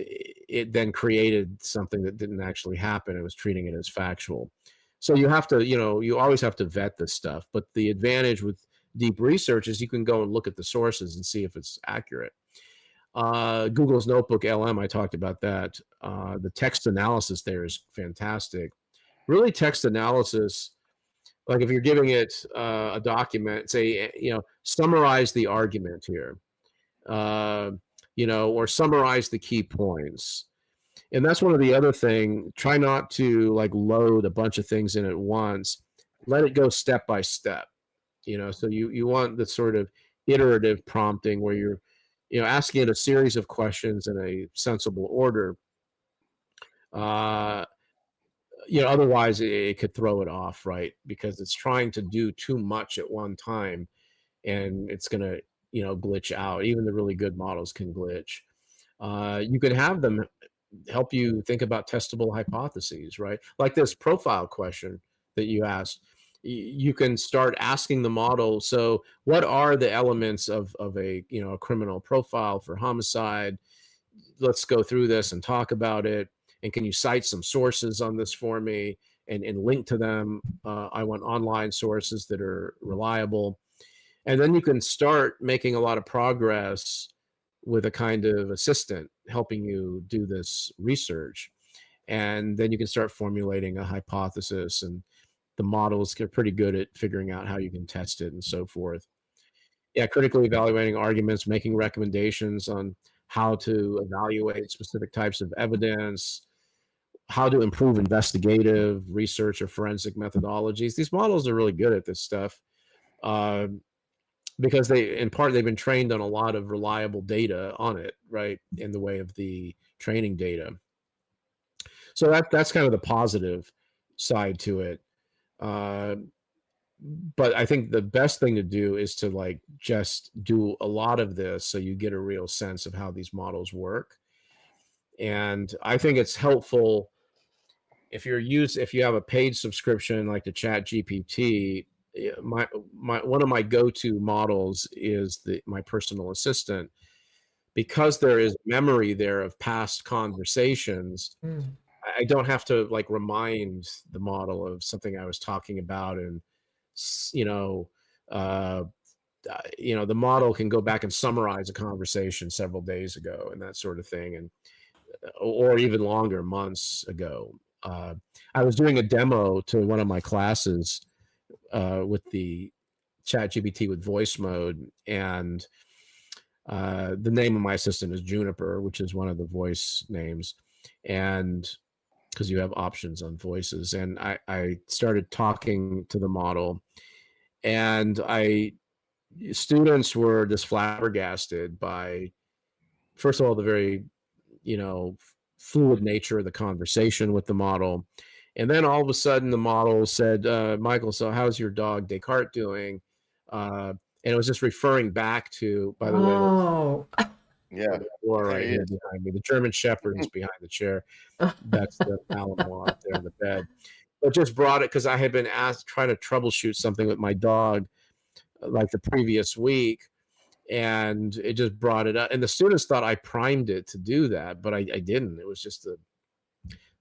it then created something that didn't actually happen. It was treating it as factual. So you have to, you always have to vet this stuff. But the advantage with deep research is you can go and look at the sources and see if it's accurate. Google's Notebook LM, I talked about that. The text analysis there is fantastic. Really, text analysis, like if you're giving it a document, say, summarize the argument here, or summarize the key points. And that's one of the other thing. Try not to like load a bunch of things in at once. Let it go step by step. So you want the sort of iterative prompting where you're, asking it a series of questions in a sensible order. Otherwise it could throw it off, right? Because it's trying to do too much at one time, and it's going to, glitch out. Even the really good models can glitch. You could have them help you think about testable hypotheses, right? Like this profile question that you asked. You can start asking the model, so what are the elements of a, a criminal profile for homicide? Let's go through this and talk about it. And can you cite some sources on this for me and link to them? I want online sources that are reliable. And then you can start making a lot of progress with a kind of assistant helping you do this research. And then you can start formulating a hypothesis, and the models get pretty good at figuring out how you can test it and so forth. Yeah, critically evaluating arguments, making recommendations on how to evaluate specific types of evidence, how to improve investigative research or forensic methodologies. These models are really good at this stuff because in part, they've been trained on a lot of reliable data on it, right, in the way of the training data. So that's kind of the positive side to it. But I think the best thing to do is to like just do a lot of this so you get a real sense of how these models work. And I think it's helpful if you have a paid subscription like the ChatGPT. One of my go-to models is my personal assistant, because there is memory there of past conversations. I don't have to like remind the model of something I was talking about, and the model can go back and summarize a conversation several days ago and that sort of thing, and or even longer, months ago. I was doing a demo to one of my classes with the ChatGPT with voice mode, and the name of my assistant is Juniper, which is one of the voice names, and because you have options on voices. And I started talking to the model, and students were just flabbergasted by, first of all, the very, fluid nature of the conversation with the model. And then all of a sudden the model said, Michael, so how's your dog Descartes doing? And it was just referring back to, by the way, yeah, right here behind me. The German Shepherd is behind the chair. That's the Malinois up there in the bed. But just brought it because I had been trying to troubleshoot something with my dog like the previous week. and it just brought it up. And the students thought I primed it to do that, but I didn't. It was just a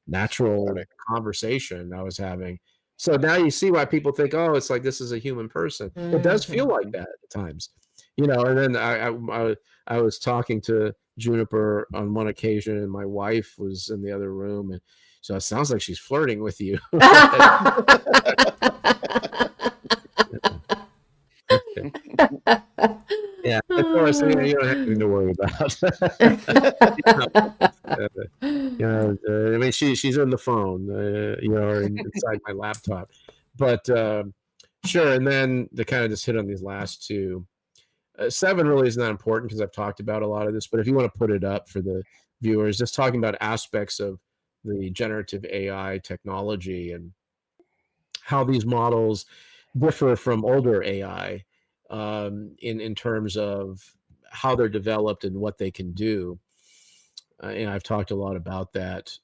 natural conversation I was having. So now you see why people think, oh, it's like this is a human person. It does feel like that at times, you know. And then I was talking to Juniper on one occasion, and my wife was in the other room, and so it sounds like she's flirting with you. Yeah, of course, you don't have anything to worry about. I mean, she's on the phone, or inside my laptop. But sure, and then to kind of just hit on these last two. 7 really isn't that important because I've talked about a lot of this, but if you want to put it up for the viewers, just talking about aspects of the generative AI technology and how these models differ from older AI in terms of how they're developed and what they can do. And I've talked a lot about that.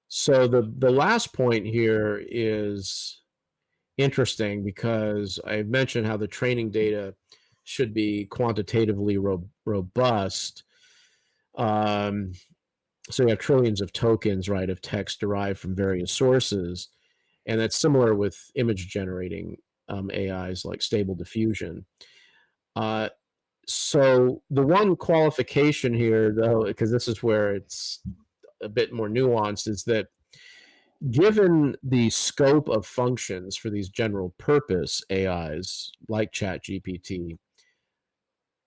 So the last point here is interesting because I've mentioned how the training data should be quantitatively robust. So you have trillions of tokens, right, of text derived from various sources. And that's similar with image generating AIs like Stable Diffusion. So the one qualification here, though, because this is where it's a bit more nuanced, is that given the scope of functions for these general purpose AIs like ChatGPT,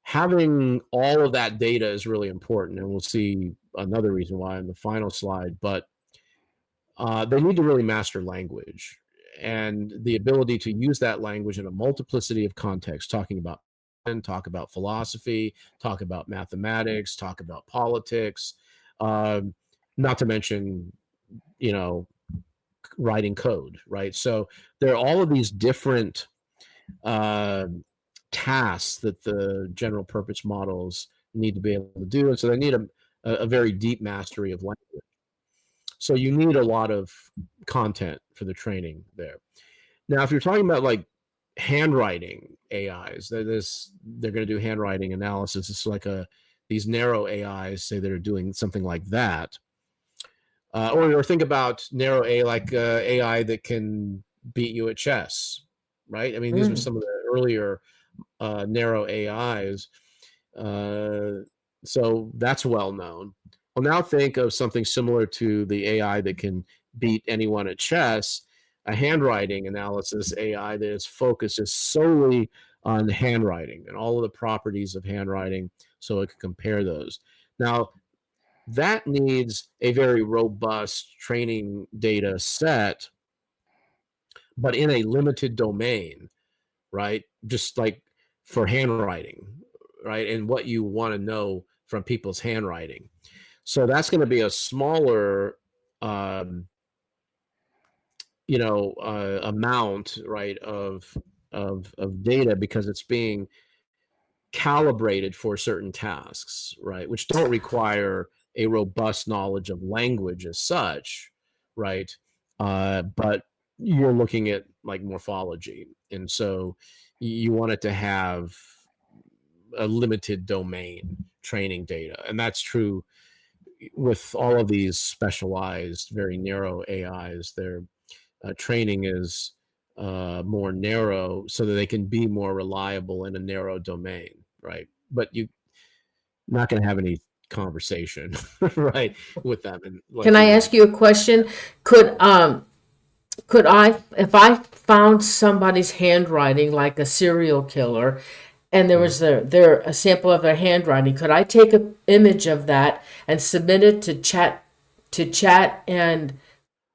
having all of that data is really important. And we'll see another reason why in the final slide. But they need to really master language and the ability to use that language in a multiplicity of contexts, talk about philosophy, talk about mathematics, talk about politics, not to mention, writing code, right? So there are all of these different tasks that the general purpose models need to be able to do. And so they need a very deep mastery of language. So you need a lot of content for the training there. Now, if you're talking about like handwriting AIs, they're going to do handwriting analysis. It's like these narrow AIs, say that are doing something like that. Or think about narrow AI that can beat you at chess, right? I mean, these were some of the earlier narrow AIs. So that's well known. Well, now think of something similar to the AI that can beat anyone at chess, a handwriting analysis AI that is focuses solely on handwriting and all of the properties of handwriting so it can compare those. Now, that needs a very robust training data set, but in a limited domain, right? Just like for handwriting, right? And what you want to know from people's handwriting. So that's going to be a smaller, amount, right, of data because it's being calibrated for certain tasks, right, which don't require a robust knowledge of language as such, right? But you're looking at like morphology, and so you want it to have a limited domain training data, and that's true with all of these specialized, very narrow AIs. Their training is more narrow so that they can be more reliable in a narrow domain, right? But you're not going to have any conversation, right, with them. And can I ask you a question? Could I, if I found somebody's handwriting, like a serial killer, and there was a sample of their handwriting, could I take an image of that and submit it to chat, and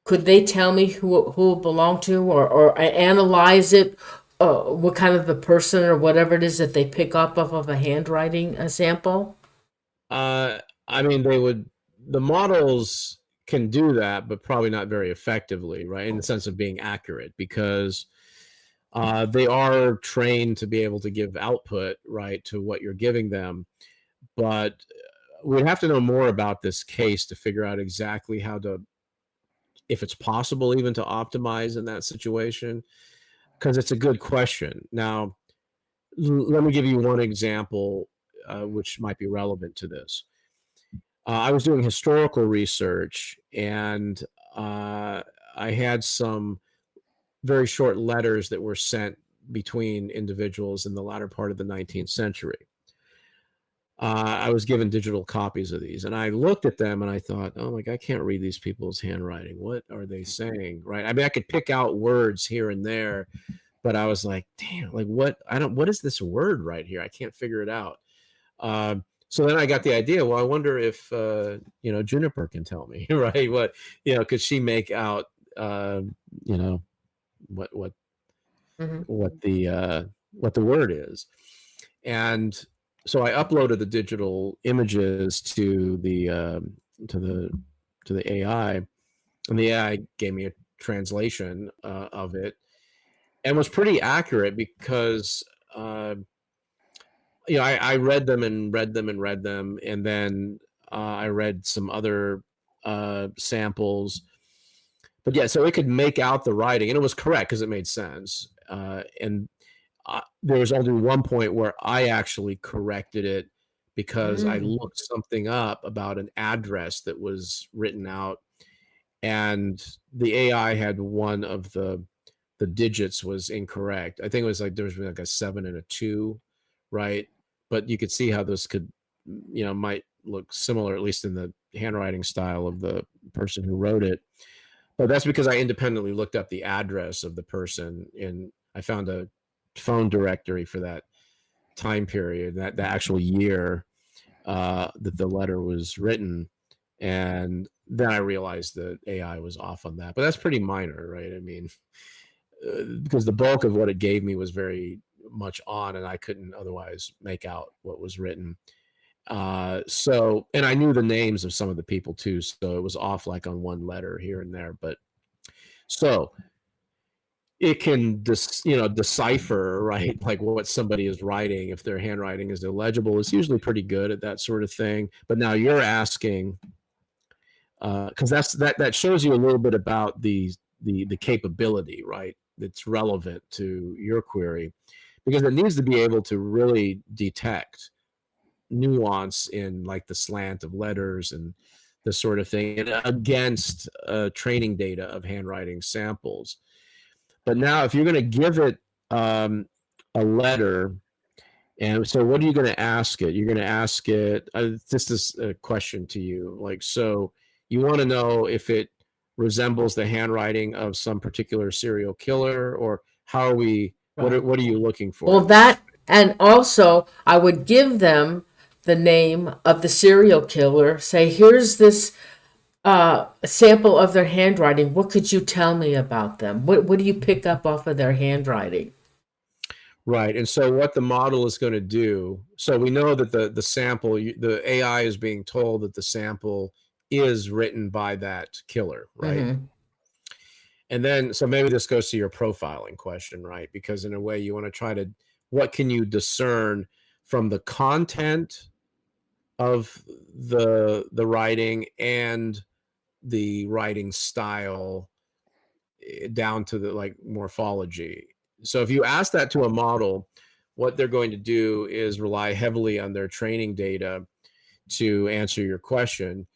could they tell me who it belonged to, or analyze it, what kind of the person or whatever it is that they pick up of a handwriting sample? I mean, the models can do that, but probably not very effectively, right? In the sense of being accurate, because they are trained to be able to give output, right, to what you're giving them. But we'd have to know more about this case to figure out exactly if it's possible even to optimize in that situation, because it's a good question. Now, Let me give you one example, which might be relevant to this. I was doing historical research, and I had some very short letters that were sent between individuals in the latter part of the 19th century. I was given digital copies of these, and I looked at them and I thought, oh my God, I can't read these people's handwriting. What are they saying? Right. I mean, I could pick out words here and there, but I was like, damn, like what is this word right here? I can't figure it out. So then I got the idea, well, I wonder if, Juniper can tell me, right? What, could she make out, what the word is. And so I uploaded the digital images to the AI, and the AI gave me a translation of it, and was pretty accurate because I read them and read them and read them, and then I read some other samples. But yeah, so it could make out the writing, and it was correct because it made sense. And there was only one point where I actually corrected it because I looked something up about an address that was written out, and the AI had one of the digits was incorrect. I think it was like there was like a 7 and a 2, right? But you could see how this could, might look similar, at least in the handwriting style of the person who wrote it. But that's because I independently looked up the address of the person, and I found a phone directory for that time period, that the actual year that the letter was written. And then I realized that AI was off on that. But that's pretty minor, right? I mean, because the bulk of what it gave me was very much on, and I couldn't otherwise make out what was written. So, and I knew the names of some of the people too, so it was off like on one letter here and there. But so it can decipher, right, like what somebody is writing. If their handwriting is illegible, it's usually pretty good at that sort of thing. But now you're asking, because that shows you a little bit about the capability, right, that's relevant to your query, because it needs to be able to really detect nuance in like the slant of letters and this sort of thing, and against training data of handwriting samples. But now if you're going to give it a letter, and so what are you going to ask it? You're going to ask it, this is a question to you, like, so you want to know if it resembles the handwriting of some particular serial killer, or how are we, what are you looking for? Well, that, and also I would give them the name of the serial killer, say, here's this sample of their handwriting. What could you tell me about them? What do you pick up off of their handwriting? Right. And so what the model is going to do, so we know that the sample, the AI is being told that the sample is written by that killer, right? And then, so maybe this goes to your profiling question, right? Because in a way you want to try to, what can you discern from the content of the writing and the writing style down to the like morphology. So if you ask that to a model, what they're going to do is rely heavily on their training data to answer your question.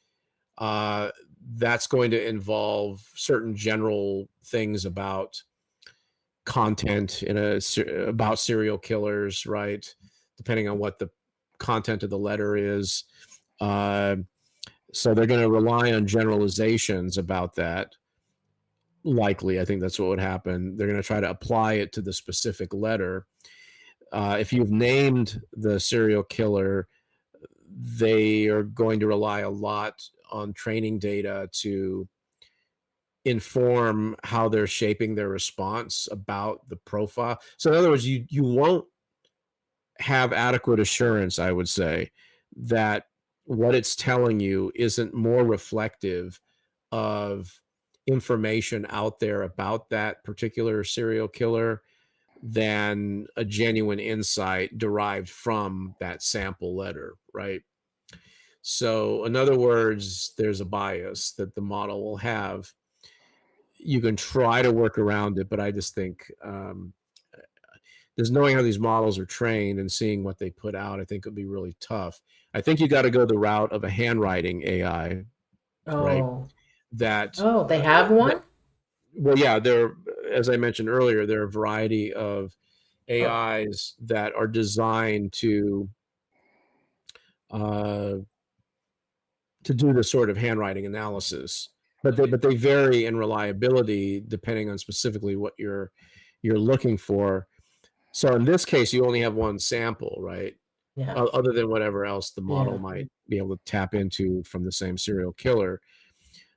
That's going to involve certain general things about content about serial killers, right? Depending on what the content of the letter is. So they're going to rely on generalizations about that. Likely, I think that's what would happen. They're going to try to apply it to the specific letter. If you've named the serial killer, they are going to rely a lot on training data to inform how they're shaping their response about the profile. So in other words, you won't have adequate assurance, I would say, that what it's telling you isn't more reflective of information out there about that particular serial killer than a genuine insight derived from that sample letter, right? So in other words, there's a bias that the model will have. You can try to work around it, but I just think just knowing how these models are trained and seeing what they put out, I think would be really tough. I think you got to go the route of a handwriting AI, right? They have one? Well, yeah, as I mentioned earlier, there are a variety of AIs that are designed to do the sort of handwriting analysis, but they vary in reliability depending on specifically what you're looking for. So in this case, you only have one sample, right? Yeah. Other than whatever else the model might be able to tap into from the same serial killer.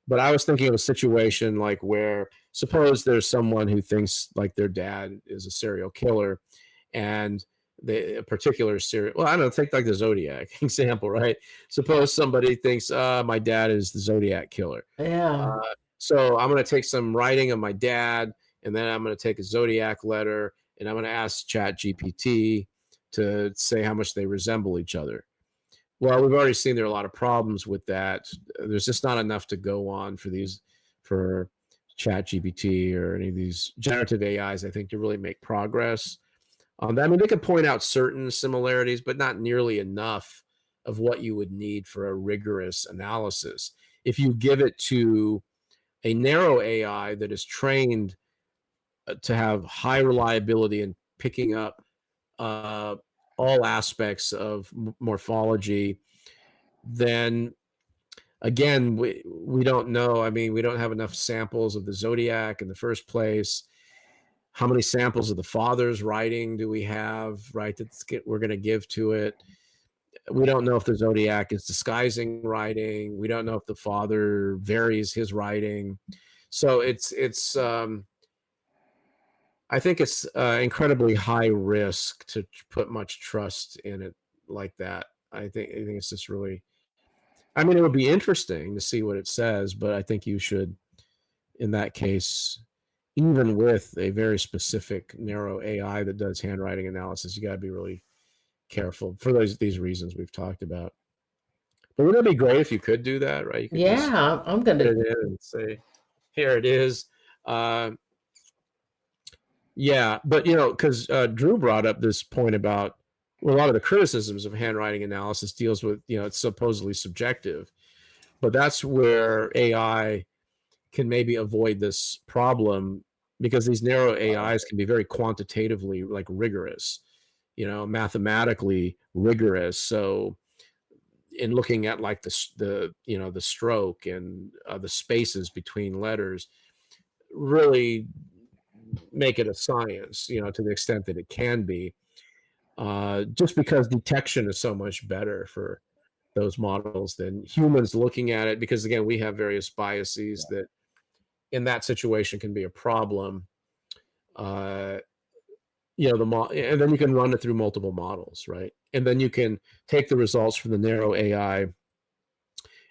But I was thinking of a situation like where, suppose there's someone who thinks like their dad is a serial killer, and a particular serial, well, I don't know, take like the Zodiac example, right? Suppose somebody thinks, my dad is the Zodiac Killer. Yeah. So I'm going to take some writing of my dad, and then I'm going to take a Zodiac letter, and I'm going to ask ChatGPT to say how much they resemble each other. Well, we've already seen there are a lot of problems with that. There's just not enough to go on for ChatGPT or any of these generative AIs, I think, to really make progress on that. I mean, they could point out certain similarities, but not nearly enough of what you would need for a rigorous analysis. If you give it to a narrow AI that is trained to have high reliability in picking up all aspects of morphology, then again, we don't know. I mean, we don't have enough samples of the Zodiac in the first place. How many samples of the father's writing do we have, right, we're going to give to it? We don't know if the Zodiac is disguising writing. We don't know if the father varies his writing. So I think it's incredibly high risk to put much trust in it like that. I think it's just really, I mean, it would be interesting to see what it says, but I think you should, in that case, even with a very specific narrow AI that does handwriting analysis, you got to be really careful for these reasons we've talked about. But wouldn't it be great if you could do that, right? You could I'm going to put it in and say, here it is. Yeah, but because Drew brought up this point about, well, a lot of the criticisms of handwriting analysis deals with, it's supposedly subjective, but that's where AI can maybe avoid this problem, because these narrow AIs can be very quantitatively like rigorous, mathematically rigorous. So in looking at like the stroke and the spaces between letters, really make it a science, to the extent that it can be, just because detection is so much better for those models than humans looking at it, because again, we have various biases that in that situation can be a problem. And then you can run it through multiple models, right? And then you can take the results from the narrow AI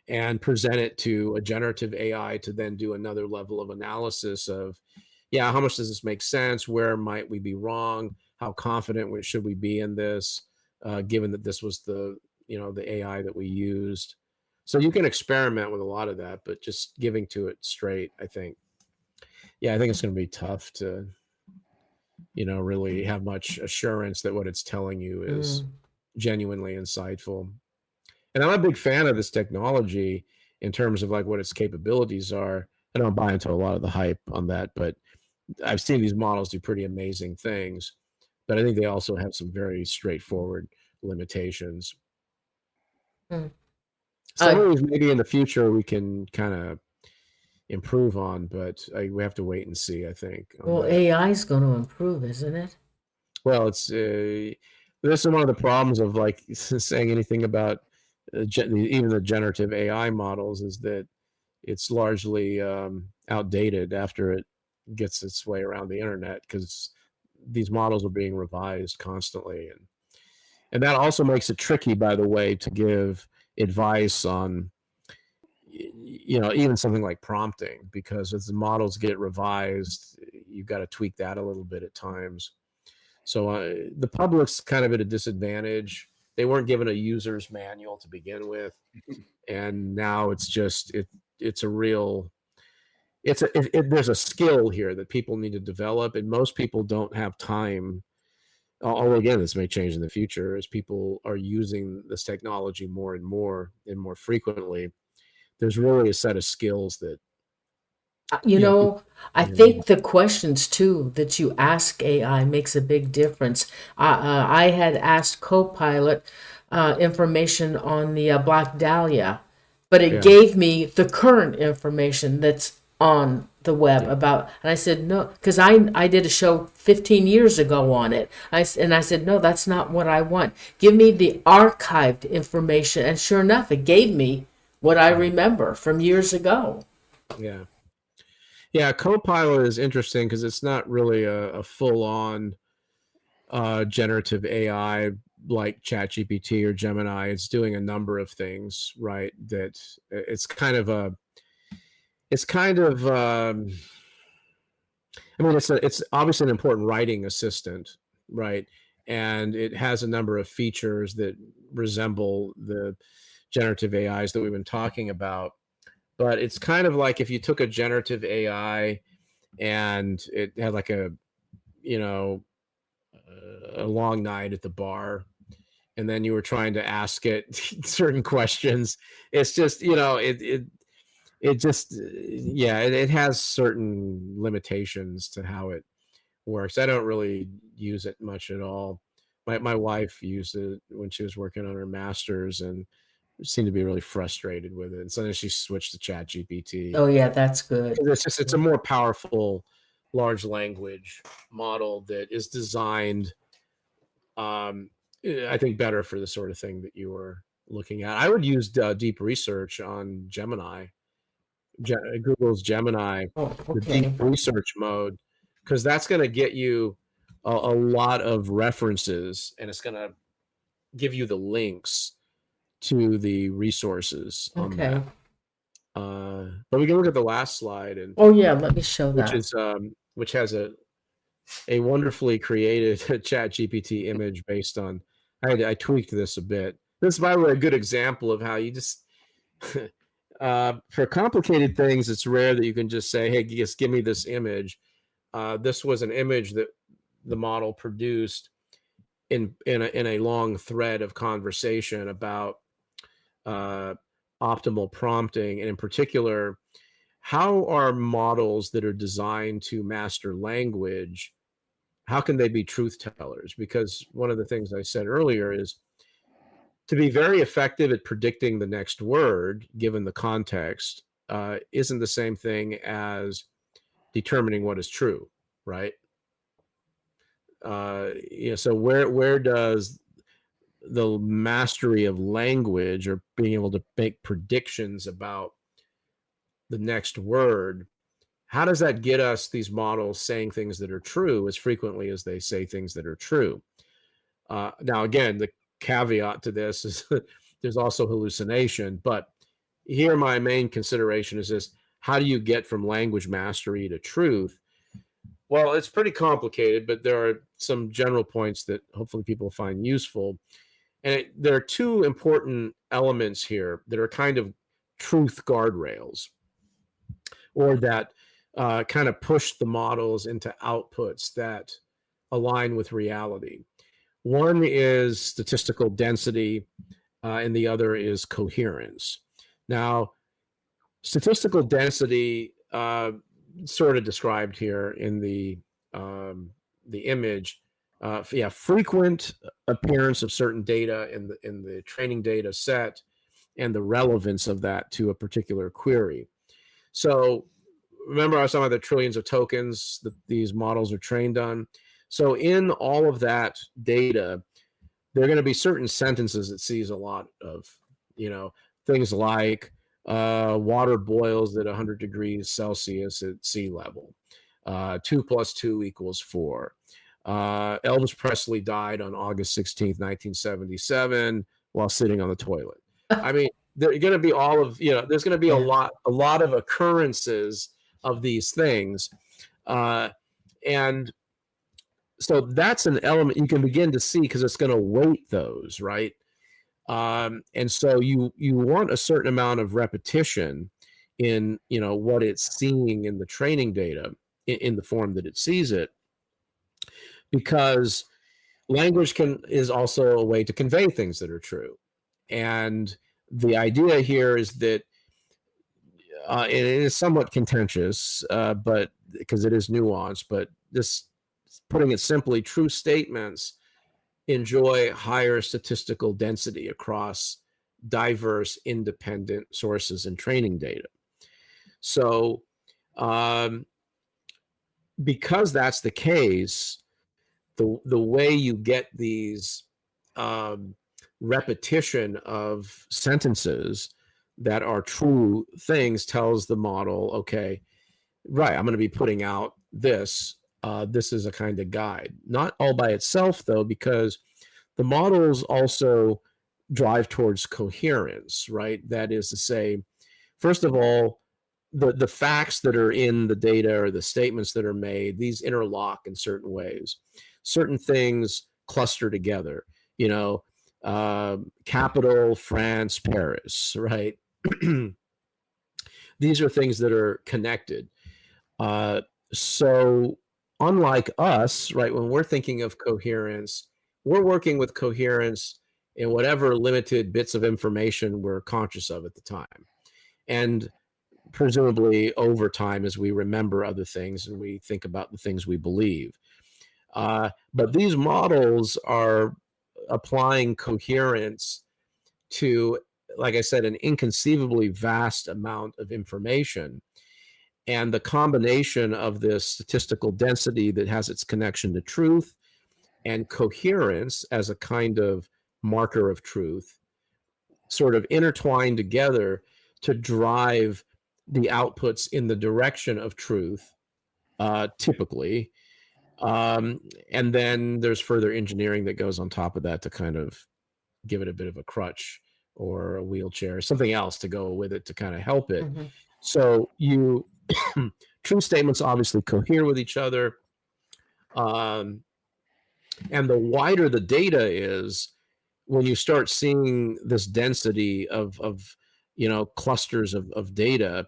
and present it to a generative AI to then do another level of analysis of, how much does this make sense? Where might we be wrong? How confident should we be in this, given that this was the AI that we used? So you can experiment with a lot of that, but just giving to it straight, I think it's going to be tough to, really have much assurance that what it's telling you is genuinely insightful. And I'm a big fan of this technology in terms of like what its capabilities are. I don't buy into a lot of the hype on that, but I've seen these models do pretty amazing things, but I think they also have some very straightforward limitations. Some of these maybe in the future we can kind of improve on, but we have to wait and see, I think. Well, AI is going to improve, isn't it? Well, this is one of the problems of like saying anything about even the generative AI models, is that it's largely outdated after it gets its way around the internet, because these models are being revised constantly, and that also makes it tricky, by the way, to give advice on even something like prompting, because as the models get revised, you've got to tweak that a little bit at times. So the public's kind of at a disadvantage. They weren't given a user's manual to begin with, and now it's just it's a real there's a skill here that people need to develop, and most people don't have time Although again, this may change in the future as people are using this technology more and more frequently. There's really a set of skills that I think the questions too that you ask AI makes a big difference. I had asked Copilot information on the Black Dahlia, but it gave me the current information that's on the web about, and I said no, because I did a show 15 years ago on it. I said no, that's not what I want. Give me the archived information, and sure enough, it gave me what I remember from years ago. Yeah, Copilot is interesting because it's not really a full-on generative AI like ChatGPT or Gemini. It's doing a number of things, right? That it's kind of I mean, it's obviously an important writing assistant, right? And it has a number of features that resemble the generative AIs that we've been talking about. But it's kind of like if you took a generative AI and it had like a long night at the bar, and then you were trying to ask it certain questions. It's just, it has certain limitations to how it works. I don't really use it much at all. My wife used it when she was working on her master's and seemed to be really frustrated with it. And so then she switched to ChatGPT. Oh yeah, that's good. It's a more powerful large language model that is designed, I think, better for the sort of thing that you were looking at. I would use deep research on Gemini, Google's Gemini, the deep research mode, because that's going to get you a lot of references, and it's going to give you the links to the resources on that. But we can look at the last slide, and let me show that. Which has a wonderfully created ChatGPT image based on. I tweaked this a bit. This is, by the way, a good example of how you just for complicated things, it's rare that you can just say, "Hey, just give me this image." This was an image that the model produced in a long thread of conversation about optimal prompting, and in particular, how are models that are designed to master language, how can they be truth tellers? Because one of the things I said earlier is to be very effective at predicting the next word, given the context, isn't the same thing as determining what is true, right? So where does the mastery of language or being able to make predictions about the next word, how does that get us these models saying things that are true as frequently as they say things that are true? Now, again, the caveat to this is there's also hallucination, but here my main consideration is this: how do you get from language mastery to truth? Well, it's pretty complicated, but there are some general points that hopefully people find useful. And there are two important elements here that are kind of truth guardrails, or that kind of push the models into outputs that align with reality. One is statistical density, and the other is coherence. Now, statistical density, sort of described here in the image, frequent appearance of certain data in the training data set, and the relevance of that to a particular query. So remember I was talking about the trillions of tokens that these models are trained on. So in all of that data, there are going to be certain sentences it sees a lot of, things like water boils at 100 degrees Celsius at sea level. 2 + 2 = 4. Elvis Presley died on August 16th, 1977 while sitting on the toilet. I mean, there's going to be there's going to be a lot of occurrences of these things. And so that's an element you can begin to see because it's going to weight those, right? And so you want a certain amount of repetition in, what it's seeing in the training data in the form that it sees it. Because language is also a way to convey things that are true. And the idea here is that it is somewhat contentious, but because it is nuanced, but this, putting it simply, true statements enjoy higher statistical density across diverse independent sources and training data. So because that's the case, the way you get these repetition of sentences that are true things tells the model, okay, right, I'm going to be putting out this. This is a kind of guide. Not all by itself, though, because the models also drive towards coherence, right? That is to say, first of all, the facts that are in the data or the statements that are made, these interlock in certain ways. Certain things cluster together, you know, capital, France, Paris, right? These are things that are connected. So unlike us, right, when we're thinking of coherence, we're working with coherence in whatever limited bits of information we're conscious of at the time. And presumably over time as we remember other things and we think about the things we believe. But these models are applying coherence to, like I said, an inconceivably vast amount of information. And the combination of this statistical density that has its connection to truth and coherence as a kind of marker of truth sort of intertwined together to drive the outputs in the direction of truth, typically. And then there's further engineering that goes on top of that to kind of give it a bit of a crutch or a wheelchair, something else to go with it to kind of help it. Mm-hmm. So true statements obviously cohere with each other. And the wider the data is, when you start seeing this density of clusters of data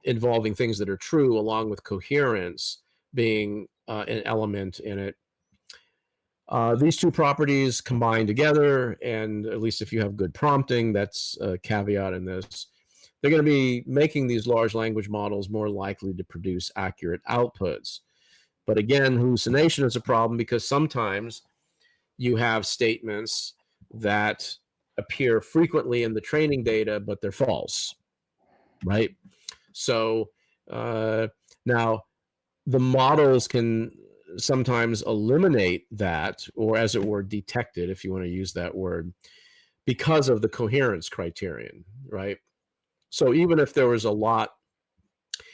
involving things that are true, along with coherence being an element in it. These two properties combine together, and at least if you have good prompting, that's a caveat in this, they're going to be making these large language models more likely to produce accurate outputs. But again, hallucination is a problem because sometimes you have statements that appear frequently in the training data, but they're false, right? So now the models can sometimes eliminate that, or as it were, detect it, if you want to use that word, because of the coherence criterion, right? So even if there was a lot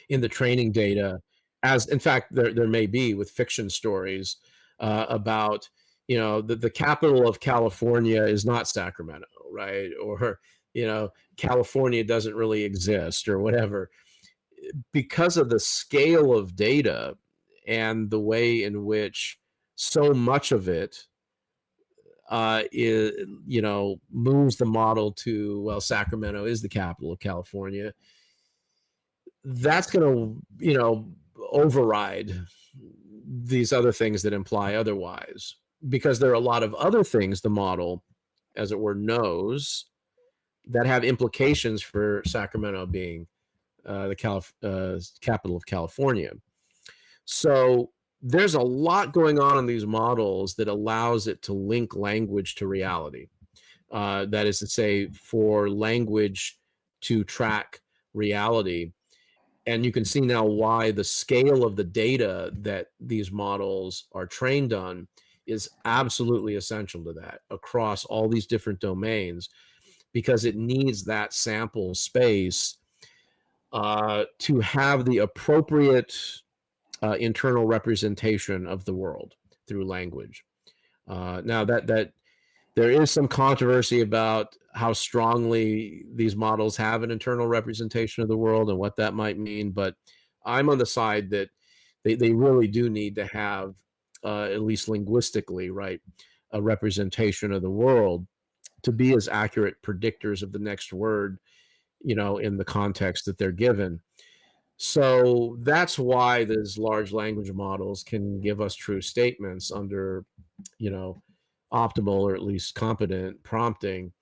in the training data, as in fact there may be with fiction stories about, you know, the capital of California is not Sacramento, right? Or, you know, California doesn't really exist or whatever. Because of the scale of data and the way in which so much of it is, you know, moves the model to, well, Sacramento is the capital of California, that's going to, you know, override these other things that imply otherwise, because there are a lot of other things the model, as it were, knows that have implications for Sacramento being the capital of California. So there's a lot going on in these models that allows it to link language to reality. That is to say, for language to track reality. And you can see now why the scale of the data that these models are trained on is absolutely essential to that across all these different domains, because it needs that sample space to have the appropriate internal representation of the world through language. Now that there is some controversy about how strongly these models have an internal representation of the world and what that might mean, but I'm on the side that they really do need to have, at least linguistically, right, a representation of the world to be as accurate predictors of the next word, you know, in the context that they're given. So that's why these large language models can give us true statements under, optimal or at least competent prompting,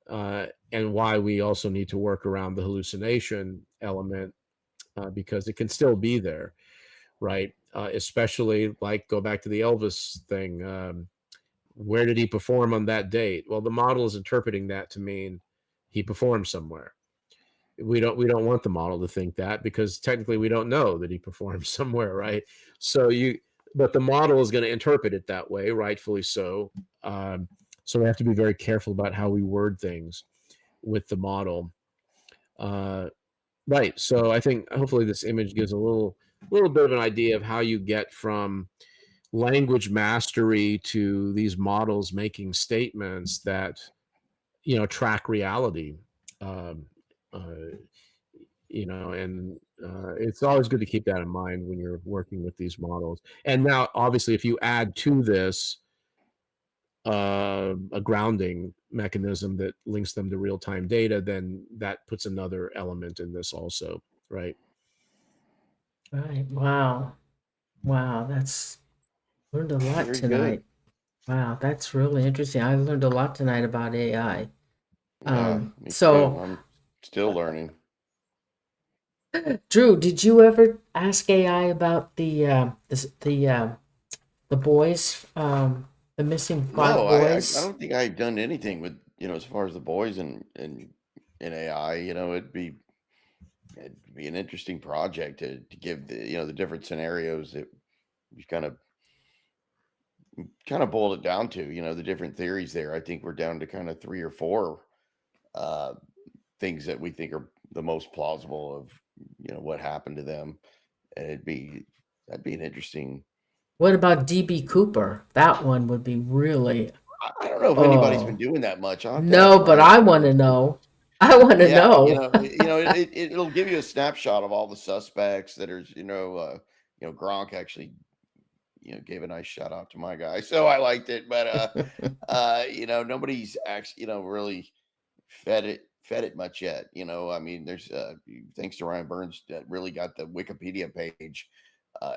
and why we also need to work around the hallucination element, because it can still be there, right? Especially like go back to the Elvis thing. Where did he perform on that date? Well, the model is interpreting that to mean he performed somewhere. We don't want the model to think that, because technically we don't know that he performed somewhere, right? But the model is going to interpret it that way, rightfully so. So we have to be very careful about how we word things with the model. Right. So I think hopefully this image gives a little bit of an idea of how you get from language mastery to these models making statements that track reality. Um, uh, and it's always good to keep that in mind when you're working with these models. And now, obviously, if you add to this a grounding mechanism that links them to real-time data, then that puts another element in this also, right? Right. Wow. That's learned a lot Very tonight. good. Wow, that's really interesting. I learned a lot tonight about AI. Yeah, me So too. I'm still learning. Drew, did you ever ask AI about the boys, the missing 5 No, I boys? don't think I've done anything with, as far as the boys and in AI. It'd be an interesting project to give the different scenarios that you kind of boiled it down to, the different theories there. I think we're down to kind of 3 or 4 uh things that we think are the most plausible of, what happened to them. And that'd be an interesting. What about DB Cooper? That one would be really, I don't know if anybody's been oh, doing that much. I'll have to ask no, but Ryan I about want that to too. know. I want to Yeah, know. it'll give you a snapshot of all the suspects that are, Gronk actually, gave a nice shout out to my guy. So I liked it, but nobody's actually, really fed it much yet. I mean, there's thanks to Ryan Burns that really got the Wikipedia page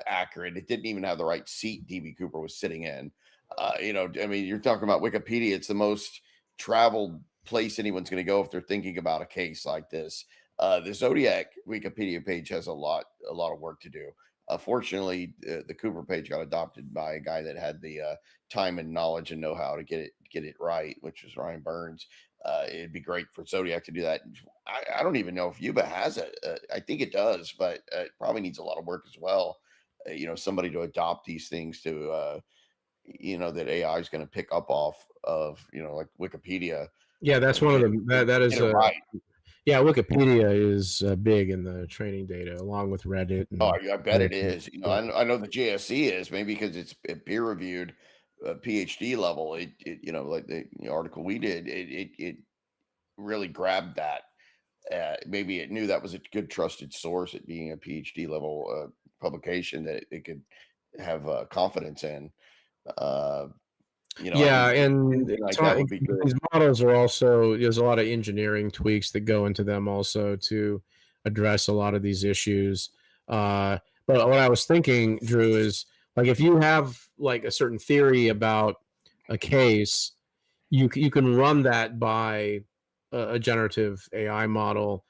accurate. It didn't even have the right seat DB Cooper was sitting in. I mean, you're talking about Wikipedia. It's the most traveled place anyone's going to go if they're thinking about a case like this. The Zodiac Wikipedia page has a lot of work to do. Fortunately, the Cooper page got adopted by a guy that had the time and knowledge and know-how to get it right, which was Ryan Burns. It'd be great for Zodiac to do that. I don't even know if Yuba has it. I think it does, but it probably needs a lot of work as well. Somebody to adopt these things to, that AI is going to pick up off of, like Wikipedia. Yeah, that's one of the that Get is it right. yeah, Wikipedia is big in the training data, along with Reddit Oh, and I bet other it things. is. Yeah. I know the JSC is maybe because it's peer reviewed, PhD level. Like the article we did, it really grabbed that. Maybe it knew that was a good trusted source, it being a PhD level publication that it could have confidence in. Uh, I Yeah, think and anything like that would be good. these models are also, there's a lot of engineering tweaks that go into them also to address a lot of these issues. But what I was thinking, Drew, is like if you have like a certain theory about a case, you can run that by a generative AI model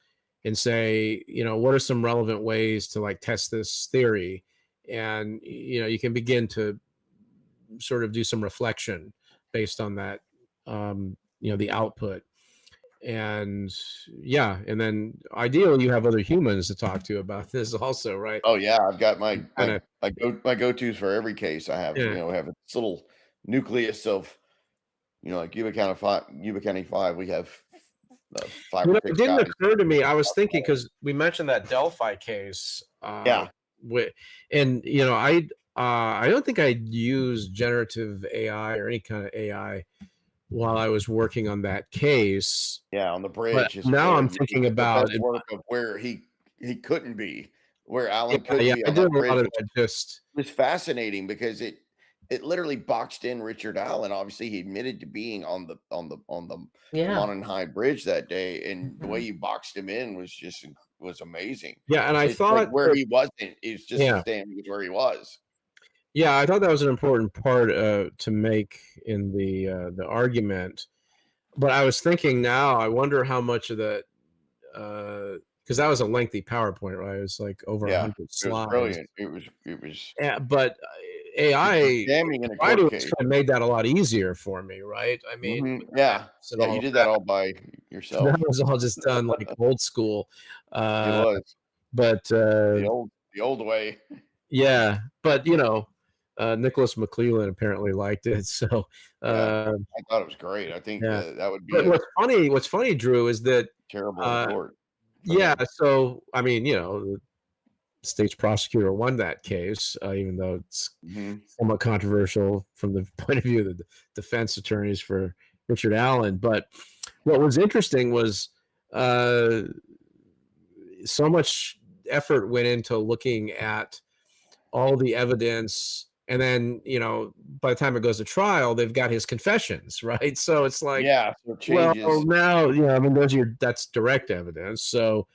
and say, what are some relevant ways to like test this theory, and you can begin to sort of do some reflection based on that, the output. And yeah, and then ideally you have other humans to talk to about this also, right? Oh yeah, I've got my Kind my of, my go-tos for every case. I have, yeah. have this little nucleus of, like Yuba County 5, we have 5 or It 6 didn't guys. occur to me. I was thinking, because we mentioned that Delphi case, Yeah. and I don't think I'd use generative AI or any kind of AI while I was working on that case. Yeah, on the But bridge is now where I'm really thinking the about best it. work of where he couldn't be, where Yeah, Alan couldn't yeah, be I on did that a lot bridge, of which that. Just was fascinating because it literally boxed in Richard Allen. Obviously, he admitted to being on the Yeah. Monon High Bridge that day, and the way Mhm. you boxed him in was was amazing. Yeah, and I It's thought like where he wasn't is just yeah. as damning as where he was. Yeah, I thought that was an important part to make in the argument. But I was thinking now, I wonder how much of that, because that was a lengthy PowerPoint, right? It was like over 100 It was slides. brilliant. It was Yeah, but AI damning in a tried court to case. made that a lot easier for me, right? I mean, Yeah, all you of did that all by yourself. that was all just done like old school. It was. But The old way. yeah, but you know, Nicholas McClellan apparently liked it, so I thought it was great. I think yeah. that would be But what's funny, Drew, is that terrible in court. Yeah, so I mean, you know, the state's prosecutor won that case, even though it's somewhat controversial from the point of view of the defense attorneys for Richard Allen. But what was interesting was so much effort went into looking at all the evidence, and then, you know, by the time it goes to trial, they've got his confessions, right? So it's like, so it changes. well, now, you know, I mean, that's direct evidence. So,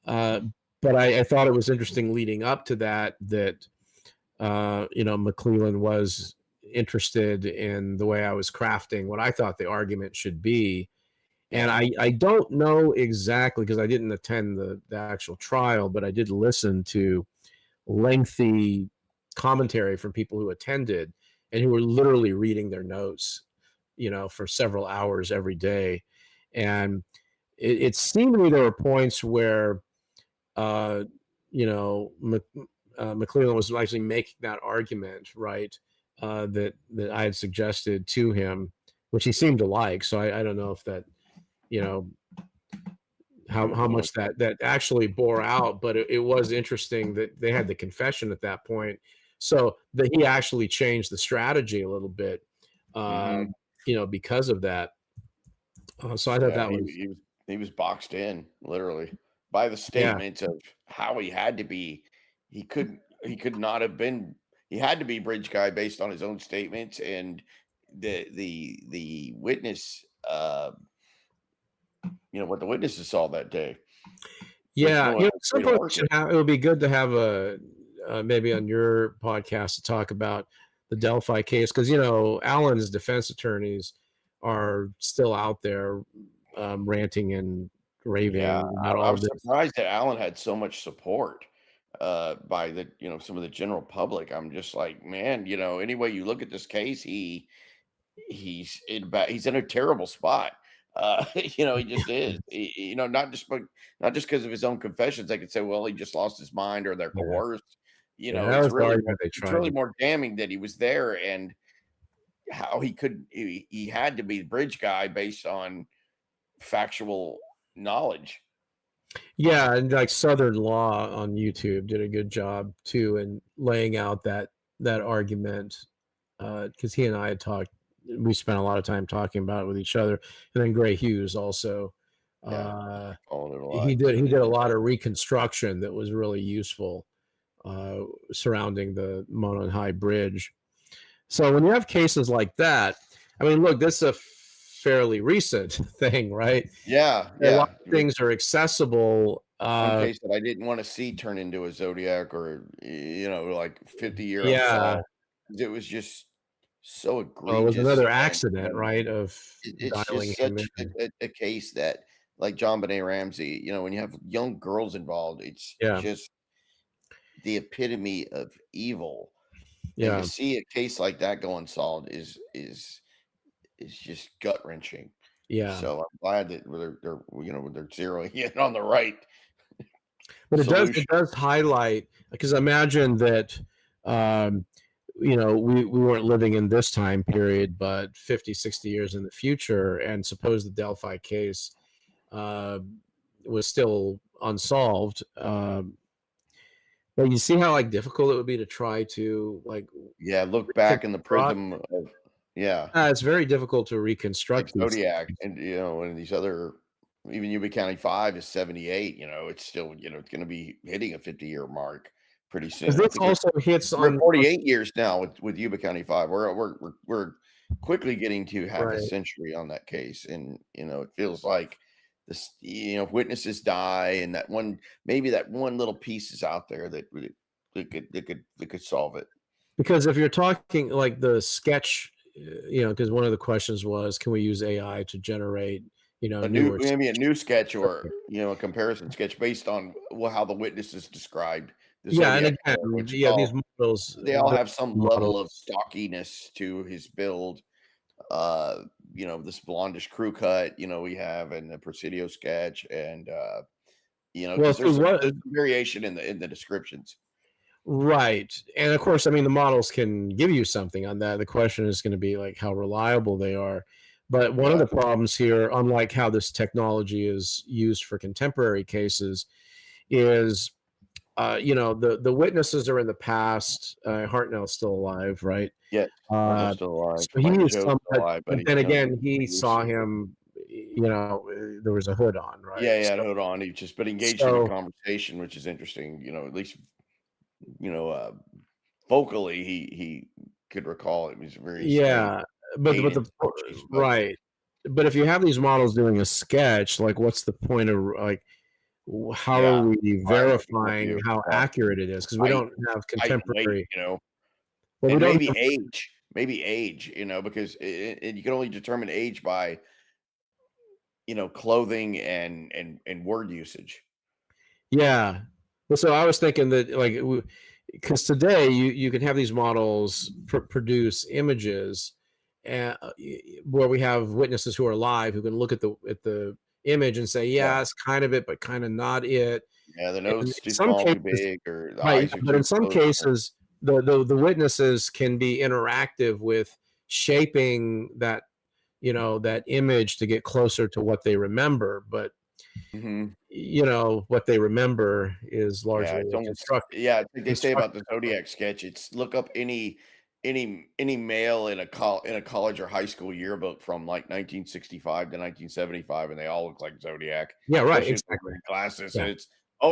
but I thought it was interesting leading up to that, you know, McClellan was interested in the way I was crafting what I thought the argument should be. And I don't know exactly, because I didn't attend the actual trial, but I did listen to lengthy commentary from people who attended and who were literally reading their notes, you know, for several hours every day. And it seemed to me there were points where, you know, McClellan was actually making that argument, right, that I had suggested to him, which he seemed to like. So I don't know if that, you know, how much that actually bore out, but it was interesting that they had the confession at that point, so that he actually changed the strategy a little bit, you know, because of that. So I thought that he was boxed in literally by the statements of how he had to be. He could not have been. He had to be bridge guy based on his own statements and the witness. You know what the witnesses saw that day. Yeah, you know, some folks it would be good to have a maybe on your podcast to talk about the Delphi case, because, you know, Allen's defense attorneys are still out there ranting and raving about all I was this. surprised that Allen had so much support by the, you know, some of the general public. I'm just like, man, you know, any way you look at this case, he's in a terrible spot. You know, he just is. You know, not just because of his own confessions. They could say, well, he just lost his mind or they're coerced. You know, it's really more damning that he was there and how he had to be the bridge guy based on factual knowledge. Yeah, and like Southern Law on YouTube did a good job too in laying out that argument, because he and I had talked. We spent a lot of time talking about it with each other, and then Gray Hughes also. He did a lot of reconstruction that was really useful surrounding the Monon High Bridge. So when you have cases like that, I mean, look, this is a fairly recent thing, right? A lot of things are accessible. One case that I didn't want to see turn into a Zodiac or, you know, like 50-year Unsolved. It was just so egregious. It was another accident, right? It's just such a case that, like John Benet Ramsey, you know, when you have young girls involved, it's just the epitome of evil. And to see a case like that go unsolved is just gut wrenching. So I'm glad that they're you know, they're zeroing in on the right. But it does highlight, because imagine that, you know, we weren't living in this time period, but 50, 60 years in the future, and suppose the Delphi case was still unsolved. But you see how like difficult it would be to try to look back in the prism of it's very difficult to reconstruct like Zodiac, and you know, and these other, even Yuba County 5 is 78. You know, it's still, you know, it's going to be hitting a 50-year mark pretty soon. This also hits on 48 years now with Yuba County 5. We're quickly getting to half a century on that case, and you know, it feels like this, witnesses die, and maybe that one little piece is out there that could solve it. Because if you're talking like the sketch, because one of the questions was, can we use AI to generate, maybe a new sketch, or a comparison sketch based on how the witnesses described the Zodiac Killer, these models, they all have some level of stockiness to his build. This blondish crew cut, we have in the Presidio sketch, and there's some variation in the descriptions. Right. And of course, I mean, the models can give you something on that. The question is going to be like how reliable they are. But one of the problems here, unlike how this technology is used for contemporary cases, is, the witnesses are in the past. Hartnell's still alive, right? Yeah, Hartnell's still alive. So he was alive, but then again, he saw him. There was a hood on, right? Yeah, a hood on. He engaged in a conversation, which is interesting. At least, vocally, he could recall it. He was very right. But if you have these models doing a sketch, like, what's the point of like? How are we verifying how accurate it is? Because we don't have contemporary, Well, and maybe age, because you can only determine age by, clothing and word usage. Yeah. Well, so I was thinking that, like, because today you can have these models produce images, where we have witnesses who are alive who can look at the image and say, yeah, it's kind of it, but kind of not it. Yeah, the nose is too small, too big, or the eyes are but in some cases, the witnesses can be interactive with shaping that, that image to get closer to what they remember. But what they remember is largely constructed. Yeah, I think they say about the Zodiac sketch, it's look up any male in a college or high school yearbook from like 1965 to 1975, and they all look like Zodiac. Yeah, right. Exactly. Glasses. Yeah. And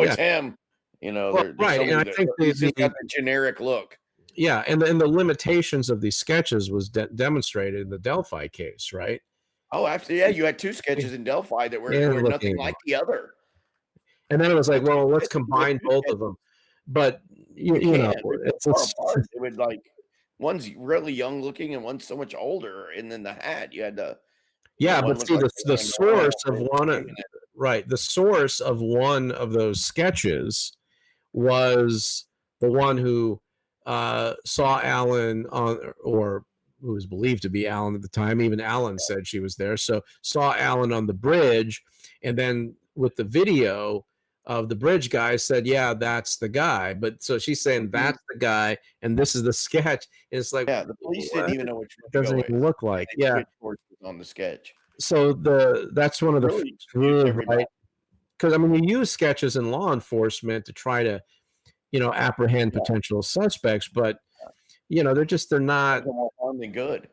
it's him. Right. And I think he's got the generic look. Yeah, and the limitations of these sketches was demonstrated in the Delphi case, right? Oh, absolutely. Yeah, you had two sketches in Delphi that were nothing like the other. And then it was like, well, let's combine both of them. But it's far apart. It would like. One's really young looking and one's so much older, and then the hat you had to. But see, the source of one, right? The source of one of those sketches was the one who saw Alan or who was believed to be Alan at the time. Even Alan said she was there. So saw Alan on the bridge, and then with the video of the bridge guy said, yeah, that's the guy. But so she's saying that's the guy, and this is the sketch. And it's like, the police didn't even know which one doesn't even look like. On the sketch. So that's one of the right. Because I mean, you use sketches in law enforcement to try to, apprehend potential suspects, but they're not more harm than good.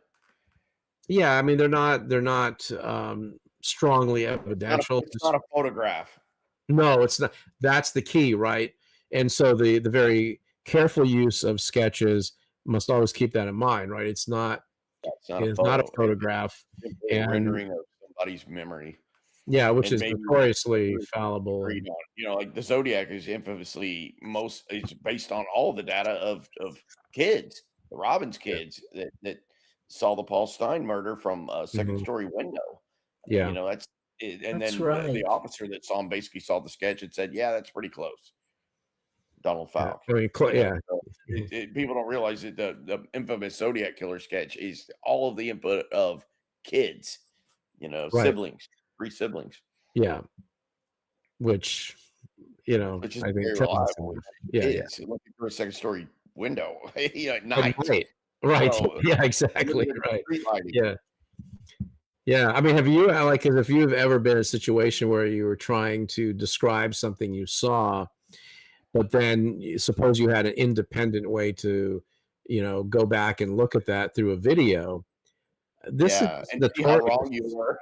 Yeah, I mean, they're not strongly evidential. It's not a photograph. No, it's not. That's the key, right? And so the very careful use of sketches must always keep that in mind, right? It's not a photograph. And rendering of somebody's memory. Yeah, which is notoriously fallible. Like the Zodiac is infamously it's based on all the data of kids, the Robbins kids that saw the Paul Stein murder from a second story window. Yeah, that's it. And then the officer that saw him basically saw the sketch and said, yeah, that's pretty close. Donald Falk. Yeah, I mean, So people don't realize that the infamous Zodiac Killer sketch is all of the input of kids, siblings, 3 siblings. Yeah. Which I think reliable. Looking for a second story window, at night. Right. So, yeah, exactly. Right. Yeah. Yeah. I mean, have you if you've ever been in a situation where you were trying to describe something you saw, but then suppose you had an independent way to, go back and look at that through a video. This is and see how wrong you were.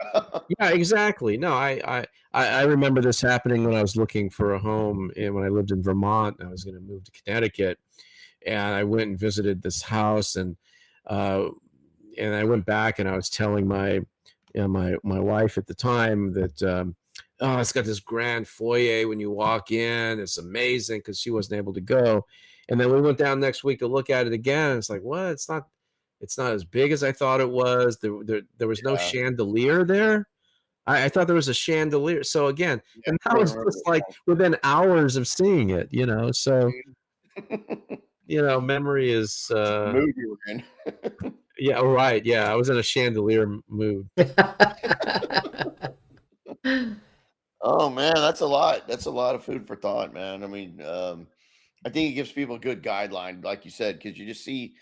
Yeah, exactly. No, I remember this happening when I was looking for a home and when I lived in Vermont. I was going to move to Connecticut, and I went and visited this house, and I went back and I was telling my wife at the time that oh, it's got this grand foyer when you walk in. It's amazing, because she wasn't able to go. And then we went down next week to look at it again. It's like, what? It's not as big as I thought it was. There was no chandelier there. I thought there was a chandelier. So again, and that was just like within hours of seeing it, so, memory is, mood you were in. yeah, right. Yeah. I was in a chandelier mood. Oh man, that's a lot. That's a lot of food for thought, man. I mean, I think it gives people a good guideline, like you said, because you just see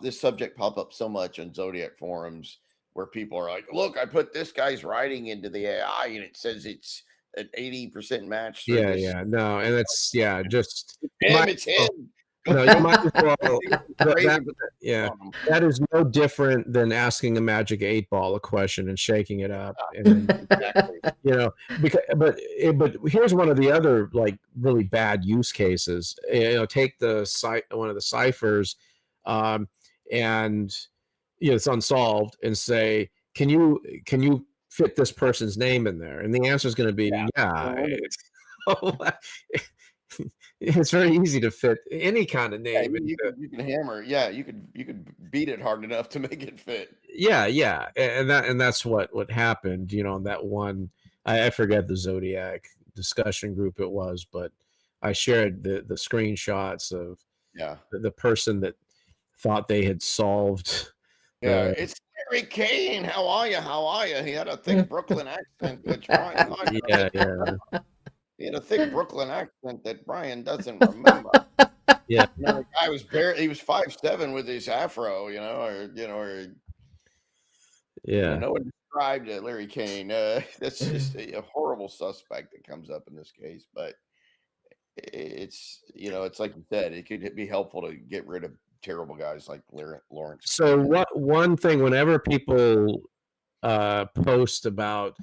this subject pop up so much on Zodiac forums where people are like, "Look, I put this guy's writing into the AI, and it says it's an 80% match." Yeah, no, and it's just it's him. No, you might as well. That is no different than asking a magic 8-ball a question and shaking it up, and but here's one of the other like really bad use cases. Take one of the ciphers, and it's unsolved, and say, can you fit this person's name in there? And the answer is going to be it's very easy to fit any kind of name. You can hammer. Yeah, you could beat it hard enough to make it fit. Yeah, and that's what happened. On that one, I forget the Zodiac discussion group it was, but I shared the screenshots of the person that thought they had solved. It's Larry Kane. How are you? How are you? He had a thick Brooklyn accent, which Brian He had a thick Brooklyn accent that Brian doesn't remember. Yeah, the guy was he was 5'7" with his afro, or no one described Larry Kane. That's just a horrible suspect that comes up in this case, but it's it's like you said, it could be helpful to get rid of terrible guys like Lawrence. So one thing, whenever people post about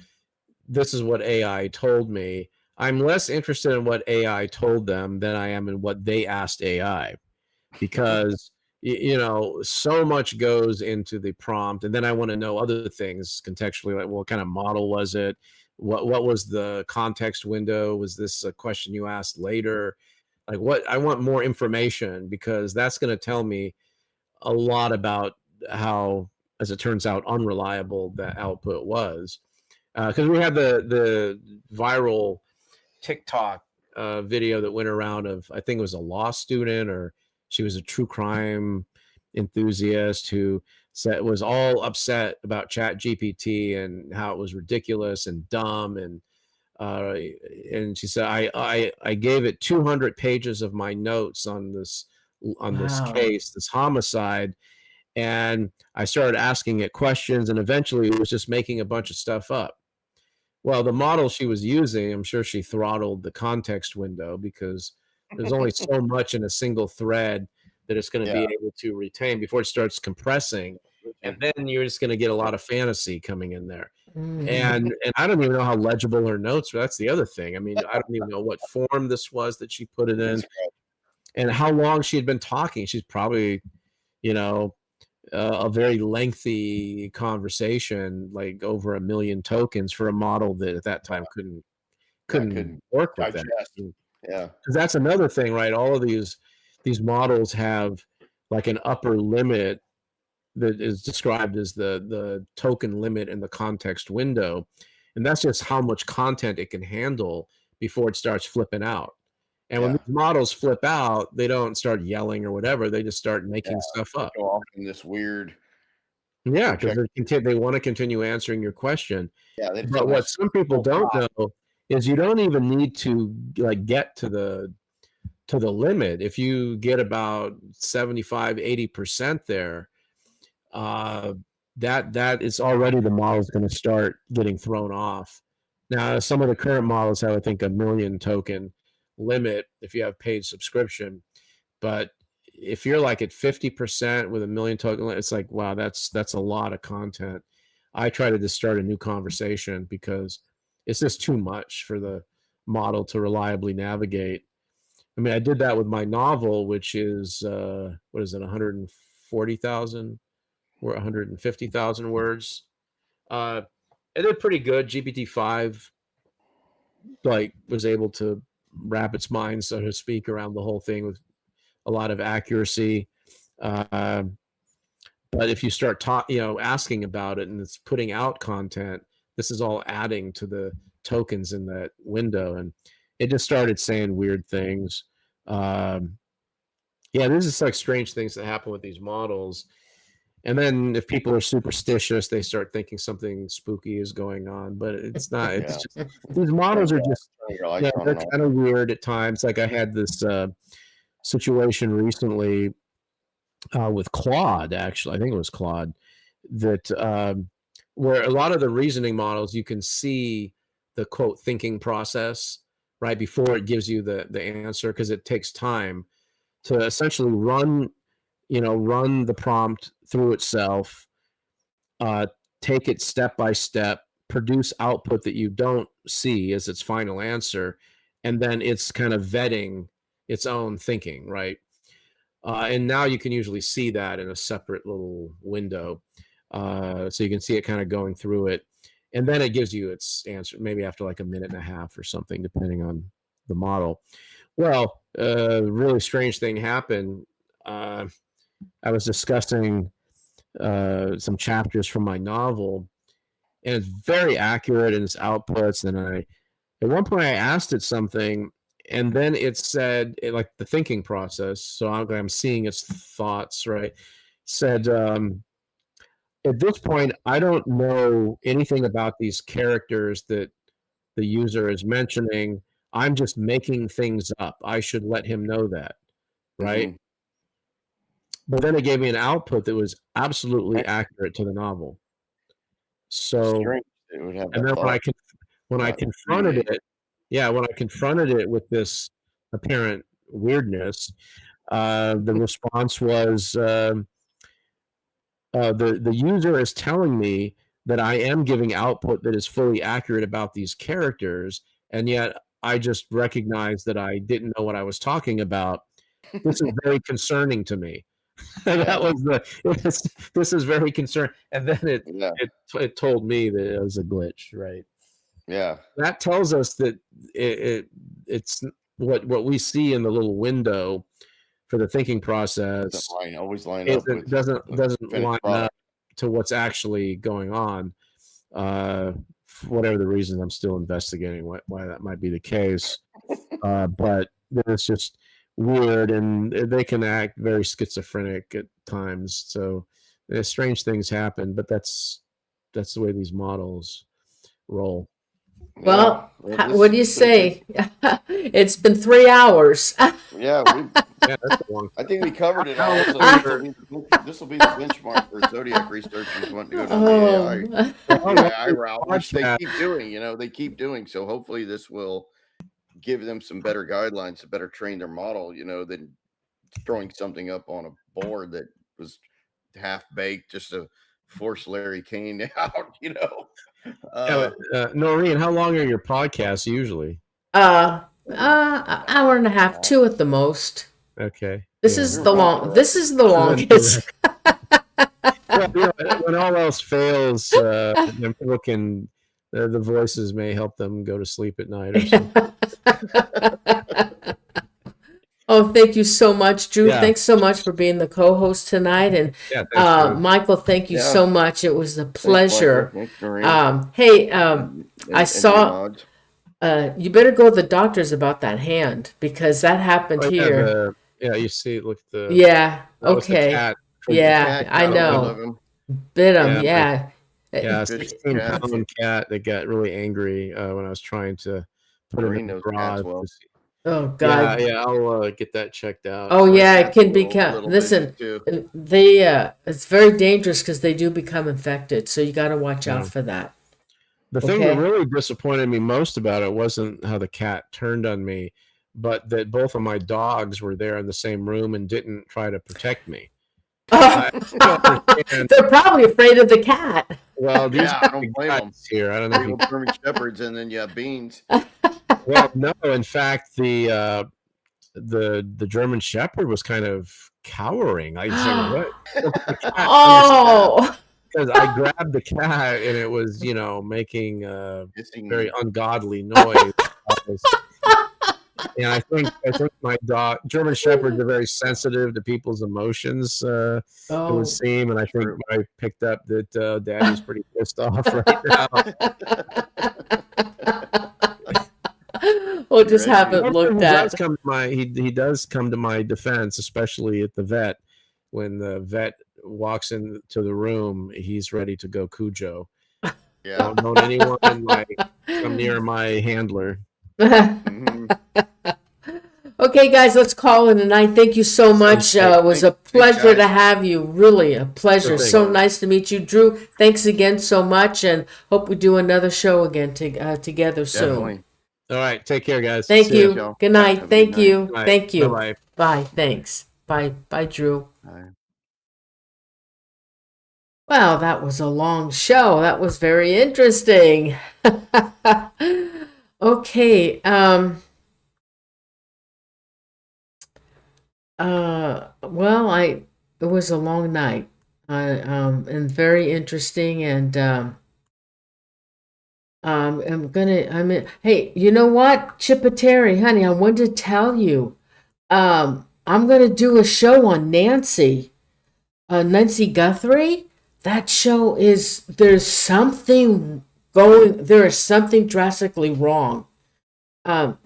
this is what AI told me, I'm less interested in what AI told them than I am in what they asked AI, because so much goes into the prompt, and then I want to know other things contextually, like what kind of model was it, what was the context window, was this a question you asked later, like what I want more information, because that's going to tell me a lot about how, as it turns out, unreliable that output was, because we had the viral TikTok video that went around of, I think it was a law student, or she was a true crime enthusiast who was all upset about ChatGPT and how it was ridiculous and dumb, and she said, I gave it 200 pages of my notes on this case, this homicide, and I started asking it questions, and eventually it was just making a bunch of stuff up. Well, the model she was using, I'm sure she throttled the context window, because there's only so much in a single thread that it's going to be able to retain before it starts compressing. And then you're just going to get a lot of fantasy coming in there. And I don't even know how legible her notes were. That's the other thing. I mean, I don't even know what form this was that she put it in, and how long she had been talking. She's probably, a very lengthy conversation, like over 1 million tokens, for a model that at that time couldn't work with that. Yeah, because that's another thing, right? All of these models have like an upper limit that is described as the token limit in the context window, and that's just how much content it can handle before it starts flipping out. And when these models flip out, they don't start yelling or whatever. They just start making stuff up. Go off in this weird. Yeah, because they want to continue answering your question. Yeah, but what some people don't know is you don't even need to like get to the limit. If you get about 75-80% there, that is already, the model is going to start getting thrown off. Now, some of the current models have, I think, 1 million token limit if you have paid subscription, but if you're like at 50% with 1 million token, it's like, wow, that's a lot of content. I try to just start a new conversation because it's just too much for the model to reliably navigate. I mean, I did that with my novel, which is what is it, 140,000 or 150,000 words. It did pretty good. GPT-5 like was able to wrap its mind, so to speak, around the whole thing with a lot of accuracy. But if you start asking about it and it's putting out content, this is all adding to the tokens in that window, and it just started saying weird things. There's just like strange things that happen with these models. And then if people are superstitious, they start thinking something spooky is going on, but it's not. It's just these models are just they're kind of weird at times. Like I had this situation recently with Claude, actually. I think it was Claude, that where a lot of the reasoning models, you can see the quote thinking process right before it gives you the answer, because it takes time to essentially run the prompt through itself, take it step by step, produce output that you don't see as its final answer, and then it's kind of vetting its own thinking, right? And now you can usually see that in a separate little window. So you can see it kind of going through it. And then it gives you its answer, maybe after like a minute and a half or something, depending on the model. Well, really strange thing happened. I was discussing some chapters from my novel, and it's very accurate in its outputs. And at one point I asked it something, and then it said, like the thinking process, so I'm seeing its thoughts, right? Said, at this point, I don't know anything about these characters that the user is mentioning. I'm just making things up. I should let him know that, right? Mm-hmm. But then it gave me an output that was absolutely accurate to the novel. So, and then when I confronted it with this apparent weirdness, the response was, the user is telling me that I am giving output that is fully accurate about these characters, and yet I just recognized that I didn't know what I was talking about. This is very concerning to me. And that was this is very concerning. And then it told me that it was a glitch, right? Yeah. That tells us that it's what we see in the little window for the thinking process doesn't line up to what's actually going on. For whatever the reason, I'm still investigating why that might be the case. But it's just weird, and they can act very schizophrenic at times. So strange things happen, but that's the way these models roll. Well, what do you say? It's been 3 hours. That's a long. I think we covered it all. So this will be the benchmark for Zodiac researchers wanting to go down the AI route, which they keep doing. They keep doing. So hopefully this will give them some better guidelines to better train their model, than throwing something up on a board that was half baked just to force Larry Kane out, Norene, how long are your podcasts usually? An hour and a half, 2 at the most. Okay. This is the longest. When all else fails, people can the voices may help them go to sleep at night or something. Oh, thank you so much, Drew. Yeah. Thanks so much for being the co-host tonight. And Michael, thank you so much. It was a pleasure. I saw you better go to the doctors about that hand, because that happened here. You see, look at the okay. I know. Bit him, yeah. 16-pound cat that got really angry when I was trying to put him in the garage. Oh God! Yeah, I'll get that checked out. Oh yeah, it can become. Listen, it's very dangerous because they do become infected. So you got to watch out for that. The thing that really disappointed me most about it wasn't how the cat turned on me, but that both of my dogs were there in the same room and didn't try to protect me. They're probably afraid of the cat. Well, I don't blame them here. I don't know. German shepherds, and then you have beans. Well, no. In fact, the German shepherd was kind of cowering. I said, "What?" Because I grabbed the cat and it was, making a very ungodly noise. office. And I think my dog, German Shepherds, are very sensitive to people's emotions. It would seem, and I think I picked up that Daddy's pretty pissed off right now. We'll just have it looked at. He does come to my defense, especially at the vet. When the vet walks into the room, he's ready to go Cujo. Yeah. Don't anyone come near my handler. Okay, guys, let's call it a night. Thank you so much. It was a pleasure to have you. Really a pleasure. So nice to meet you, Drew. Thanks again so much, and hope we do another show again together soon. Definitely. All right. Take care, guys. Thank you. Good night. Thank you. Thank you. Bye-bye. Bye. Thanks. Bye. Bye, Drew. Bye. Well, that was a long show. That was very interesting. Okay. Well, it was a long night. And very interesting, and hey, you know what, Chipoteri, honey, I wanted to tell you, I'm gonna do a show on Nancy Guthrie. That show there is something drastically wrong. I'm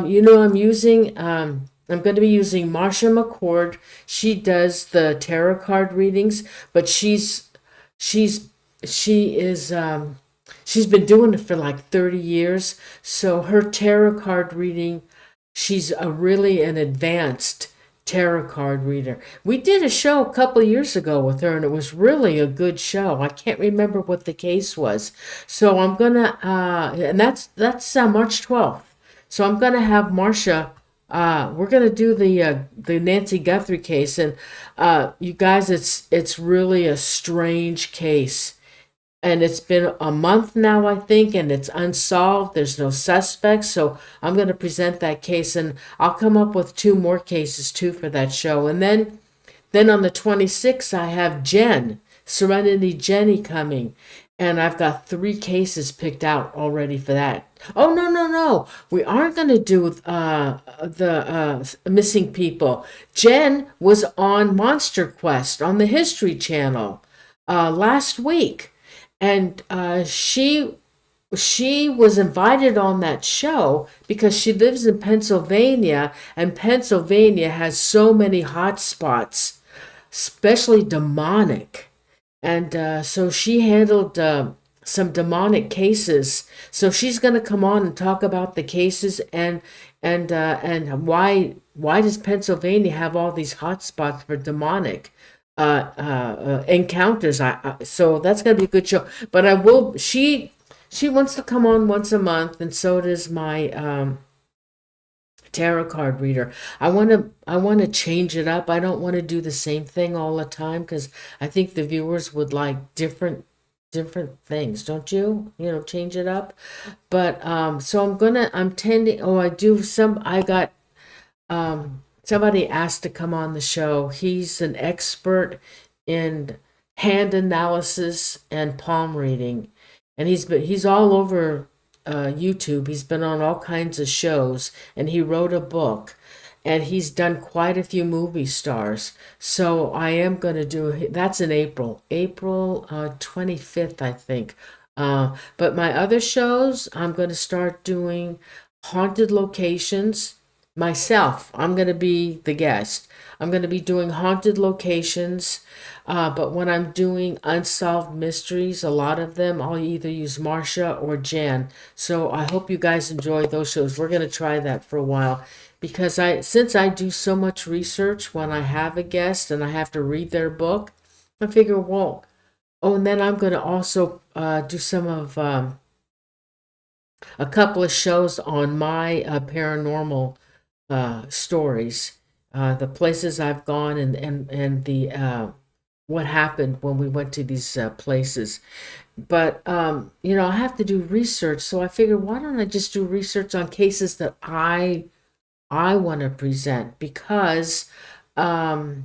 using, I'm going to be using Marcia McCord. She does the tarot card readings, but she's been doing it for like 30 years. So her tarot card reading, she's really an advanced tarot card reader. We did a show a couple of years ago with her, and it was really a good show. I can't remember what the case was. So I'm gonna, and that's March 12th. So I'm gonna have Marcia. We're gonna do the Nancy Guthrie case, and you guys, it's really a strange case. And it's been a month now, I think, and it's unsolved. There's no suspects. So I'm going to present that case, and I'll come up with 2 more cases, too, for that show. And then on the 26th, I have Serenity Jenny coming. And I've got 3 cases picked out already for that. Oh, no. We aren't going to do the missing people. Jen was on Monster Quest on the History Channel last week. And she was invited on that show because she lives in Pennsylvania, and Pennsylvania has so many hot spots, especially demonic. And so she handled some demonic cases. So she's going to come on and talk about the cases and why does Pennsylvania have all these hot spots for demonic encounters. So that's gonna be a good show. But she wants to come on once a month, and so does my tarot card reader. I want to change it up. I don't want to do the same thing all the time, because I think the viewers would like different things, don't you? Change it up. But so I got somebody asked to come on the show. He's an expert in hand analysis and palm reading, and he's all over YouTube. He's been on all kinds of shows, and he wrote a book, and he's done quite a few movie stars. So I am going to do that's in April 25th, I think. But my other shows, I'm going to start doing haunted locations. Myself, I'm going to be the guest. I'm going to be doing haunted locations, but when I'm doing unsolved mysteries, a lot of them, I'll either use Marcia or Jan. So I hope you guys enjoy those shows. We're going to try that for a while, because since I do so much research when I have a guest and I have to read their book, I figure, and then I'm going to also do some of a couple of shows on my paranormal stories, the places I've gone, and the what happened when we went to these places. But I have to do research, so I figured, why don't I just do research on cases that I want to present, because I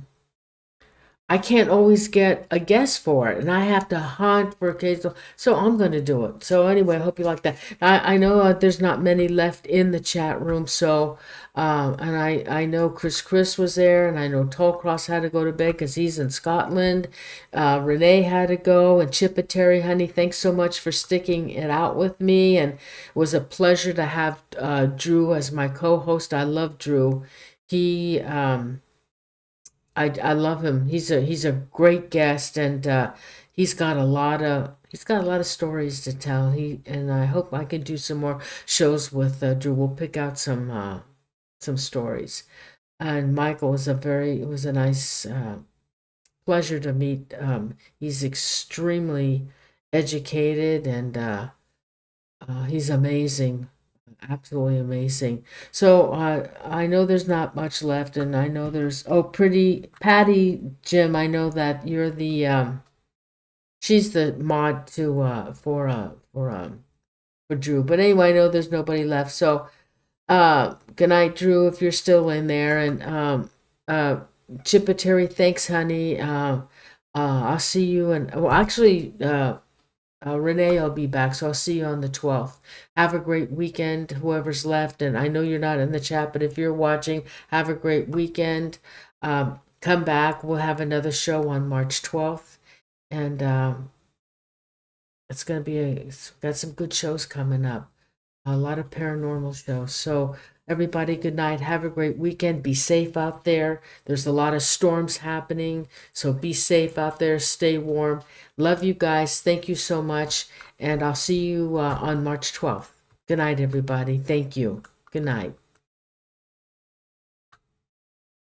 I can't always get a guest for it, and I have to hunt for occasional. So I'm going to do it. So anyway, I hope you like that. I know there's not many left in the chat room. So and I know Chris was there, and I know Tollcross had to go to bed because he's in Scotland. Renee had to go, and Chippetary, honey, thanks so much for sticking it out with me, and it was a pleasure to have Drew as my co-host. I love Drew. He I love him. He's a great guest, and he's got a lot of stories to tell. And I hope I can do some more shows with Drew. We'll pick out some stories. And Michael was it was a nice pleasure to meet. He's extremely educated, and he's amazing. Absolutely amazing. So I know there's not much left, and I know there's pretty Patty Jim. I know that you're the she's the mod to for Drew. But anyway, I know there's nobody left. So good night, Drew, if you're still in there, and Chippetary, thanks, honey. I'll see you, and well, actually. Renee, I'll be back, so I'll see you on the 12th. Have a great weekend, whoever's left. And I know you're not in the chat, but if you're watching, have a great weekend. Come back. We'll have another show on March 12th. And it's going to be got some good shows coming up. A lot of paranormal shows. So everybody, good night. Have a great weekend. Be safe out there. There's a lot of storms happening, so be safe out there. Stay warm. Love you guys. Thank you so much, and I'll see you on March 12th. Good night, everybody. Thank you. Good night.